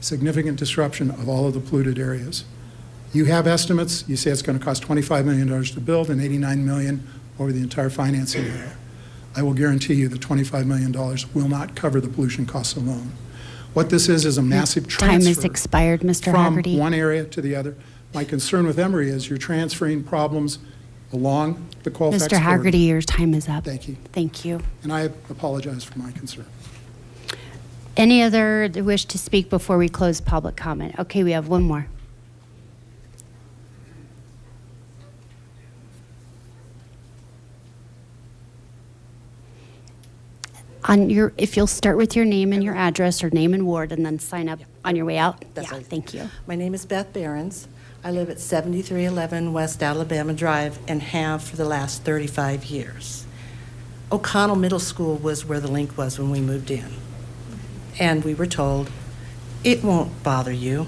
significant disruption of all of the polluted areas. You have estimates. You say it's going to cost $25 million to build and $89 million over the entire financing area. I will guarantee you that $25 million will not cover the pollution costs alone. What this is a massive transfer. Time has expired, Mr. Haggerty. From one area to the other. My concern with Emory is you're transferring problems along the Colfax Mr. Haggerty, corridor. your time is up. Thank you. Thank you. And I apologize for my concern. Any other wish to speak before we close public comment? Okay, we have one more. if you'll start with your name and your address or name and ward and then sign up on your way out. That's Yeah, right. thank you. My name is Beth Behrens. I live at 7311 West Alabama Drive and have for the last 35 years. O'Connell Middle School was where the link was when we moved in. And we were told, it won't bother you.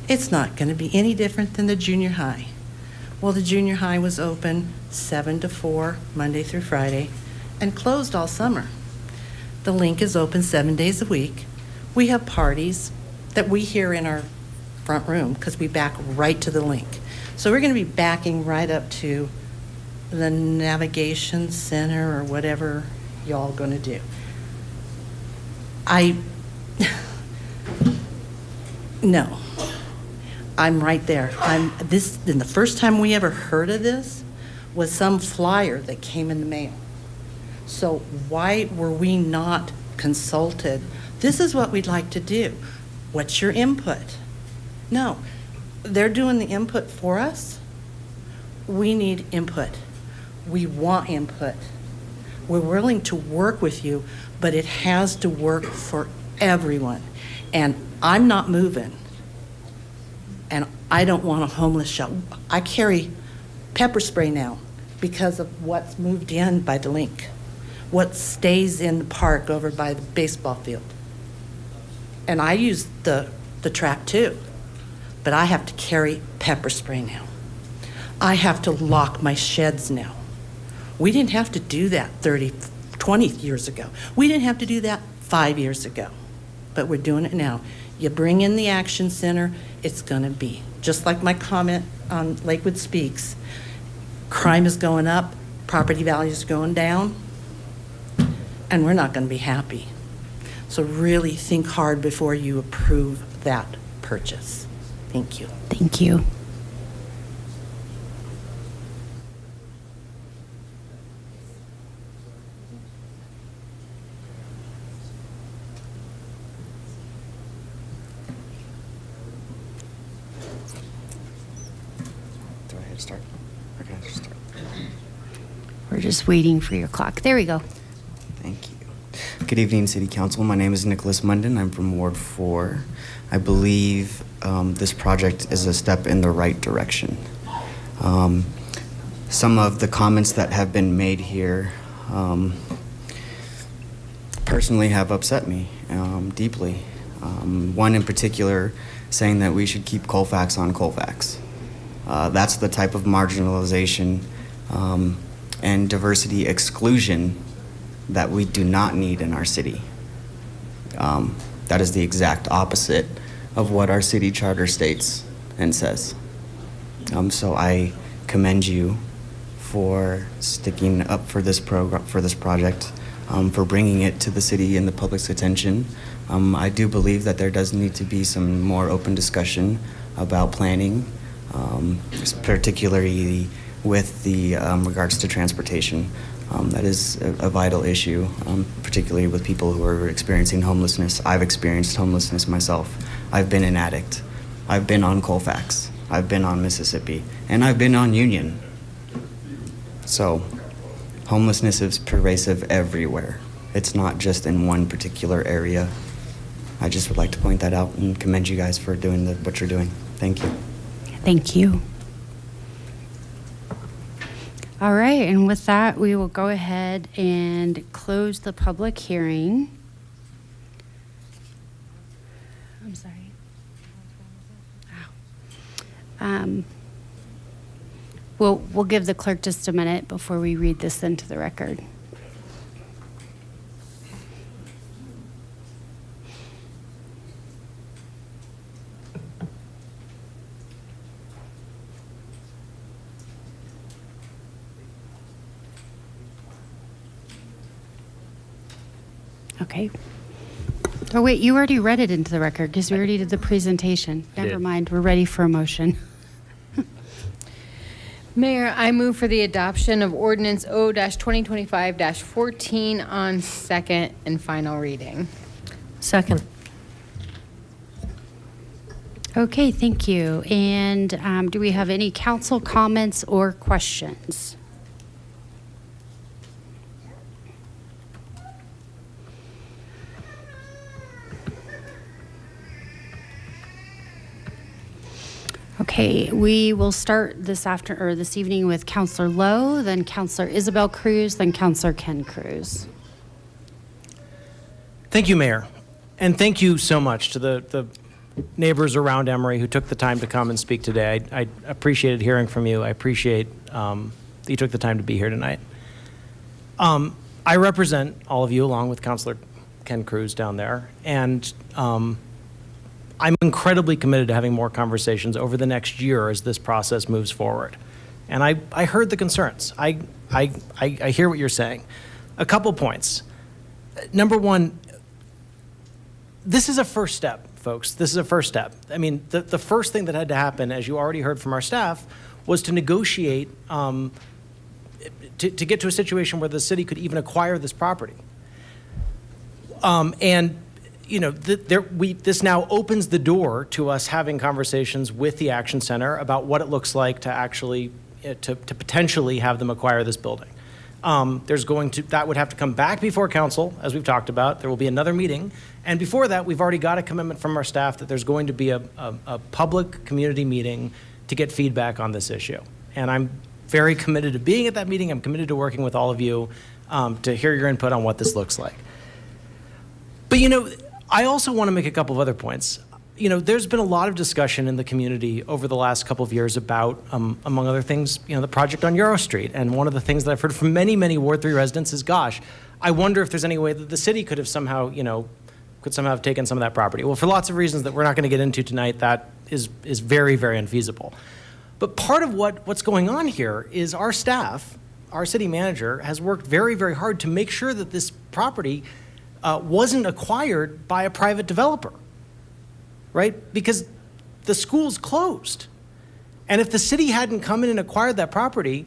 It's not going to be any different than the junior high. Well, the junior high was open 7 to 4, Monday through Friday, and closed all summer. The link is open 7 days a week. We have parties that we hear in our front room because we back right to the link. So we're going to be backing right up to the navigation center or whatever y'all going to do. No. I'm right there. And the first time we ever heard of this was some flyer that came in the mail. So why were we not consulted? This is what we'd like to do. What's your input? No, they're doing the input for us. We need input. We want input. We're willing to work with you, but it has to work for everyone. And I'm not moving. And I don't want a homeless shelter. I carry pepper spray now because of what's moved in by the link, what stays in the park over by the baseball field. And I use the track too, but I have to carry pepper spray now. I have to lock my sheds now. We didn't have to do that 20 years ago. We didn't have to do that 5 years ago, but we're doing it now. You bring in the action center, it's going to be. Just like my comment on Lakewood Speaks, crime is going up, property values are going down, and we're not going to be happy. So really think hard before you approve that purchase. Thank you. Thank you. Do I hit start? Or can I just start? We're just waiting for your clock. There we go. Thank you. Good evening, City Council. My name is Nicholas Munden. I'm from Ward 4. I believe this project is a step in the right direction. Some of the comments that have been made here personally have upset me deeply. One in particular saying that we should keep Colfax on Colfax. That's the type of marginalization and diversity exclusion that we do not need in our city. That is the exact opposite of what our city charter states and says. So I commend you for sticking up for this program, for this project, for bringing it to the city and the public's attention. I do believe that there does need to be some more open discussion about planning, particularly with the regards to transportation. That is a vital issue, particularly with people who are experiencing homelessness. I've experienced homelessness myself. I've been an addict. I've been on Colfax. I've been on Mississippi. And I've been on Union. So homelessness is pervasive everywhere. It's not just in one particular area. I just would like to point that out and commend you guys for doing what you're doing. Thank you. Thank you. All right, and with that, we will go ahead and close the public hearing. I'm sorry. We'll give the clerk just a minute before we read this into the record. Okay. Oh, wait, you already read it into the record because we already did the presentation. Never mind, we're ready for a motion. Mayor, I move for the adoption of ordinance O-2025-14 on second and final reading. Second. Okay, thank you. And do we have any council comments or questions? Okay, we will start this evening with Councilor Lowe, then Councilor Isabel Cruz, then Councilor Ken Cruz. Thank you, Mayor. And thank you so much to the neighbors around Emory who took the time to come and speak today. I appreciated hearing from you. I appreciate that you took the time to be here tonight. I represent all of you along with Councilor Ken Cruz down there. And I'm incredibly committed to having more conversations over the next year as this process moves forward. And I heard the concerns. I hear what you're saying. A couple points. Number one, this is a first step, folks. This is a first step. I mean, the first thing that had to happen, as you already heard from our staff, was to negotiate to get to a situation where the city could even acquire this property. And you know, this now opens the door to us having conversations with the Action Center about what it looks like to actually, to potentially have them acquire this building. That would have to come back before council, as we've talked about. There will be another meeting. And before that, we've already got a commitment from our staff that there's going to be a public community meeting to get feedback on this issue. And I'm very committed to being at that meeting. I'm committed to working with all of you to hear your input on what this looks like. But, you know, I also want to make a couple of other points. You know, there's been a lot of discussion in the community over the last couple of years about, among other things, you know, the project on Euro Street. And one of the things that I've heard from many, many Ward 3 residents is, gosh, I wonder if there's any way that the city could have somehow, you know, could somehow have taken some of that property. Well, for lots of reasons that we're not going to get into tonight, that is very, very unfeasible. But part of what's going on here is our staff, our city manager, has worked very, very hard to make sure that this property wasn't acquired by a private developer, right? Because the school's closed. And if the city hadn't come in and acquired that property,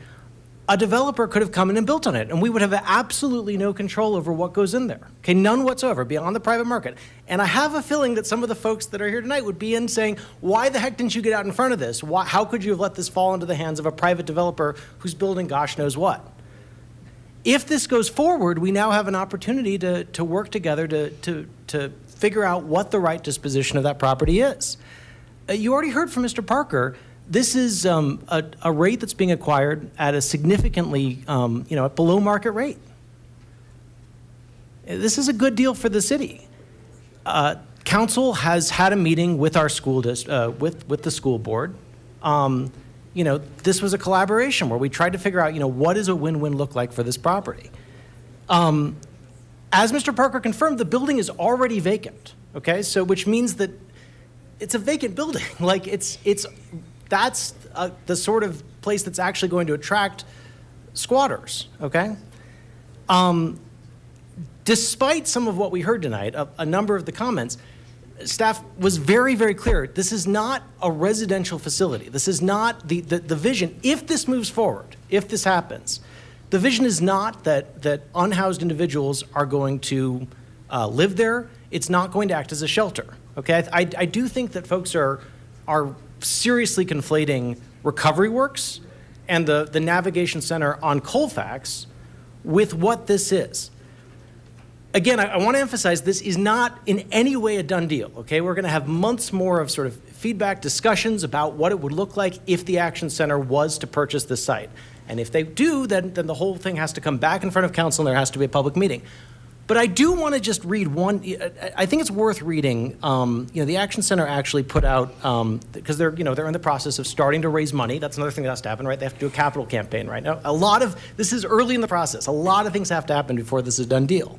a developer could have come in and built on it, and we would have absolutely no control over what goes in there. Okay, none whatsoever, beyond the private market. And I have a feeling that some of the folks that are here tonight would be in saying, why the heck didn't you get out in front of this? How could you have let this fall into the hands of a private developer who's building gosh knows what? If this goes forward, we now have an opportunity to work together to figure out what the right disposition of that property is. You already heard from Mr. Parker. This is a rate that's being acquired at a significantly, at below market rate. This is a good deal for the city. Council has had a meeting with our school with the school board. This was a collaboration where we tried to figure out, what does a win-win look like for this property? As Mr. Parker confirmed, the building is already vacant. Okay, so which means that it's a vacant building. Like that's the sort of place that's actually going to attract squatters, okay? Despite some of what we heard tonight, a number of the comments, staff was very, very clear. This is not a residential facility. This is not the vision. If this moves forward, if this happens, the vision is not that unhoused individuals are going to live there. It's not going to act as a shelter, okay? I do think that folks are seriously conflating Recovery Works and the Navigation Center on Colfax with what this is. Again, I want to emphasize this is not in any way a done deal, okay? We're going to have months more of sort of feedback discussions about what it would look like if the Action Center was to purchase this site. And if they do, then the whole thing has to come back in front of council and there has to be a public meeting. But I do want to just read one. I think it's worth reading. The Action Center actually put out because they're in the process of starting to raise money. That's another thing that has to happen, right? They have to do a capital campaign right now. This is early in the process. A lot of things have to happen before this is a done deal.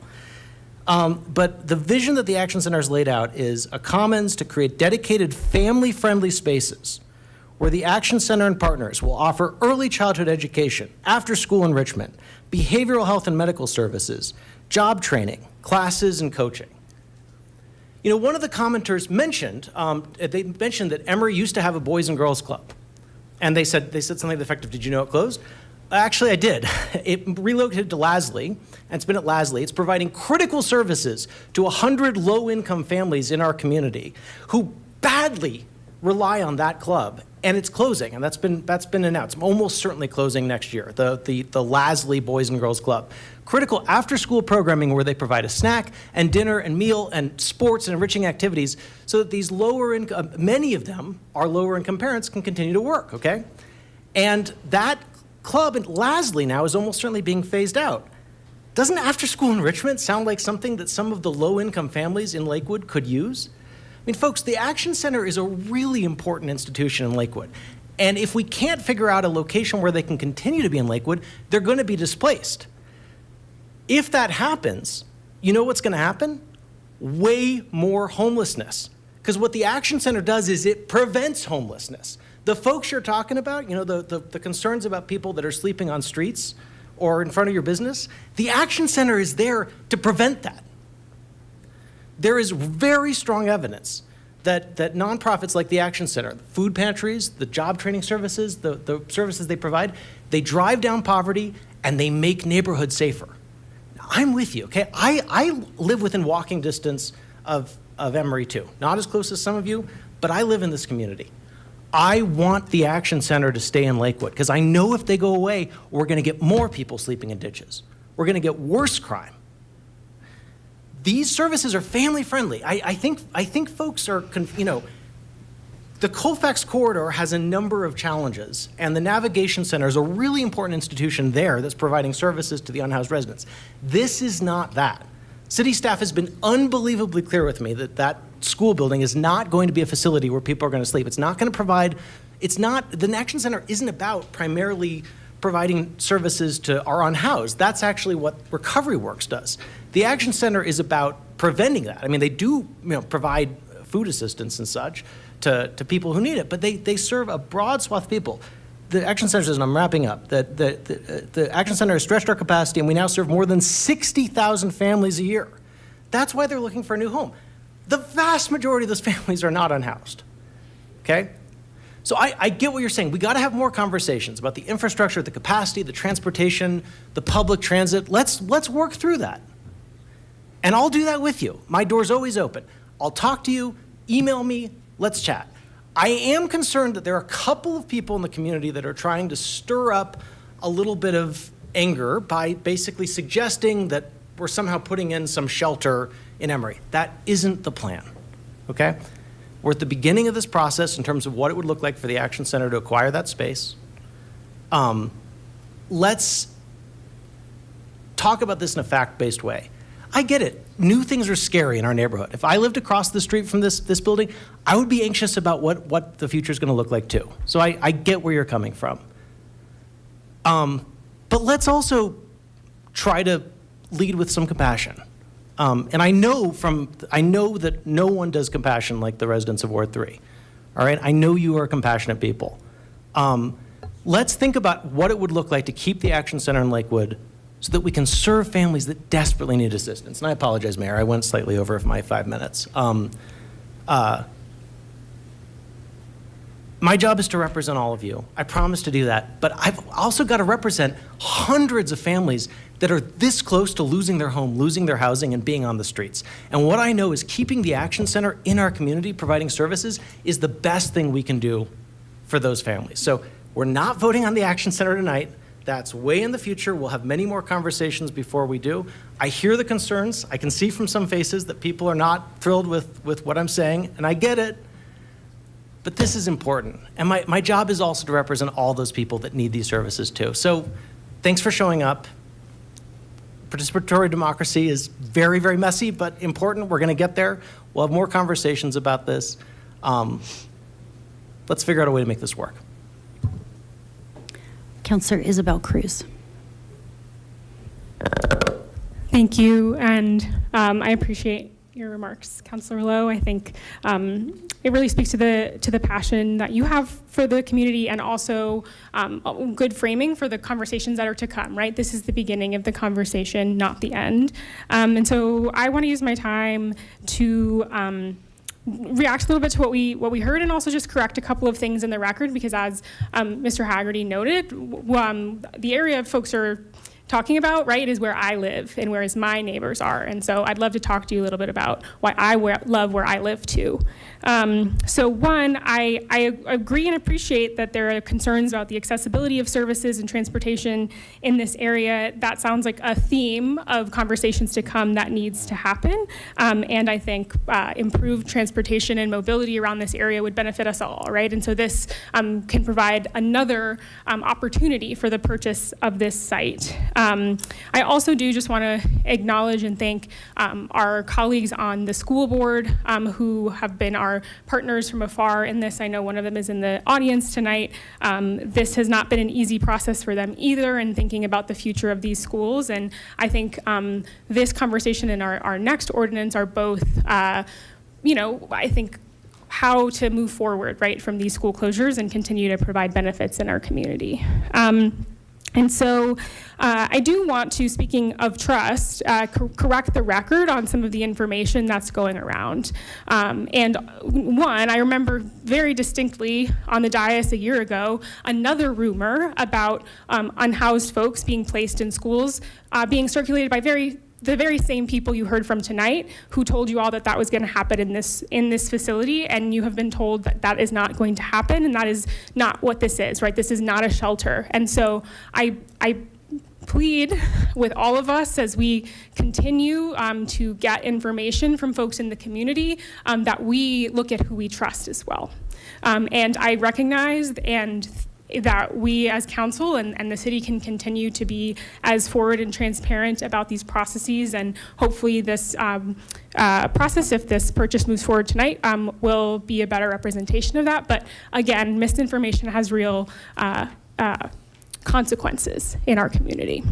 But the vision that the Action Center has laid out is a commons to create dedicated family-friendly spaces where the Action Center and partners will offer early childhood education, after-school enrichment, behavioral health and medical services, job training, classes, and coaching. One of the commenters mentioned, that Emory used to have a Boys and Girls Club. And they said something to the effect of, did you know it closed? Actually, I did. It relocated to Lasley, and it's been at Lasley. It's providing critical services to 100 low-income families in our community who badly rely on that club, and it's closing, and that's been announced. Almost certainly closing next year. The Lasley Boys and Girls Club, critical after-school programming where they provide a snack and dinner and meal and sports and enriching activities, so that these lower income, many of them, our lower income parents, can continue to work. Okay, and that club in Lasley now is almost certainly being phased out. Doesn't after-school enrichment sound like something that some of the low-income families in Lakewood could use? I mean, folks, the Action Center is a really important institution in Lakewood. And if we can't figure out a location where they can continue to be in Lakewood, they're going to be displaced. If that happens, you know what's going to happen? Way more homelessness. Because what the Action Center does is it prevents homelessness. The folks you're talking about, you know, the concerns about people that are sleeping on streets or in front of your business, the Action Center is there to prevent that. There is very strong evidence that nonprofits like the Action Center, the food pantries, the job training services, the services they provide, they drive down poverty and they make neighborhoods safer. Now, I'm with you, okay? I live within walking distance of Emory too. Not as close as some of you, but I live in this community. I want the Action Center to stay in Lakewood because I know if they go away, we're going to get more people sleeping in ditches. We're going to get worse crime. These services are family friendly. I think folks are, you know, the Colfax corridor has a number of challenges, and the Navigation Center is a really important institution there that's providing services to the unhoused residents. This is not that. City staff has been unbelievably clear with me that that school building is not going to be a facility where people are going to sleep. It's not going to provide, the Action Center isn't about primarily providing services to our unhoused. That's actually what Recovery Works does. The Action Center is about preventing that. I mean, they do, you know, provide food assistance and such to people who need it, but they serve a broad swath of people. The Action Center says, and I'm wrapping up, that the Action Center has stretched our capacity, and we now serve more than 60,000 families a year. That's why they're looking for a new home. The vast majority of those families are not unhoused, okay? So I get what you're saying. We got to have more conversations about the infrastructure, the capacity, the transportation, the public transit. Let's work through that. And I'll do that with you. My door's always open. I'll talk to you, email me, let's chat. I am concerned that there are a couple of people in the community that are trying to stir up a little bit of anger by basically suggesting that we're somehow putting in some shelter in Emory. That isn't the plan, okay? We're at the beginning of this process in terms of what it would look like for the Action Center to acquire that space. Let's talk about this in a fact-based way. I get it. New things are scary in our neighborhood. If I lived across the street from this building, I would be anxious about what the future is going to look like too. So I get where you're coming from. But let's also try to lead with some compassion. And I know that no one does compassion like the residents of Ward 3. All right? I know you are compassionate people. Let's think about what it would look like to keep the Action Center in Lakewood so that we can serve families that desperately need assistance. And I apologize, Mayor, I went slightly over my 5 minutes. My job is to represent all of you. I promise to do that. But I've also got to represent hundreds of families that are this close to losing their home, losing their housing, and being on the streets. And what I know is keeping the Action Center in our community, providing services, is the best thing we can do for those families. So we're not voting on the Action Center tonight. That's way in the future. We'll have many more conversations before we do. I hear the concerns. I can see from some faces that people are not thrilled with what I'm saying, and I get it. But this is important. And my job is also to represent all those people that need these services too. So thanks for showing up. Participatory democracy is very, very messy, but important. We're going to get there. We'll have more conversations about this. Let's figure out a way to make this work. Councilor Isabel Cruz. Thank you, and I appreciate your remarks, Councilor Lowe. I think it really speaks to the passion that you have for the community, and also good framing for the conversations that are to come, right? This is the beginning of the conversation, not the end. And so I want to use my time to react a little bit to what we heard, and also just correct a couple of things in the record, because as Mr. Haggerty noted, the area folks are talking about, right, is where I live and where my neighbors are. And so I'd love to talk to you a little bit about why I love where I live too. So one, I agree and appreciate that there are concerns about the accessibility of services and transportation in this area. That sounds like a theme of conversations to come that needs to happen. And I think improved transportation and mobility around this area would benefit us all, right? And so this can provide another opportunity for the purchase of this site. I also do just want to acknowledge and thank our colleagues on the school board who have been our partners from afar in this. I know one of them is in the audience tonight. This has not been an easy process for them either in thinking about the future of these schools. And I think this conversation and our next ordinance are both, I think, how to move forward, right, from these school closures and continue to provide benefits in our community. And so I do want to, speaking of trust, correct the record on some of the information that's going around. And one, I remember very distinctly on the dais a year ago, another rumor about unhoused folks being placed in schools being circulated by the very same people you heard from tonight who told you all that that was going to happen in this facility, and you have been told that that is not going to happen, and that is not what this is, right? This is not a shelter. And so I plead with all of us as we continue to get information from folks in the community that we look at who we trust as well. And I recognize that we as council and the city can continue to be as forward and transparent about these processes, and hopefully this process, if this purchase moves forward tonight, will be a better representation of that. But again, misinformation has real consequences in our community.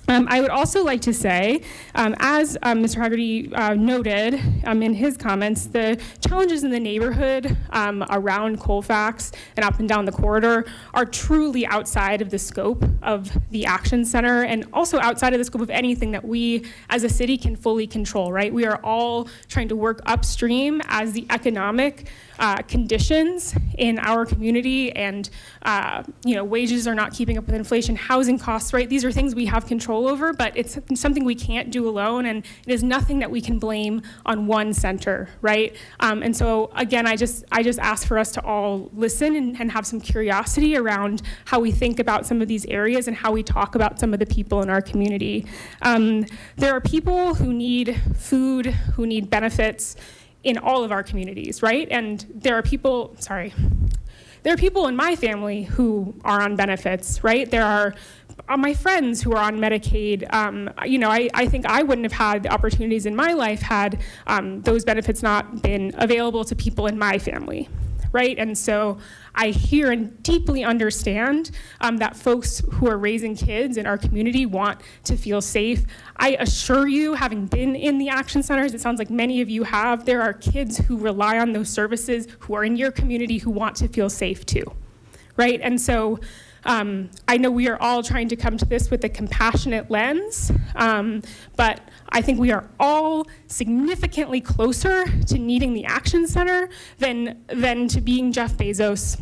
I would also like to say, as Mr. Haggerty noted in his comments, the challenges in the neighborhood around Colfax and up and down the corridor are truly outside of the scope of the Action Center, and also outside of the scope of anything that we as a city can fully control, right? We are all trying to work upstream as the economic conditions in our community and wages are not keeping up with inflation, housing costs, right? These are things we have control over, but it's something we can't do alone, and it is nothing that we can blame on one center, right? And so again, I just ask for us to all listen and have some curiosity around how we think about some of these areas and how we talk about some of the people in our community. There are people who need food, who need benefits in all of our communities, right? And there are people in my family who are on benefits, right? There are my friends who are on Medicaid. I think I wouldn't have had the opportunities in my life had those benefits not been available to people in my family, right? And so I hear and deeply understand that folks who are raising kids in our community want to feel safe. I assure you, having been in the Action Centers, it sounds like many of you have, there are kids who rely on those services who are in your community who want to feel safe too, right? And so I know we are all trying to come to this with a compassionate lens, but I think we are all significantly closer to needing the Action Center than to being Jeff Bezos.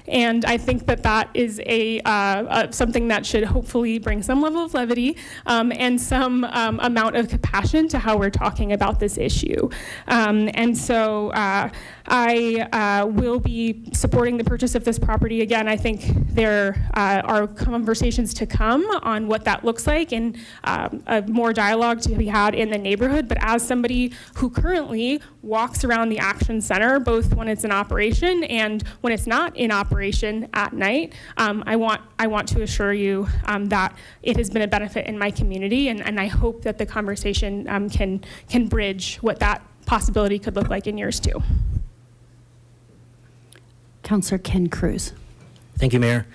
And I think that is something that should hopefully bring some level of levity and some amount of compassion to how we're talking about this issue. And so I will be supporting the purchase of this property. Again, I think there are conversations to come on what that looks like and more dialogue to be had in the neighborhood. But as somebody who currently walks around the Action Center, both when it's in operation and when it's not in operation at night, I want to assure you that it has been a benefit in my community, and I hope that the conversation can bridge what that possibility could look like in yours too. Councilor Ken Cruz. Thank you, Mayor.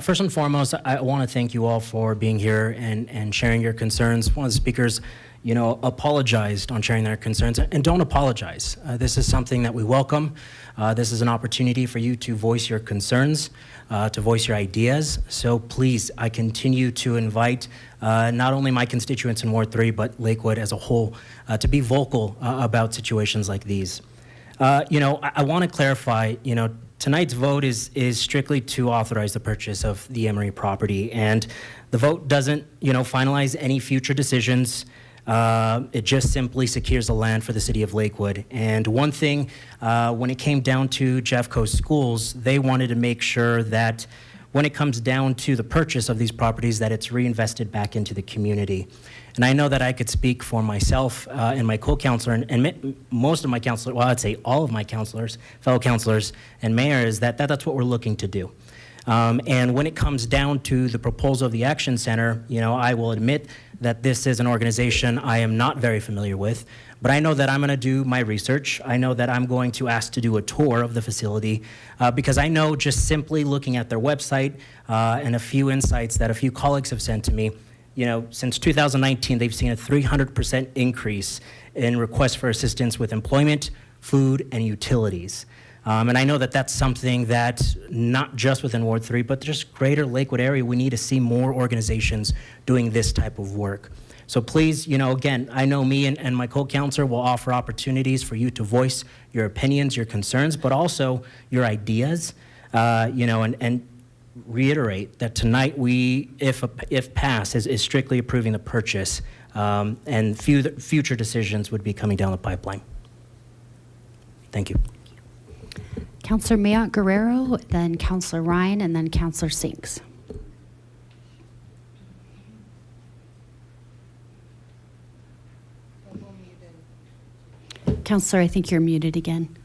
First and foremost, I want to thank you all for being here and sharing your concerns. One of the speakers, apologized on sharing their concerns, and don't apologize. This is something that we welcome. This is an opportunity for you to voice your concerns, to voice your ideas. So please, I continue to invite not only my constituents in Ward 3, but Lakewood as a whole, to be vocal about situations like these. I want to clarify, tonight's vote is strictly to authorize the purchase of the Emery property, and the vote doesn't, finalize any future decisions. It just simply secures the land for the city of Lakewood. And one thing, when it came down to Jeffco Schools, they wanted to make sure that when it comes down to the purchase of these properties, that it's reinvested back into the community. And I know that I could speak for myself and my co-counselor and most of my counselors, well, I'd say all of my counselors, fellow counselors and mayors, that's what we're looking to do. And when it comes down to the proposal of the Action Center, I will admit that this is an organization I am not very familiar with, but I know that I'm going to do my research. I know that I'm going to ask to do a tour of the facility because I know just simply looking at their website and a few insights that a few colleagues have sent to me, since 2019, they've seen a 300% increase in requests for assistance with employment, food, and utilities. And I know that that's something that not just within Ward 3, but just greater Lakewood area, we need to see more organizations doing this type of work. So please, again, I know me and my co-counselor will offer opportunities for you to voice your opinions, your concerns, but also your ideas, and reiterate that tonight we, if passed, is strictly approving the purchase, and future decisions would be coming down the pipeline. Thank you. Councillor Mayotte Guerrero, then Councillor Ryan, and then Councillor Sinks. Councillor, I think you're muted again.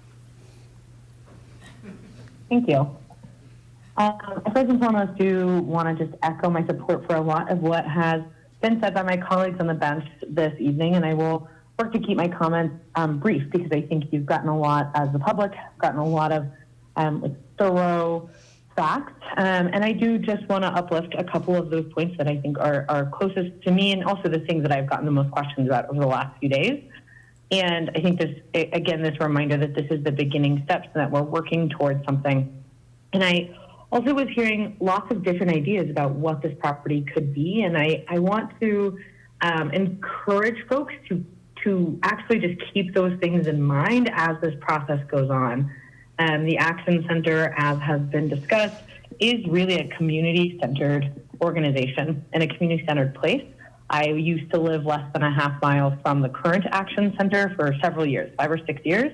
Thank you. First and foremost, do want to just echo my support for a lot of what has been said by my colleagues on the bench this evening, and I will work to keep my comments brief because I think you've gotten a lot, as the public, gotten a lot of thorough facts. And I do just want to uplift a couple of those points that I think are closest to me, and also the things that I've gotten the most questions about over the last few days. And I think this reminder that this is the beginning steps and that we're working towards something. And I also was hearing lots of different ideas about what this property could be. And I want to encourage folks to actually just keep those things in mind as this process goes on. The Action Center, as has been discussed, is really a community-centered organization and a community-centered place. I used to live less than a half mile from the current Action Center for several years, 5 or 6 years,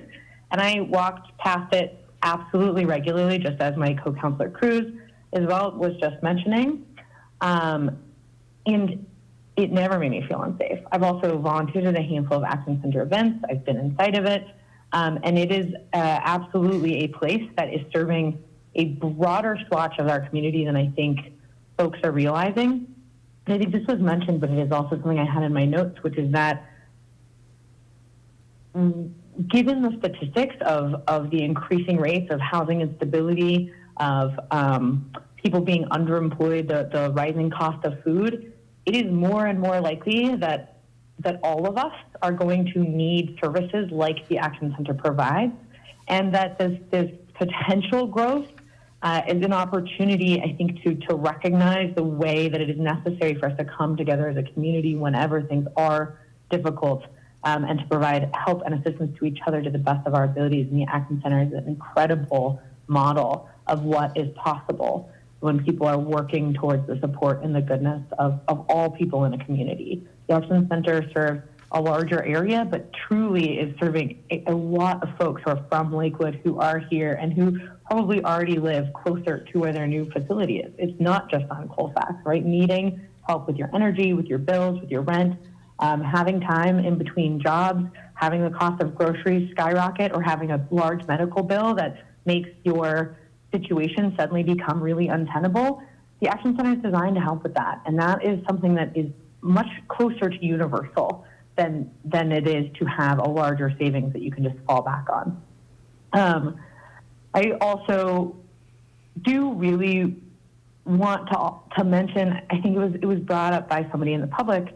and I walked past it absolutely regularly, just as my co-counselor Cruz as well was just mentioning, and it never made me feel unsafe. I've also volunteered at a handful of Action Center events. I've been inside of it, and it is absolutely a place that is serving a broader swatch of our community than I think folks are realizing. And I think this was mentioned, but it is also something I had in my notes, which is that given the statistics of the increasing rates of housing instability, of people being underemployed, the rising cost of food, it is more and more likely that all of us are going to need services like the Action Center provides, and that this potential growth is an opportunity, I think, to recognize the way that it is necessary for us to come together as a community whenever things are difficult, and to provide help and assistance to each other to the best of our abilities. And the Action Center is an incredible model of what is possible when people are working towards the support and the goodness of all people in a community. The Action Center serves a larger area, but truly is serving a lot of folks who are from Lakewood, who are here, and who probably already live closer to where their new facility is. It's not just on Colfax, right? Needing help with your energy, with your bills, with your rent, having time in between jobs, having the cost of groceries skyrocket, or having a large medical bill that makes your situation suddenly become really untenable. The Action Center is designed to help with that, and that is something that is much closer to universal than it is to have a larger savings that you can just fall back on. I also do really want to mention, I think it was brought up by somebody in the public,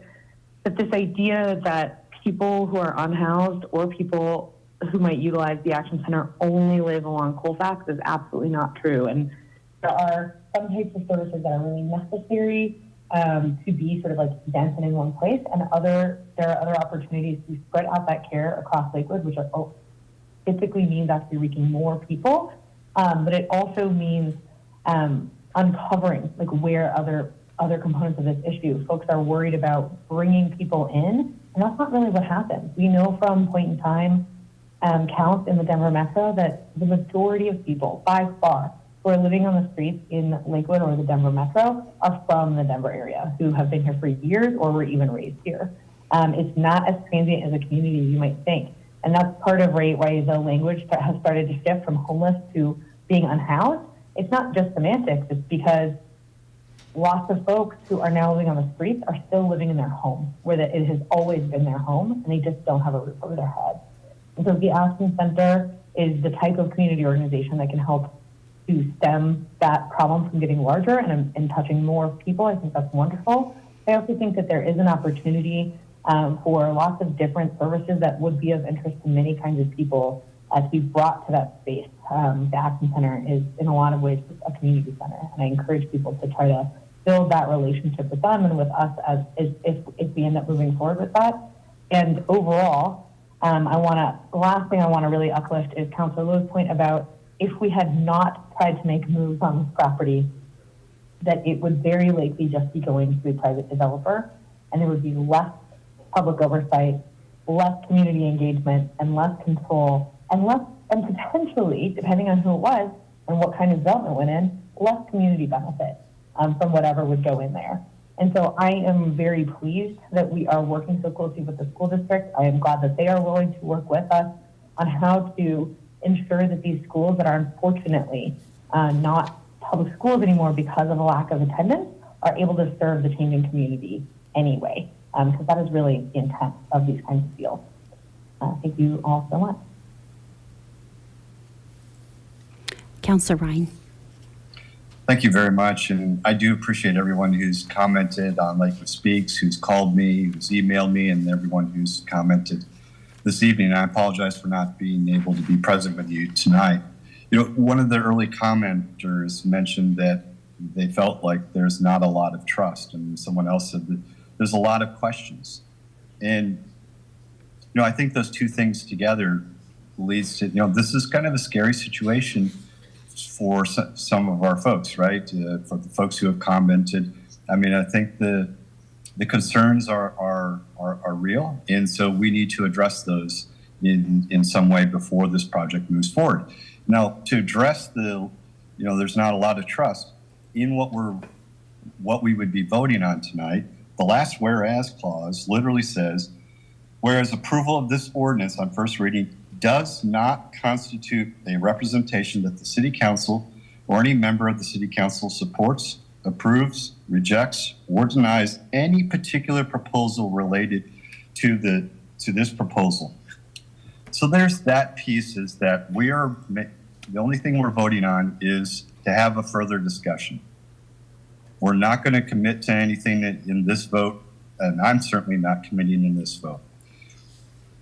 that this idea that people who are unhoused or people who might utilize the Action Center only live along Colfax is absolutely not true. And there are some types of services that are really necessary to be sort of like dense and in one place, and there are other opportunities to spread out that care across Lakewood, which typically means actually reaching more people but it also means uncovering like where other components of this issue. Folks are worried about bringing people in, and that's not really what happens. We know from point in time counts in the Denver Metro that the majority of people, by far, who are living on the streets in Lakewood or the Denver Metro are from the Denver area, who have been here for years or were even raised here. It's not as transient as a community you might think. And that's part of why the language has started to shift from homeless to being unhoused. It's not just semantics, it's because lots of folks who are now living on the streets are still living in their home, where it has always been their home, and they just don't have a roof over their head. And so the Action Center is the type of community organization that can help to stem that problem from getting larger and touching more people. I think that's wonderful. I also think that there is an opportunity for lots of different services that would be of interest to many kinds of people to be brought to that space. The Action Center is, in a lot of ways, a community center, and I encourage people to try to build that relationship with them and with us if we end up moving forward with that. And overall, the last thing I want to really uplift is Councilor Lowe's point about if we had not tried to make moves on this property, that it would very likely just be going to a private developer, and there would be less public oversight, less community engagement, and less control, and potentially, depending on who it was and what kind of development went in, less community benefit from whatever would go in there. And so I am very pleased that we are working so closely with the school district. I am glad that they are willing to work with us on how to ensure that these schools that are unfortunately not public schools anymore because of a lack of attendance are able to serve the changing community anyway, because that is really the intent of these kinds of deals. Thank you all so much. Councilor Ryan. Thank you very much, and I do appreciate everyone who's commented on Lakewood Speaks, who's called me, who's emailed me, and everyone who's commented this evening. I apologize for not being able to be present with you tonight. You know, one of the early commenters mentioned that they felt like there's not a lot of trust, and someone else said that there's a lot of questions. And, you know, I think those two things together leads to, you know, this is kind of a scary situation for some of our folks, right? For the folks who have commented. I mean, I think the concerns are real, and so we need to address those in some way before this project moves forward. Now, to address there's not a lot of trust in what we would be voting on tonight. The last whereas clause literally says, whereas approval of this ordinance on first reading does not constitute a representation that the City Council or any member of the City Council supports, approves, rejects, or denies any particular proposal related to this proposal. So there's that piece, is that the only thing we're voting on is to have a further discussion. We're not going to commit to anything in this vote, and I'm certainly not committing in this vote.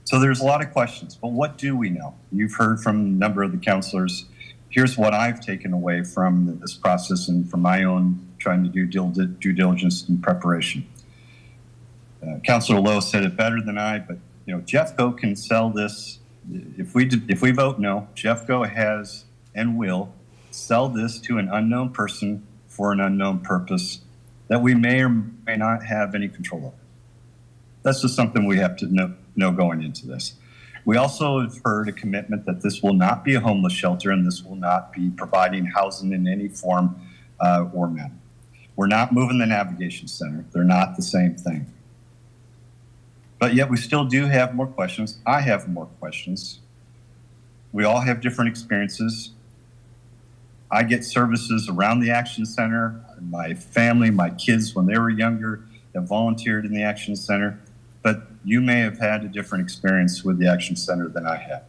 So there's a lot of questions, but what do we know? You've heard from a number of the councilors. Here's what I've taken away from this process and from my own trying to do due diligence and preparation. Councilor Lowe said it better than I, but you know, Jeffco can sell this. If we vote no, Jeffco has and will sell this to an unknown person for an unknown purpose that we may or may not have any control over. That's just something we have to know going into this. We also have heard a commitment that this will not be a homeless shelter and this will not be providing housing in any form or manner. We're not moving the navigation center. They're not the same thing. But yet we still do have more questions. I have more questions. We all have different experiences. I get services around the Action Center. My family, my kids, when they were younger, have volunteered in the Action Center. But you may have had a different experience with the Action Center than I have.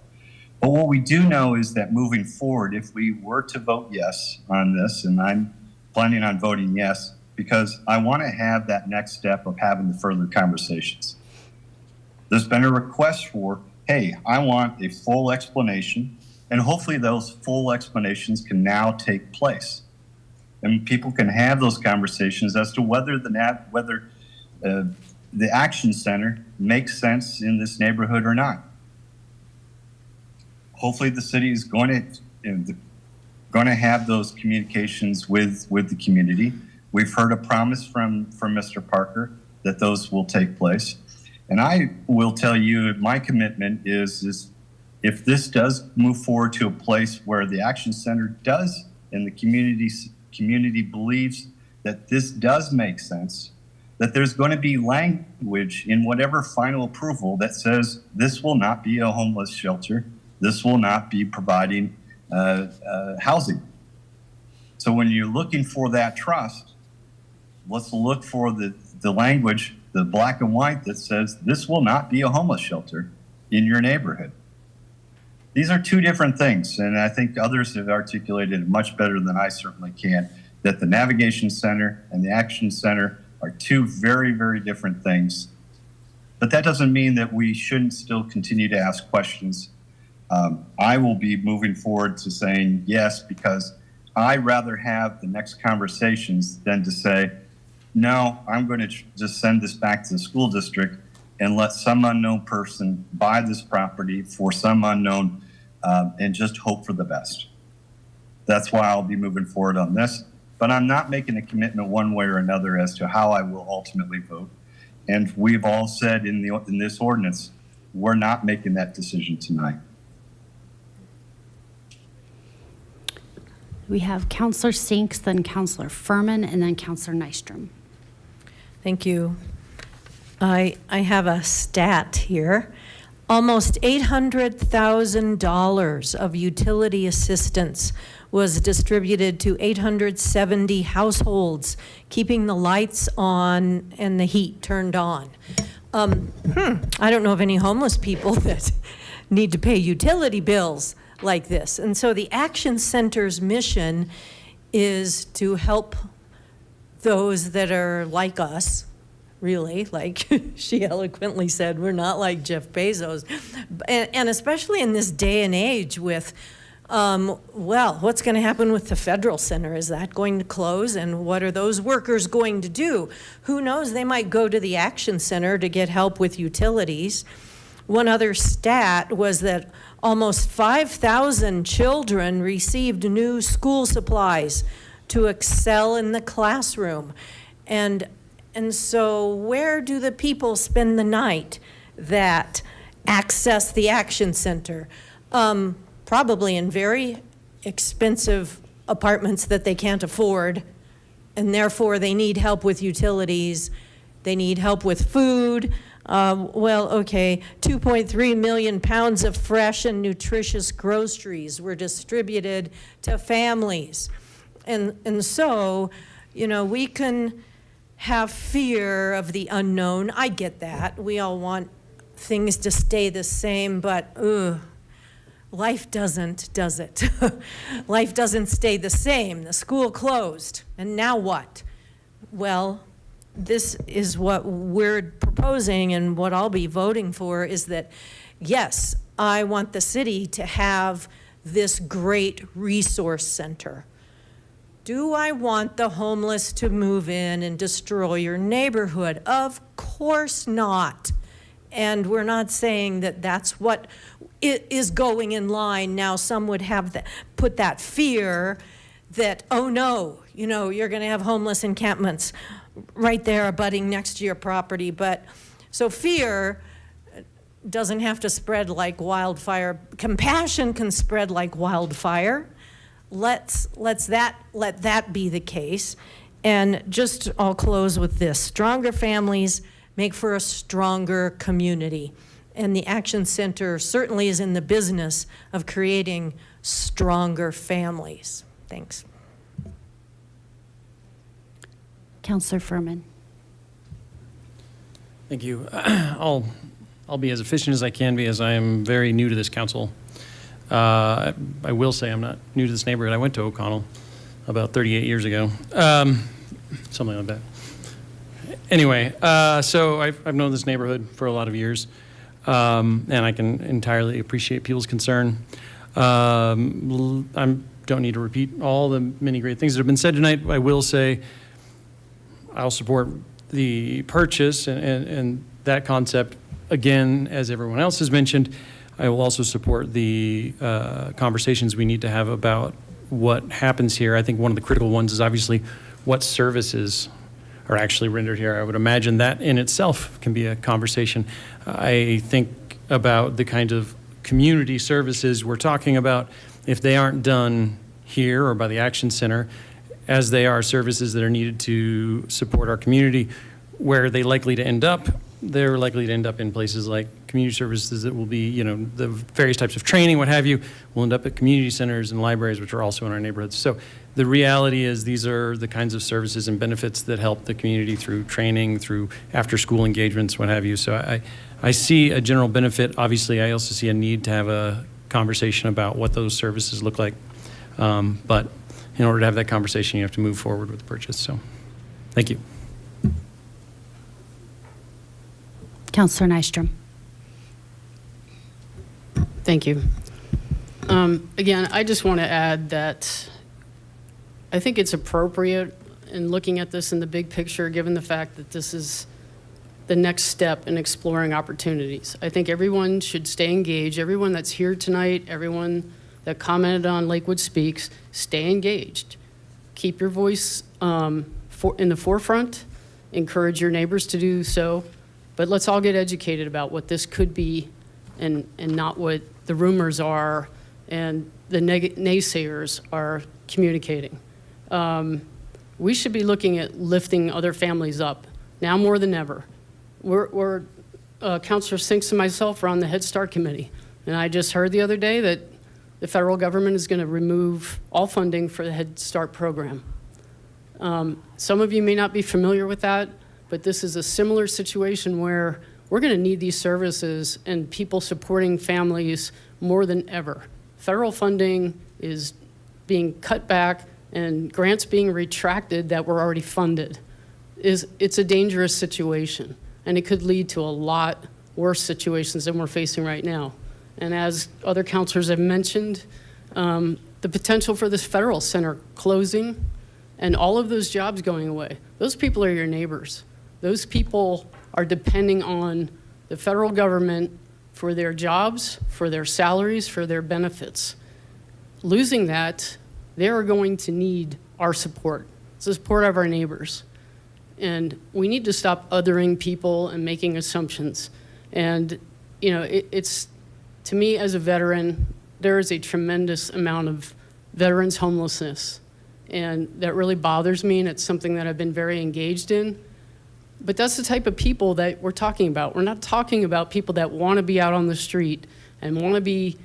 But what we do know is that moving forward, if we were to vote yes on this, and I'm planning on voting yes, because I want to have that next step of having the further conversations. There's been a request for, hey, I want a full explanation, and hopefully those full explanations can now take place. And people can have those conversations as to whether the Action Center makes sense in this neighborhood or not. Hopefully the city is going to, going to have those communications with the community. We've heard a promise from Mr. Parker that those will take place. And I will tell you, my commitment is if this does move forward to a place where the Action Center does, and the community believes that this does make sense, that there's going to be language in whatever final approval that says this will not be a homeless shelter, this will not be providing housing. So when you're looking for that trust, let's look for the language, the black and white that says this will not be a homeless shelter in your neighborhood. These are two different things, and I think others have articulated it much better than I certainly can, that the Navigation Center and the Action Center are two very, very different things. But that doesn't mean that we shouldn't still continue to ask questions. I will be moving forward to saying yes, because I rather have the next conversations than to say, no, I'm going to just send this back to the school district and let some unknown person buy this property for some unknown and just hope for the best. That's why I'll be moving forward on this. But I'm not making a commitment one way or another as to how I will ultimately vote. And we've all said in this ordinance, we're not making that decision tonight. We have Counselor Sinks, then Counselor Furman, and then Counselor Nystrom. Thank you. I have a stat here. Almost $800,000 of utility assistance was distributed to 870 households, keeping the lights on and the heat turned on. I don't know of any homeless people that need to pay utility bills like this. And so the Action Center's mission is to help those that are like us, really, like she eloquently said, we're not like Jeff Bezos. And especially in this day and age with, well, what's going to happen with the federal center? Is that going to close? And what are those workers going to do? Who knows? They might go to the Action Center to get help with utilities. One other stat was that almost 5,000 children received new school supplies to excel in the classroom. And so where do the people spend the night that access the Action Center? Probably in very expensive apartments that they can't afford, and therefore they need help with utilities, they need help with food. Well, okay, 2.3 million pounds of fresh and nutritious groceries were distributed to families. And so, you know, we can have fear of the unknown. I get that. We all want things to stay the same, but life doesn't, does it? Life doesn't stay the same. The school closed, and now what? Well, this is what we're proposing, and what I'll be voting for is that, yes, I want the city to have this great resource center. Do I want the homeless to move in and destroy your neighborhood? Of course not. And we're not saying that that's what is going in line. Now, some would have put that fear that, oh no, you know, you're going to have homeless encampments right there abutting next to your property. But so fear doesn't have to spread like wildfire. Compassion can spread like wildfire. Let that be the case. And just I'll close with this. Stronger families make for a stronger community. And the Action Center certainly is in the business of creating stronger families. Thanks. Counselor Furman. Thank you. I'll be as efficient as I can be, as I am very new to this council. I will say I'm not new to this neighborhood. I went to O'Connell about 38 years ago, something like that. Anyway, so I've known this neighborhood for a lot of years, and I can entirely appreciate people's concern. I don't need to repeat all the many great things that have been said tonight. I will say I'll support the purchase and that concept. Again, as everyone else has mentioned, I will also support the conversations we need to have about what happens here. I think one of the critical ones is obviously what services are actually rendered here. I would imagine that in itself can be a conversation. I think about the kind of community services we're talking about. If they aren't done here or by the Action Center, as they are services that are needed to support our community, where are they likely to end up? They're likely to end up in places like community services that will be, the various types of training, what have you, will end up at community centers and libraries, which are also in our neighborhoods. So the reality is these are the kinds of services and benefits that help the community through training, through after-school engagements, what have you. So I see a general benefit. Obviously, I also see a need to have a conversation about what those services look like. But in order to have that conversation, you have to move forward with the purchase. So thank you. Councillor Nystrom. Thank you. Again, I just want to add that I think it's appropriate in looking at this in the big picture, given the fact that this is the next step in exploring opportunities. I think everyone should stay engaged. Everyone that's here tonight, everyone that commented on Lakewood Speaks, stay engaged. Keep your voice in the forefront. Encourage your neighbors to do so. But let's all get educated about what this could be and not what the rumors are and the naysayers are communicating. We should be looking at lifting other families up now more than ever. Councilor Sinks and myself are on the Head Start Committee, and I just heard the other day that the federal government is going to remove all funding for the Head Start program. Some of you may not be familiar with that, but this is a similar situation where we're going to need these services and people supporting families more than ever. Federal funding is being cut back and grants being retracted that were already funded. It's a dangerous situation, and it could lead to a lot worse situations than we're facing right now. And as other councilors have mentioned, the potential for this federal center closing and all of those jobs going away, those people are your neighbors. Those people are depending on the federal government for their jobs, for their salaries, for their benefits. Losing that, they are going to need our support, the support of our neighbors. And we need to stop othering people and making assumptions. And, it's, to me as a veteran, there is a tremendous amount of veterans homelessness. And that really bothers me, and it's something that I've been very engaged in. But that's the type of people that we're talking about. We're not talking about people that want to be out on the street and want to be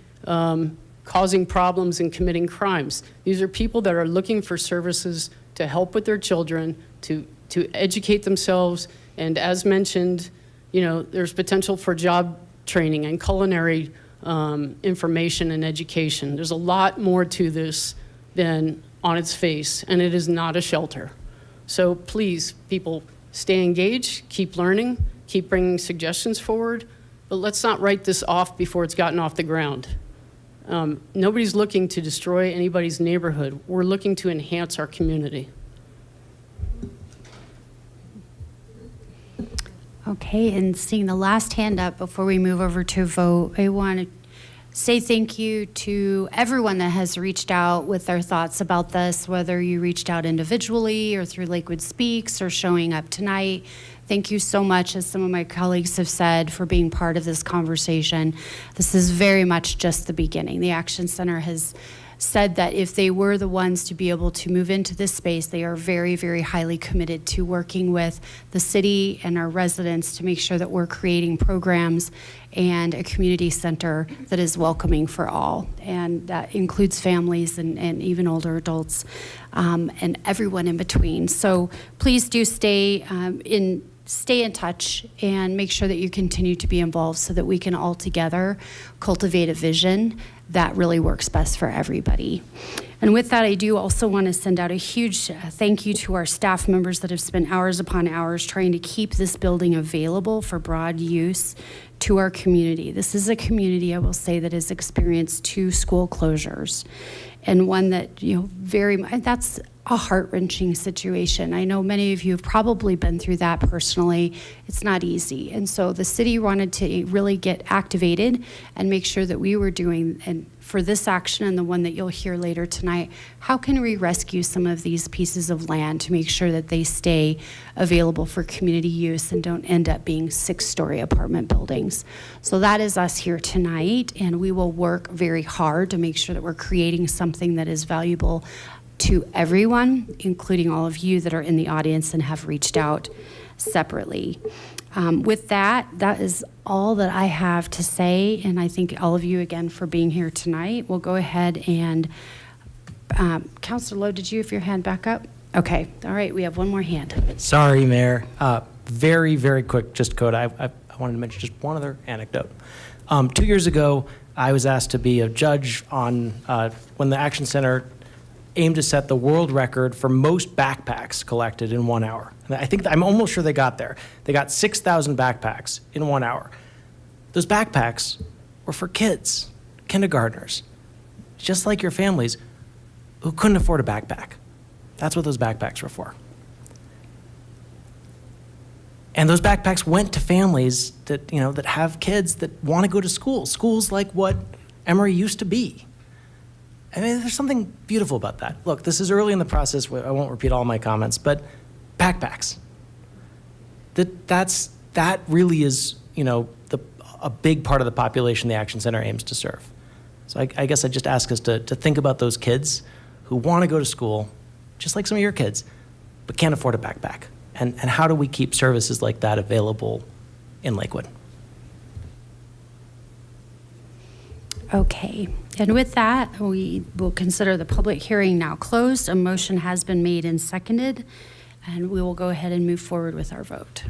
causing problems and committing crimes. These are people that are looking for services to help with their children, to educate themselves, and as mentioned, there's potential for job training and culinary information and education. There's a lot more to this than on its face, and it is not a shelter. So please, people, stay engaged, keep learning, keep bringing suggestions forward, but let's not write this off before it's gotten off the ground. Nobody's looking to destroy anybody's neighborhood. We're looking to enhance our community. Okay, and seeing the last hand up before we move over to vote, I want to say thank you to everyone that has reached out with their thoughts about this, whether you reached out individually or through Lakewood Speaks or showing up tonight. Thank you so much, as some of my colleagues have said, for being part of this conversation. This is very much just the beginning. The Action Center has said that if they were the ones to be able to move into this space, they are very, very highly committed to working with the city and our residents to make sure that we're creating programs and a community center that is welcoming for all. And that includes families and even older adults and everyone in between. So please do stay in touch and make sure that you continue to be involved so that we can all together cultivate a vision that really works best for everybody. And with that, I do also want to send out a huge thank you to our staff members that have spent hours upon hours trying to keep this building available for broad use to our community. This is a community, I will say, that has experienced 2 school closures, and one that, that's a heart-wrenching situation. I know many of you have probably been through that personally. It's not easy. And so the city wanted to really get activated and make sure that we were doing, and for this action and the one that you'll hear later tonight, how can we rescue some of these pieces of land to make sure that they stay available for community use and don't end up being 6-story apartment buildings. So that is us here tonight, and we will work very hard to make sure that we're creating something that is valuable to everyone, including all of you that are in the audience and have reached out separately. With that, that is all that I have to say, and I thank all of you again for being here tonight. We'll go ahead and, Councilor Lowe, did you have your hand back up? Okay, all right, we have one more hand. Sorry, Mayor. Very, very quick, just code. I wanted to mention just one other anecdote. 2 years ago, I was asked to be a judge on when the Action Center aimed to set the world record for most backpacks collected in 1 hour. And I'm almost sure they got there. They got 6,000 backpacks in 1 hour. Those backpacks were for kids, kindergartners, just like your families who couldn't afford a backpack. That's what those backpacks were for. And those backpacks went to families that, that have kids that want to go to schools like what Emory used to be. I mean, there's something beautiful about that. Look, this is early in the process. I won't repeat all my comments, but backpacks. That really is, a big part of the population the Action Center aims to serve. So I guess I just ask us to think about those kids who want to go to school, just like some of your kids, but can't afford a backpack. And how do we keep services like that available in Lakewood? Okay, and with that, we will consider the public hearing now closed. A motion has been made and seconded, and we will go ahead and move forward with our vote.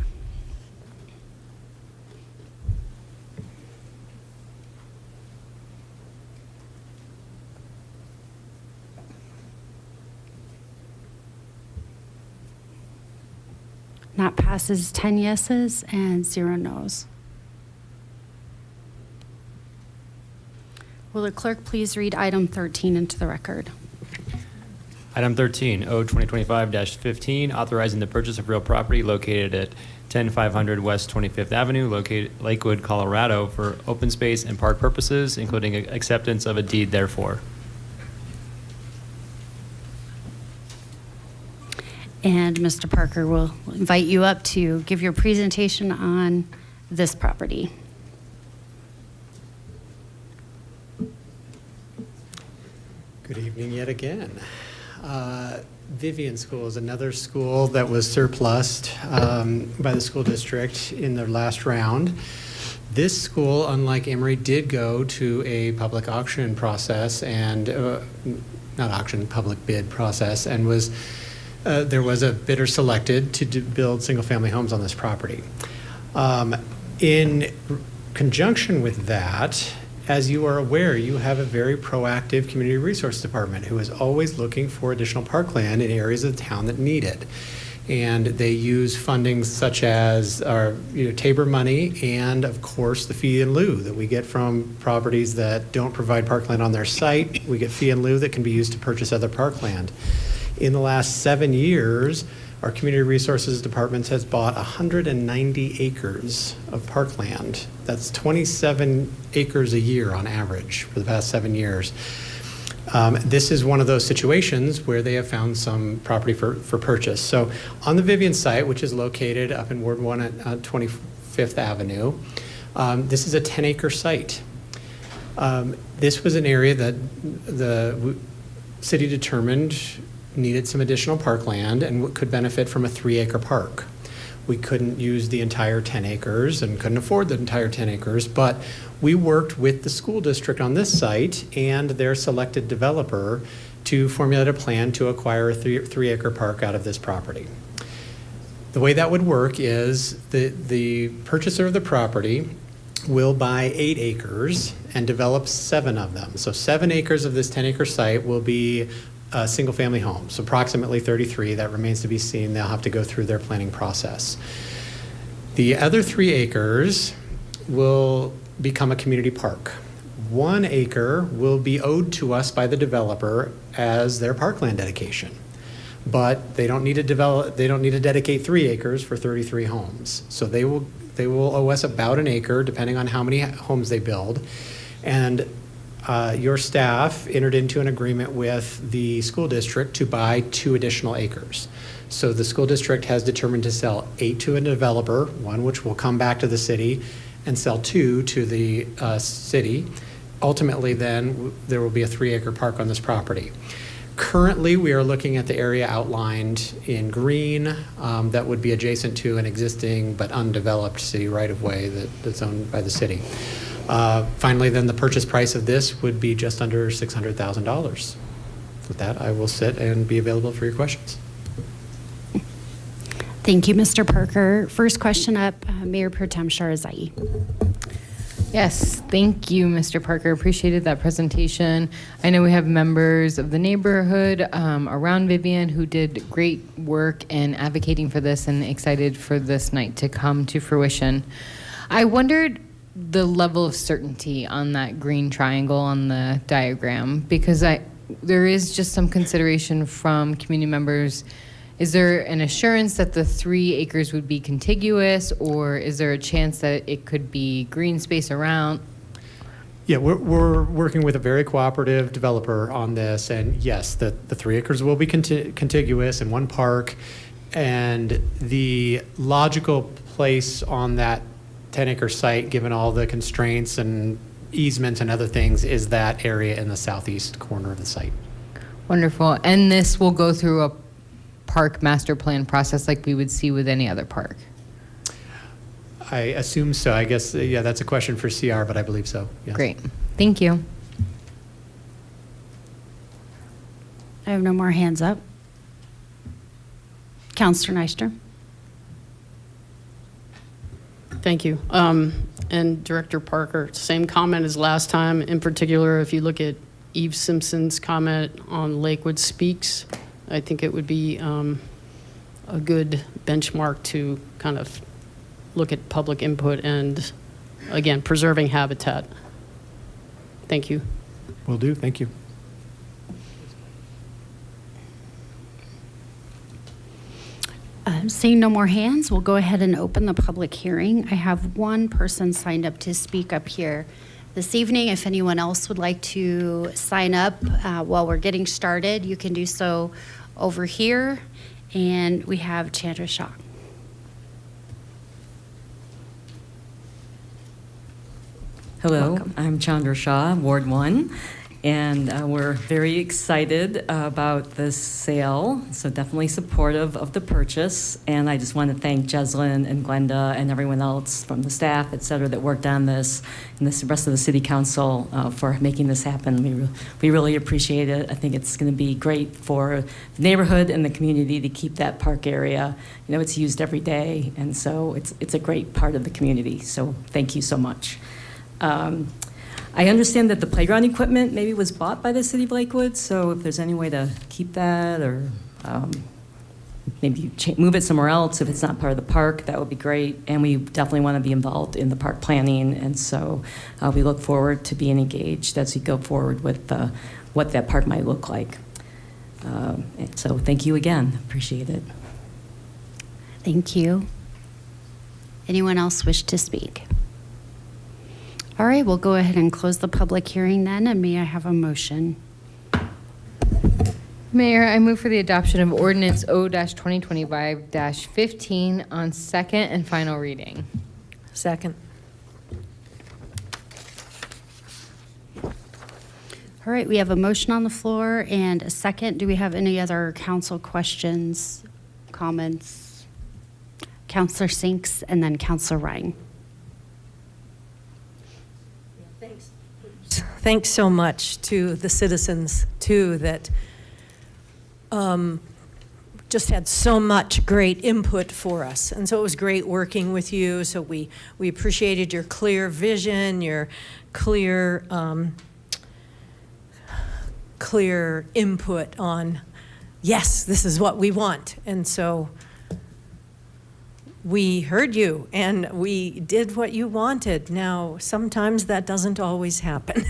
That passes 10 yeses and 0 noes. Will the clerk please read item 13 into the record? Item 13, O 2025-15, authorizing the purchase of real property located at 10500 West 25th Avenue, located Lakewood, Colorado, for open space and park purposes, including acceptance of a deed therefore. And Mr. Parker will invite you up to give your presentation on this property. Good evening yet again. Vivian School is another school that was surplused by the school district in their last round. This school, unlike Emory, did go to a public auction process and, not auction, public bid process, and was there was a bidder selected to build single-family homes on this property. In conjunction with that, as you are aware, you have a very proactive community resource department who is always looking for additional parkland in areas of the town that need it. And they use funding such as our Tabor money and, of course, the fee in lieu that we get from properties that don't provide parkland on their site. We get fee in lieu that can be used to purchase other parkland. In the last 7 years, our Community Resources Department has bought 190 acres of parkland. That's 27 acres a year on average for the past 7 years. This is one of those situations where they have found some property for purchase. So on the Vivian site, which is located up in Ward 1 at 25th Avenue, this is a 10-acre site. This was an area that the city determined needed some additional parkland and could benefit from a 3-acre park. We couldn't use the entire 10 acres and couldn't afford the entire 10 acres, but we worked with the school district on this site and their selected developer to formulate a plan to acquire a 3-acre park out of this property. The way that would work is the purchaser of the property will buy 8 acres and develop 7 of them. So 7 acres of this 10-acre site will be single-family homes, approximately 33. That remains to be seen. They'll have to go through their planning process. The other 3 acres will become a community park. 1 acre will be owed to us by the developer as their parkland dedication. but they don't need to develop, they don't need to dedicate 3 acres for 33 homes. So they will owe us about an acre, depending on how many homes they build. And your staff entered into an agreement with the school district to buy 2 additional acres. So the school district has determined to sell 8 to a developer, 1 which will come back to the city, and sell 2 to the city. Ultimately, then, there will be a 3-acre park on this property. Currently, we are looking at the area outlined in green that would be adjacent to an existing but undeveloped city right-of-way that's owned by the city. Finally, then, the purchase price of this would be just under $600,000. With that, I will sit and be available for your questions. Thank you, Mr. Parker. First question up, Mayor Pro Tem Sharazai. Yes, thank you, Mr. Parker. Appreciated that presentation. I know we have members of the neighborhood around Vivian who did great work in advocating for this and excited for this night to come to fruition. I wondered the level of certainty on that green triangle on the diagram, because there is just some consideration from community members. Is there an assurance that the 3 acres would be contiguous, or is there a chance that it could be green space around? Yeah, we're working with a very cooperative developer on this, and yes, the 3 acres will be contiguous in 1 park, and the logical place on that 10-acre site, given all the constraints and easements and other things, is that area in the southeast corner of the site. Wonderful. And this will go through a park master plan process like we would see with any other park? I assume so. I guess, yeah, that's a question for CR, but I believe so. Yes. Great. Thank you. I have no more hands up. Councillor Nystrom. Thank you. And Director Parker, same comment as last time. In particular, if you look at Eve Simpson's comment on Lakewood Speaks, I think it would be a good benchmark to kind of look at public input and, again, preserving habitat. Thank you. Will do. Thank you. Seeing no more hands, we'll go ahead and open the public hearing. I have 1 person signed up to speak up here this evening. If anyone else would like to sign up while we're getting started, you can do so over here. And we have Chandra Shah. Hello, Welcome. I'm Chandra Shah, Ward 1, and we're very excited about this sale, so definitely supportive of the purchase. And I just want to thank Jeslyn and Glenda and everyone else from the staff, et cetera, that worked on this, and the rest of the City Council for making this happen. We really appreciate it. I think it's going to be great for the neighborhood and the community to keep that park area. You know, it's used every day, and so it's a great part of the community. So thank you so much. I understand that the playground equipment maybe was bought by the City of Lakewood, so if there's any way to keep that or maybe move it somewhere else if it's not part of the park, that would be great. And we definitely want to be involved in the park planning, and so we look forward to being engaged as we go forward with what that park might look like. So thank you again. Appreciate it. Thank you. Anyone else wish to speak? All right, we'll go ahead and close the public hearing then, and may I have a motion? Mayor, I move for the adoption of ordinance O-2025-15 on second and final reading. Second. All right, we have a motion on the floor and a second. Do we have any other council questions, comments? Councillor Sinks and then Councillor Ryan. Thanks so much to the citizens, too, that just had so much great input for us. And so it was great working with you. So we appreciated your clear vision, your clear input on, yes, this is what we want. And so we heard you and we did what you wanted. Now, sometimes that doesn't always happen.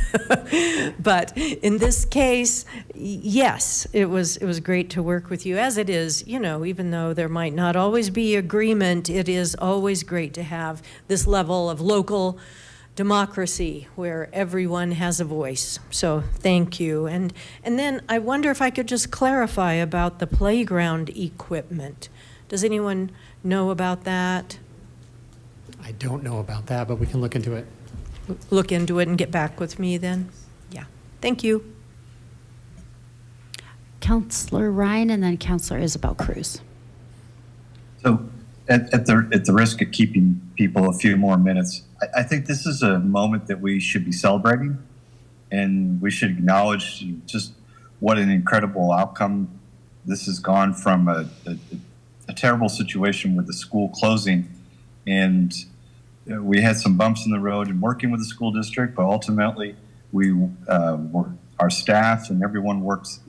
But in this case, yes, it was great to work with you, as it is, you know, even though there might not always be agreement, it is always great to have this level of local democracy where everyone has a voice. So thank you. And then I wonder if I could just clarify about the playground equipment. Does anyone know about that? I don't know about that, but we can look into it. Look into it and get back with me then? Yeah. Thank you. Councillor Ryan and then Councillor Isabel Cruz. So at the risk of keeping people a few more minutes, I think this is a moment that we should be celebrating, and we should acknowledge just what an incredible outcome this has gone from a terrible situation with the school closing. And we had some bumps in the road in working with the school district, but ultimately our staff and everyone works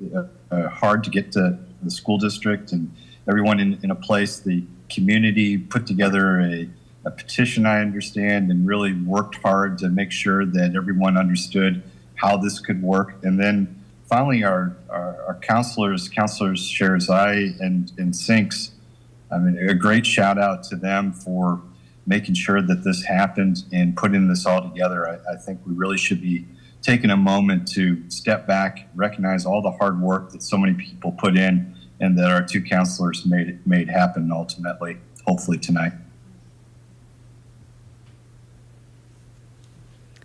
hard to get to the school district, and everyone in a place, the community put together a petition, I understand, and really worked hard to make sure that everyone understood how this could work. And then finally, our counselors, Sherzai and Sinks, I mean, a great shout out to them for making sure that this happened and putting this all together. I think we really should be taking a moment to step back, recognize all the hard work that so many people put in, and that our two counselors made happen ultimately, hopefully tonight.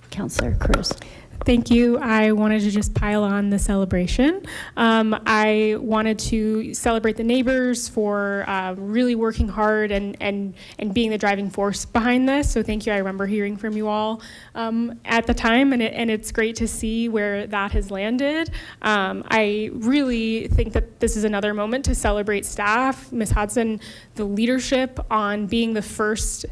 Councillor Cruz. Thank you. I wanted to just pile on the celebration. I wanted to celebrate the neighbors for really working hard and being the driving force behind this. So thank you. I remember hearing from you all at the time, and it's great to see where that has landed. I really think that this is another moment to celebrate staff, Ms. Hodson, the leadership on being the first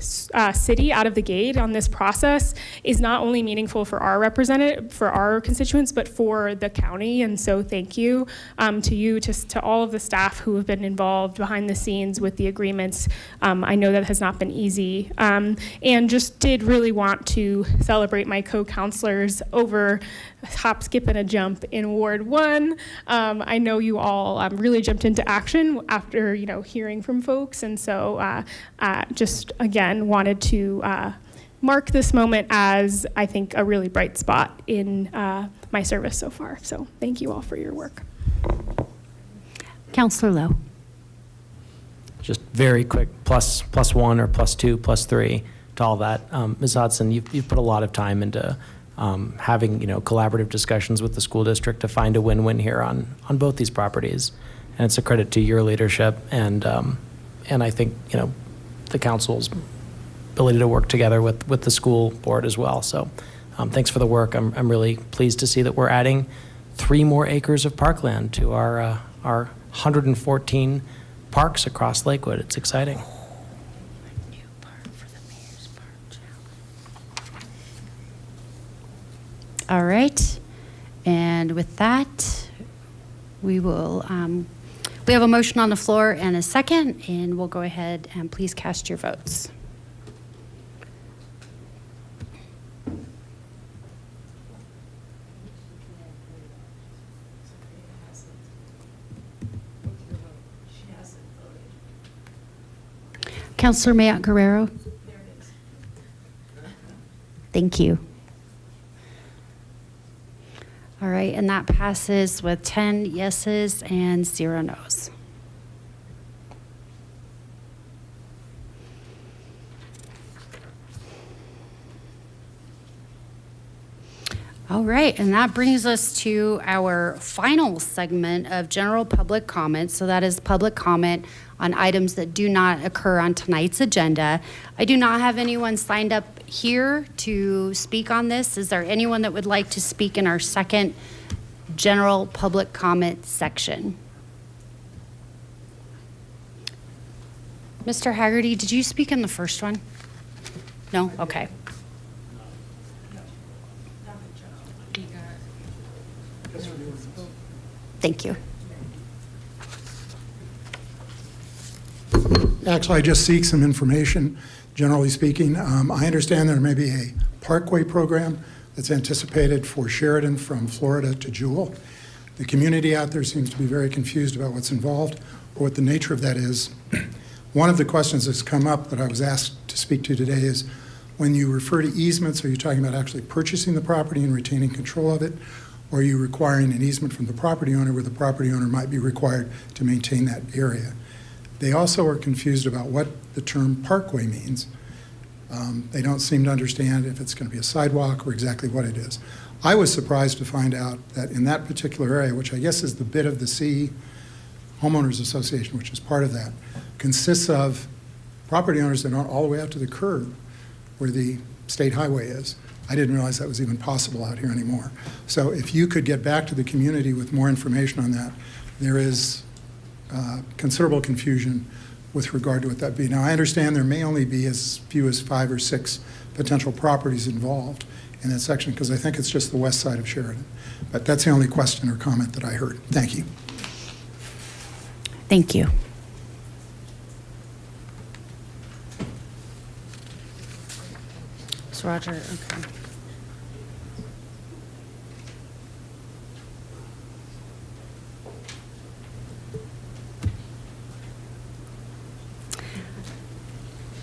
city out of the gate on this process is not only meaningful for our representative, for our constituents, but for the county. And so thank you to you, to all of the staff who have been involved behind the scenes with the agreements. I know that has not been easy. And just did really want to celebrate my co-counselors over hop, skip, and a jump in Ward 1. I know you all really jumped into action after, hearing from folks. And so just, again, wanted to mark this moment as, I think, a really bright spot in my service so far. So thank you all for your work. Councillor Lowe. Just very quick, plus one or plus two, plus three to all that. Ms. Hodson, you've put a lot of time into having collaborative discussions with the school district to find a win-win here on both these properties, and it's a credit to your leadership and I think the council's ability to work together with the school board as well. So thanks for the work. I'm really pleased to see that we're adding 3 more acres of parkland to our 114 parks across Lakewood. It's exciting. All right. And with that, we will, we have a motion on the floor and a second, and we'll go ahead and please cast your votes. Councillor Mayotte Guerrero. Thank you. All right, and that passes with 10 yeses and 0 nos. All right, and that brings us to our final segment of general public comment. So that is public comment on items that do not occur on tonight's agenda. I do not have anyone signed up here to speak on this. Is there anyone that would like to speak in our second general public comment section? Mr. Haggerty, did you speak in the first one? No? Okay. Thank you. Actually, I just seek some information, generally speaking. I understand there may be a parkway program that's anticipated for Sheridan from Florida to Jewel. The community out there seems to be very confused about what's involved or what the nature of that is. One of the questions that's come up that I was asked to speak to today is, when you refer to easements, are you talking about actually purchasing the property and retaining control of it, or are you requiring an easement from the property owner where the property owner might be required to maintain that area? They also are confused about what the term parkway means. They don't seem to understand if it's going to be a sidewalk or exactly what it is. I was surprised to find out that in that particular area, which I guess is the Bit of the Sea Homeowners Association, which is part of that, consists of property owners that aren't all the way out to the curb where the state highway is. I didn't realize that was even possible out here anymore. So if you could get back to the community with more information on that, there is considerable confusion with regard to what that be. Now, I understand there may only be as few as 5 or 6 potential properties involved in that section, because I think it's just the west side of Sheridan. But that's the only question or comment that I heard. Thank you. Thank you. So Roger, okay.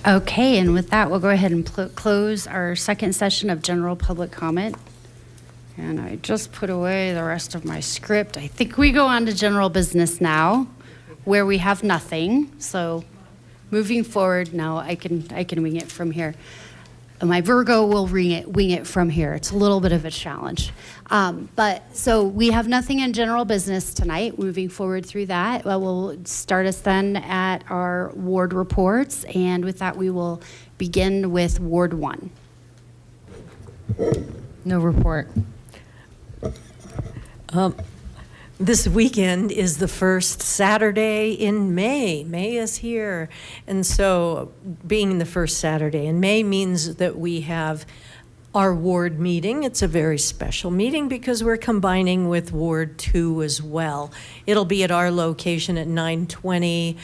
Okay, and with that, we'll go ahead and close our second session of general public comment. And I just put away the rest of my script. I think we go on to general business now, where we have nothing. So moving forward, now I can wing it from here. My Virgo will wing it from here. It's a little bit of a challenge. But so we have nothing in general business tonight. Moving forward through that, we'll start us then at our ward reports. And with that, we will begin with Ward 1. No report. This weekend is the first Saturday in May. May is here. And so being the first Saturday in May means that we have our ward meeting. It's a very special meeting because we're combining with Ward 2 as well. It'll be at our location at 920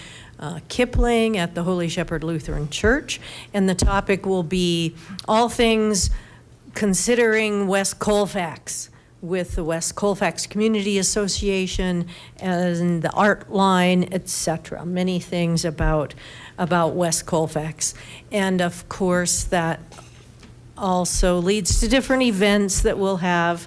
Kipling at the Holy Shepherd Lutheran Church. And the topic will be all things considering West Colfax, with the West Colfax Community Association and the Art Line, etc. Many things about West Colfax. And of course, that also leads to different events that we'll have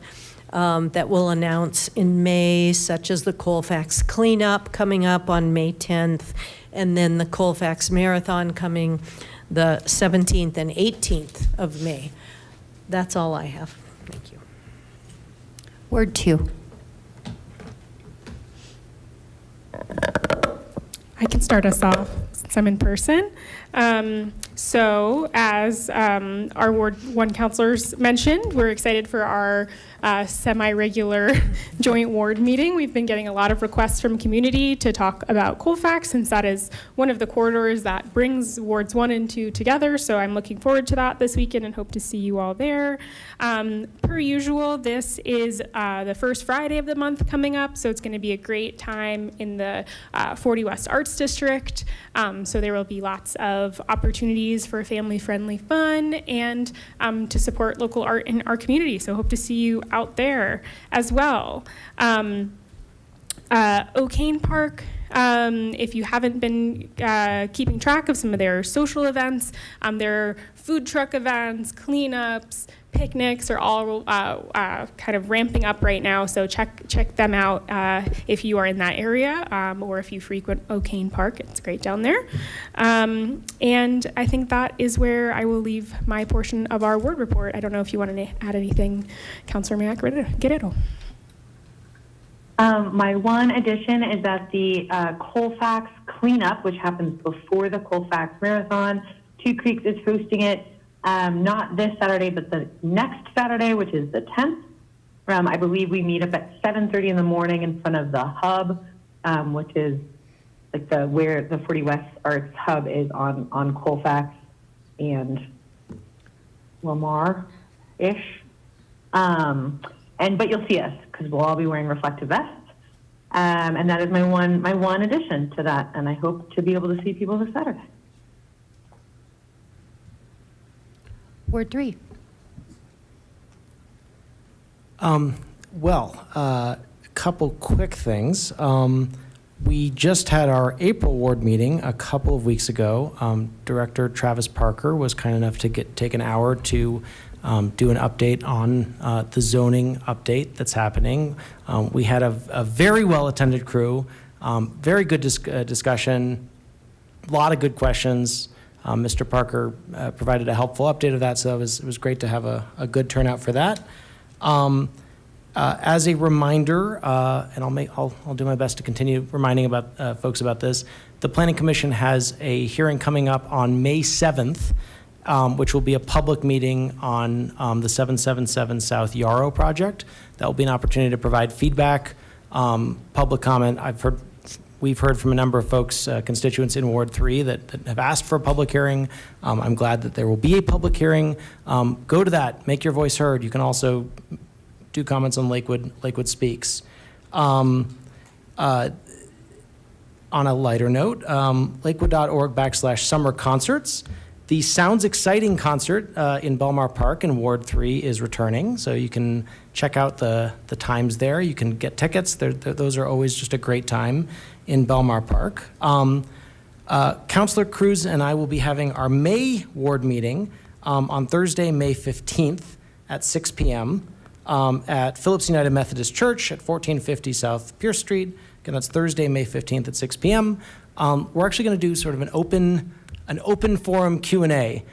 that we'll announce in May, such as the Colfax Cleanup coming up on May 10th, and then the Colfax Marathon coming the 17th and 18th of May. That's all I have. Thank you. Word 2. I can start us off since I'm in person. So as our Ward 1 councilors mentioned, we're excited for our semi-regular joint ward meeting. We've been getting a lot of requests from community to talk about Colfax, since that is one of the corridors that brings Wards 1 and 2 together. So I'm looking forward to that this weekend and hope to see you all there. Per usual, this is the first Friday of the month coming up, so it's going to be a great time in the 40 West Arts District. So there will be lots of opportunities for family-friendly fun and to support local art in our community. So hope to see you out there as well. O'Kane Park, if you haven't been keeping track of some of their social events, their food truck events, cleanups, picnics are all kind of ramping up right now, so check them out if you are in that area or if you frequent O'Kane Park. It's great down there. And I think that is where I will leave my portion of our word report. I don't know if you want to add anything, Councilor Mac-Guerrero. My one addition is that the Colfax Cleanup, which happens before the Colfax Marathon, Two Creeks is hosting it. Not this Saturday, but the next Saturday, which is the 10th. I believe we meet up at 7:30 in the morning in front of the hub, which is like where the 40 West Arts Hub is on Colfax and Lamar-ish. But you'll see us because we'll all be wearing reflective vests. And that is my one addition to that. And I hope to be able to see people this Saturday. Ward 3. A couple quick things. We just had our April ward meeting a couple of weeks ago. Director Travis Parker was kind enough to take an hour to do an update on the zoning update that's happening. We had a very well-attended crew, very good discussion, a lot of good questions. Mr. Parker provided a helpful update of that, so it was great to have a good turnout for that. As a reminder, and I'll do my best to continue reminding about folks about this, the Planning Commission has a hearing coming up on May 7th, which will be a public meeting on the 777 South Yarrow project. That will be an opportunity to provide feedback, public comment. We've heard from a number of folks, constituents in Ward 3 that have asked for a public hearing. I'm glad that there will be a public hearing. Go to that, make your voice heard. You can also do comments on Lakewood Speaks. On a lighter note, lakewood.org/summer concerts. The Sounds Exciting concert in Belmar Park in Ward 3 is returning, so you can check out the times there. You can get tickets. Those are always just a great time in Belmar Park. Councilor Cruz and I will be having our May ward meeting on Thursday, May 15th at 6 p.m. At Phillips United Methodist Church at 1450 South Pierce Street. Again, that's Thursday, May 15th at 6 p.m. We're actually going to do sort of an open forum Q&A.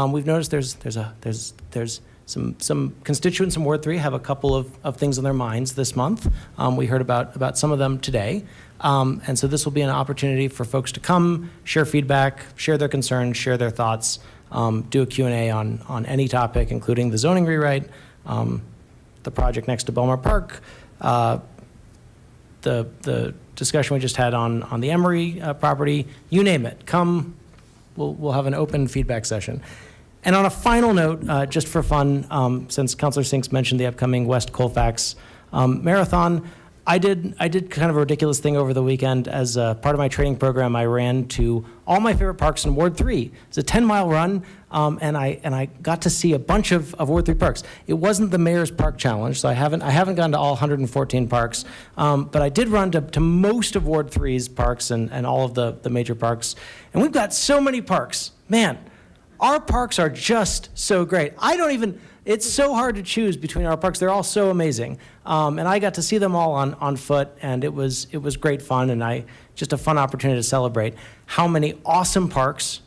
We've noticed there's some constituents in Ward 3 have a couple of things on their minds this month. We heard about some of them today. And so this will be an opportunity for folks to come, share feedback, share their concerns, share their thoughts, do a Q&A on any topic, including the zoning rewrite, the project next to Belmar Park, the discussion we just had on the Emory property, you name it. Come, we'll have an open feedback session. And on a final note, just for fun, since Councilor Sinks mentioned the upcoming West Colfax Marathon, I did kind of a ridiculous thing over the weekend. As part of my training program, I ran to all my favorite parks in Ward 3. It's a 10-mile run, and I got to see a bunch of Ward 3 parks. It wasn't the Mayor's Park Challenge, so I haven't gone to all 114 parks, but I did run to most of Ward 3's parks and all of the major parks. And we've got so many parks. Man, our parks are just so great. It's so hard to choose between our parks. They're all so amazing. And I got to see them all on foot, and it was great fun, and just a fun opportunity to celebrate how many awesome parks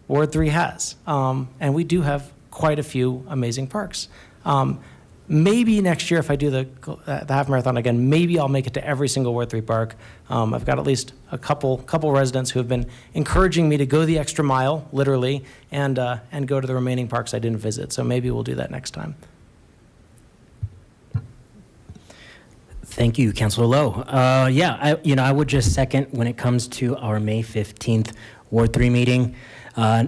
Ward 3 has. And we do have quite a few amazing parks. Maybe next year, if I do the half marathon again, maybe I'll make it to every single Ward 3 park. I've got at least a couple residents who have been encouraging me to go the extra mile, literally, and go to the remaining parks I didn't visit. So maybe we'll do that next time. Thank you, Councilor Lowe. I would just second when it comes to our May 15th Ward 3 meeting.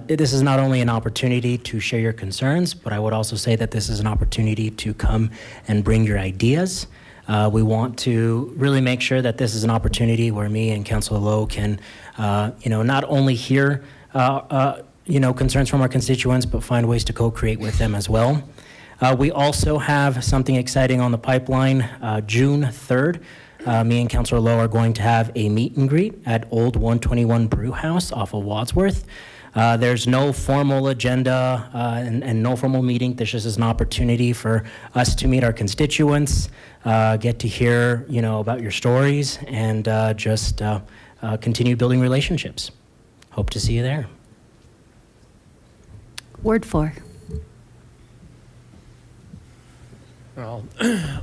This is not only an opportunity to share your concerns, but I would also say that this is an opportunity to come and bring your ideas. We want to really make sure that this is an opportunity where me and Councilor Lowe can, not only hear, concerns from our constituents, but find ways to co-create with them as well. We also have something exciting on the pipeline. June 3rd, me and Councilor Lowe are going to have a meet and greet at Old 121 Brew House off of Wadsworth. There's no formal agenda and no formal meeting. This just is an opportunity for us to meet our constituents, get to hear, about your stories, and just continue building relationships. Hope to see you there. Ward 4. Well,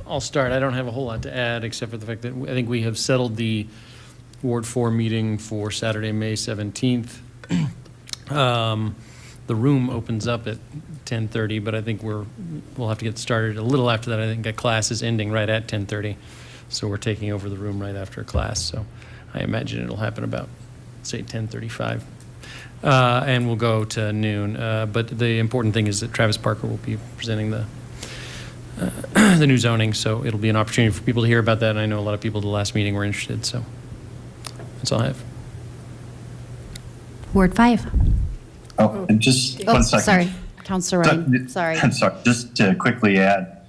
I'll start. I don't have a whole lot to add except for the fact that I think we have settled the Ward 4 meeting for Saturday, May 17th. The room opens up at 10:30, but I think we'll have to get started a little after that. I think a class is ending right at 10:30, so we're taking over the room right after a class. So I imagine it'll happen about, say, 10:35, and we'll go to noon. But the important thing is that Travis Parker will be presenting the the new zoning. So it'll be an opportunity for people to hear about that. And I know a lot of people at the last meeting were interested. So that's all I have. Ward 5. Oh, and just 1 second. Sorry, Councilor Ryan. Sorry. I'm sorry. Just to quickly add,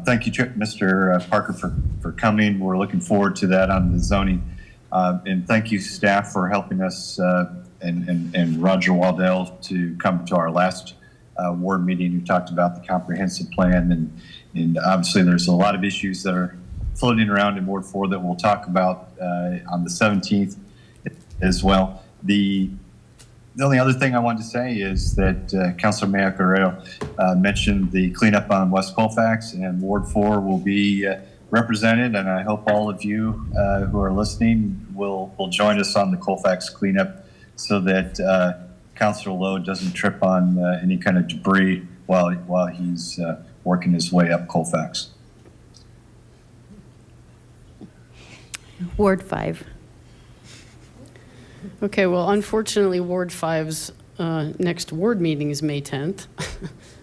thank you, Mr. Parker, for coming. We're looking forward to that on the zoning. And thank you, staff, for helping us and Roger Waddell to come to our last ward meeting. We talked about the comprehensive plan, and obviously there's a lot of issues that are floating around in Ward 4 that we'll talk about on the 17th as well. The only other thing I wanted to say is that Councilor Mayacarero mentioned the cleanup on West Colfax, and Ward 4 will be represented, and I hope all of you who are listening will join us on the Colfax cleanup so that Councilor Lowe doesn't trip on any kind of debris while he's working his way up Colfax. Ward 5. Okay, well, unfortunately, Ward 5's next ward meeting is May 10th.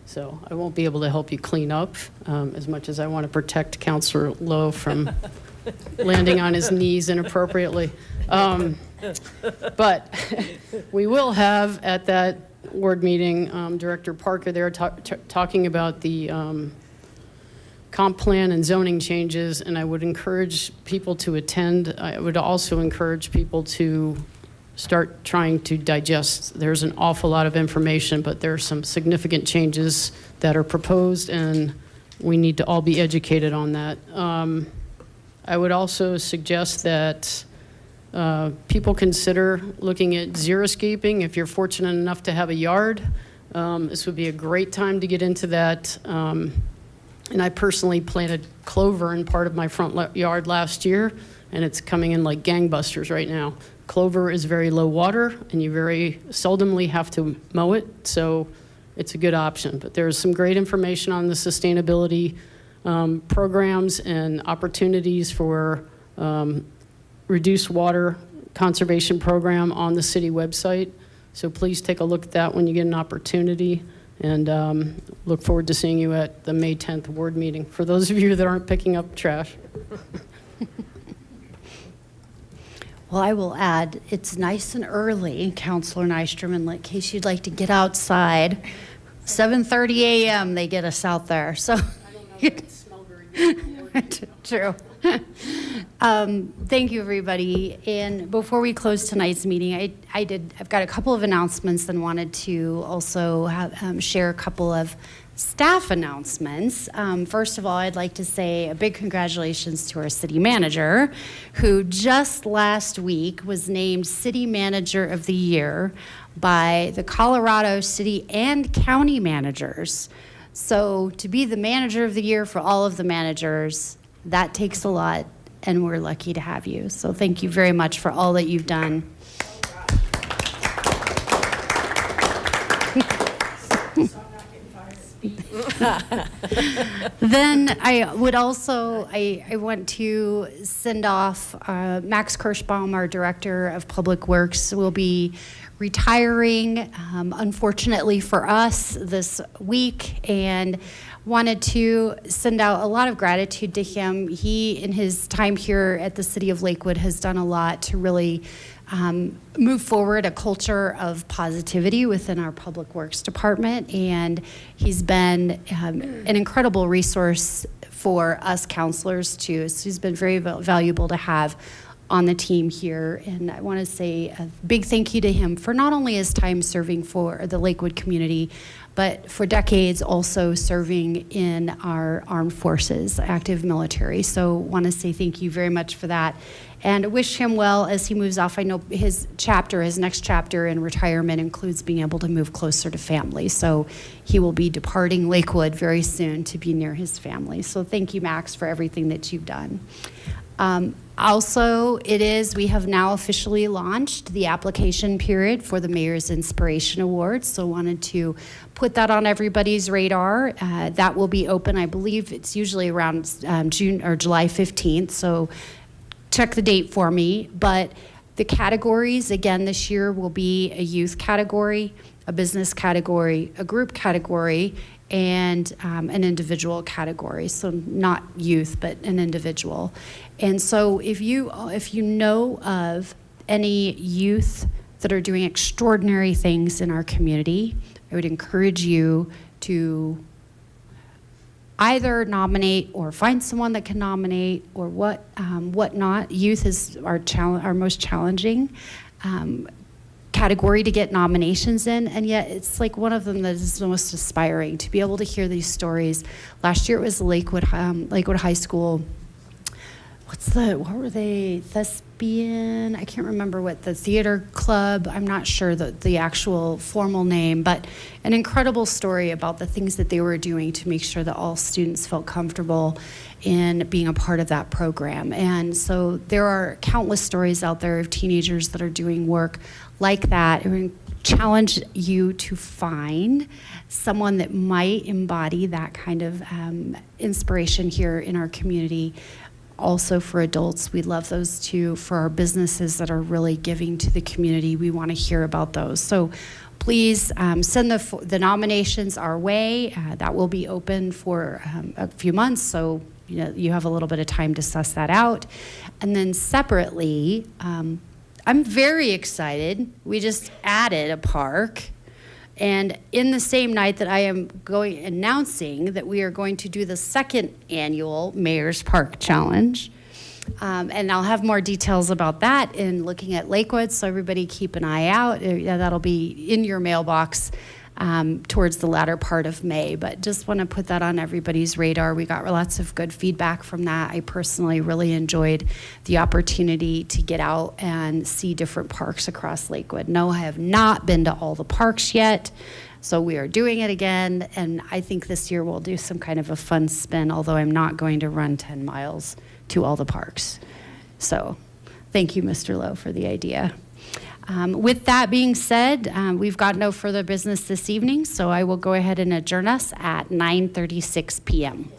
So I won't be able to help you clean up as much as I want to protect Councilor Lowe from landing on his knees inappropriately. But we will have at that ward meeting Director Parker there talking about the comp plan and zoning changes, and I would encourage people to attend. I would also encourage people to start trying to digest. There's an awful lot of information, but there are some significant changes that are proposed, and we need to all be educated on that. I would also suggest that people consider looking at xeriscaping if you're fortunate enough to have a yard. This would be a great time to get into that. And I personally planted clover in part of my front yard last year, and it's coming in like gangbusters right now. Clover is very low water, and you very seldomly have to mow it, so it's a good option. But there's some great information on the sustainability programs and opportunities for reduced water conservation program on the city website. So please take a look at that when you get an opportunity, and look forward to seeing you at the May 10th ward meeting. For those of you that aren't picking up trash. Well, I will add, it's nice and early, Councilor Nystrom, in case you'd like to get outside. 7:30 a.m. they get us out there, so. I don't know if it smelled very good. True. Thank you, everybody. And before we close tonight's meeting, I've got a couple of announcements and wanted to also share a couple of staff announcements. First of all, I'd like to say a big congratulations to our city manager, who just last week was named City Manager of the Year by the Colorado City and County Managers. So to be the Manager of the Year for all of the managers, that takes a lot, and we're lucky to have you. So thank you very much for all that you've done. Then I would also, I want to send off Max Kirschbaum, our Director of Public Works, will be retiring, unfortunately for us, this week, and wanted to send out a lot of gratitude to him. He, in his time here at the City of Lakewood, has done a lot to really move forward a culture of positivity within our Public Works Department, and he's been an incredible resource for us counselors too. So he's been very valuable to have on the team here, and I want to say a big thank you to him for not only his time serving for the Lakewood community, but for decades also serving in our armed forces, active military. So want to say thank you very much for that, and wish him well as he moves off. I know his next chapter in retirement includes being able to move closer to family. So he will be departing Lakewood very soon to be near his family. So thank you, Max, for everything that you've done. Also, we have now officially launched the application period for the Mayor's Inspiration Award. So wanted to put that on everybody's radar. That will be open, I believe it's usually around June or July 15th. So check the date for me. But the categories, again, this year will be a youth category, a business category, a group category, and an individual category. So not youth, but an individual. And so if you know of any youth that are doing extraordinary things in our community, I would encourage you to either nominate or find someone that can nominate or whatnot. Youth is our most challenging category to get nominations in, and yet it's like one of them that is the most aspiring to be able to hear these stories. Last year it was Lakewood High School. What were they? Thespian? I can't remember what the theater club. I'm not sure the actual formal name, but an incredible story about the things that they were doing to make sure that all students felt comfortable in being a part of that program. And so there are countless stories out there of teenagers that are doing work like that. I would challenge you to find someone that might embody that kind of inspiration here in our community. Also for adults, we love those too. For our businesses that are really giving to the community, we want to hear about those. So please send the nominations our way. That will be open for a few months, so you have a little bit of time to suss that out. And then separately, I'm very excited. We just added a park. And in the same night that I am announcing that we are going to do the second annual Mayor's Park Challenge. And I'll have more details about that in looking at Lakewood, so everybody keep an eye out. That'll be in your mailbox towards the latter part of May, but just want to put that on everybody's radar. We got lots of good feedback from that. I personally really enjoyed the opportunity to get out and see different parks across Lakewood. No, I have not been to all the parks yet, so we are doing it again, and I think this year we'll do some kind of a fun spin, although I'm not going to run 10 miles to all the parks. So thank you, Mr. Lowe, for the idea. With that being said, we've got no further business this evening, so I will go ahead and adjourn us at 9:36 p.m.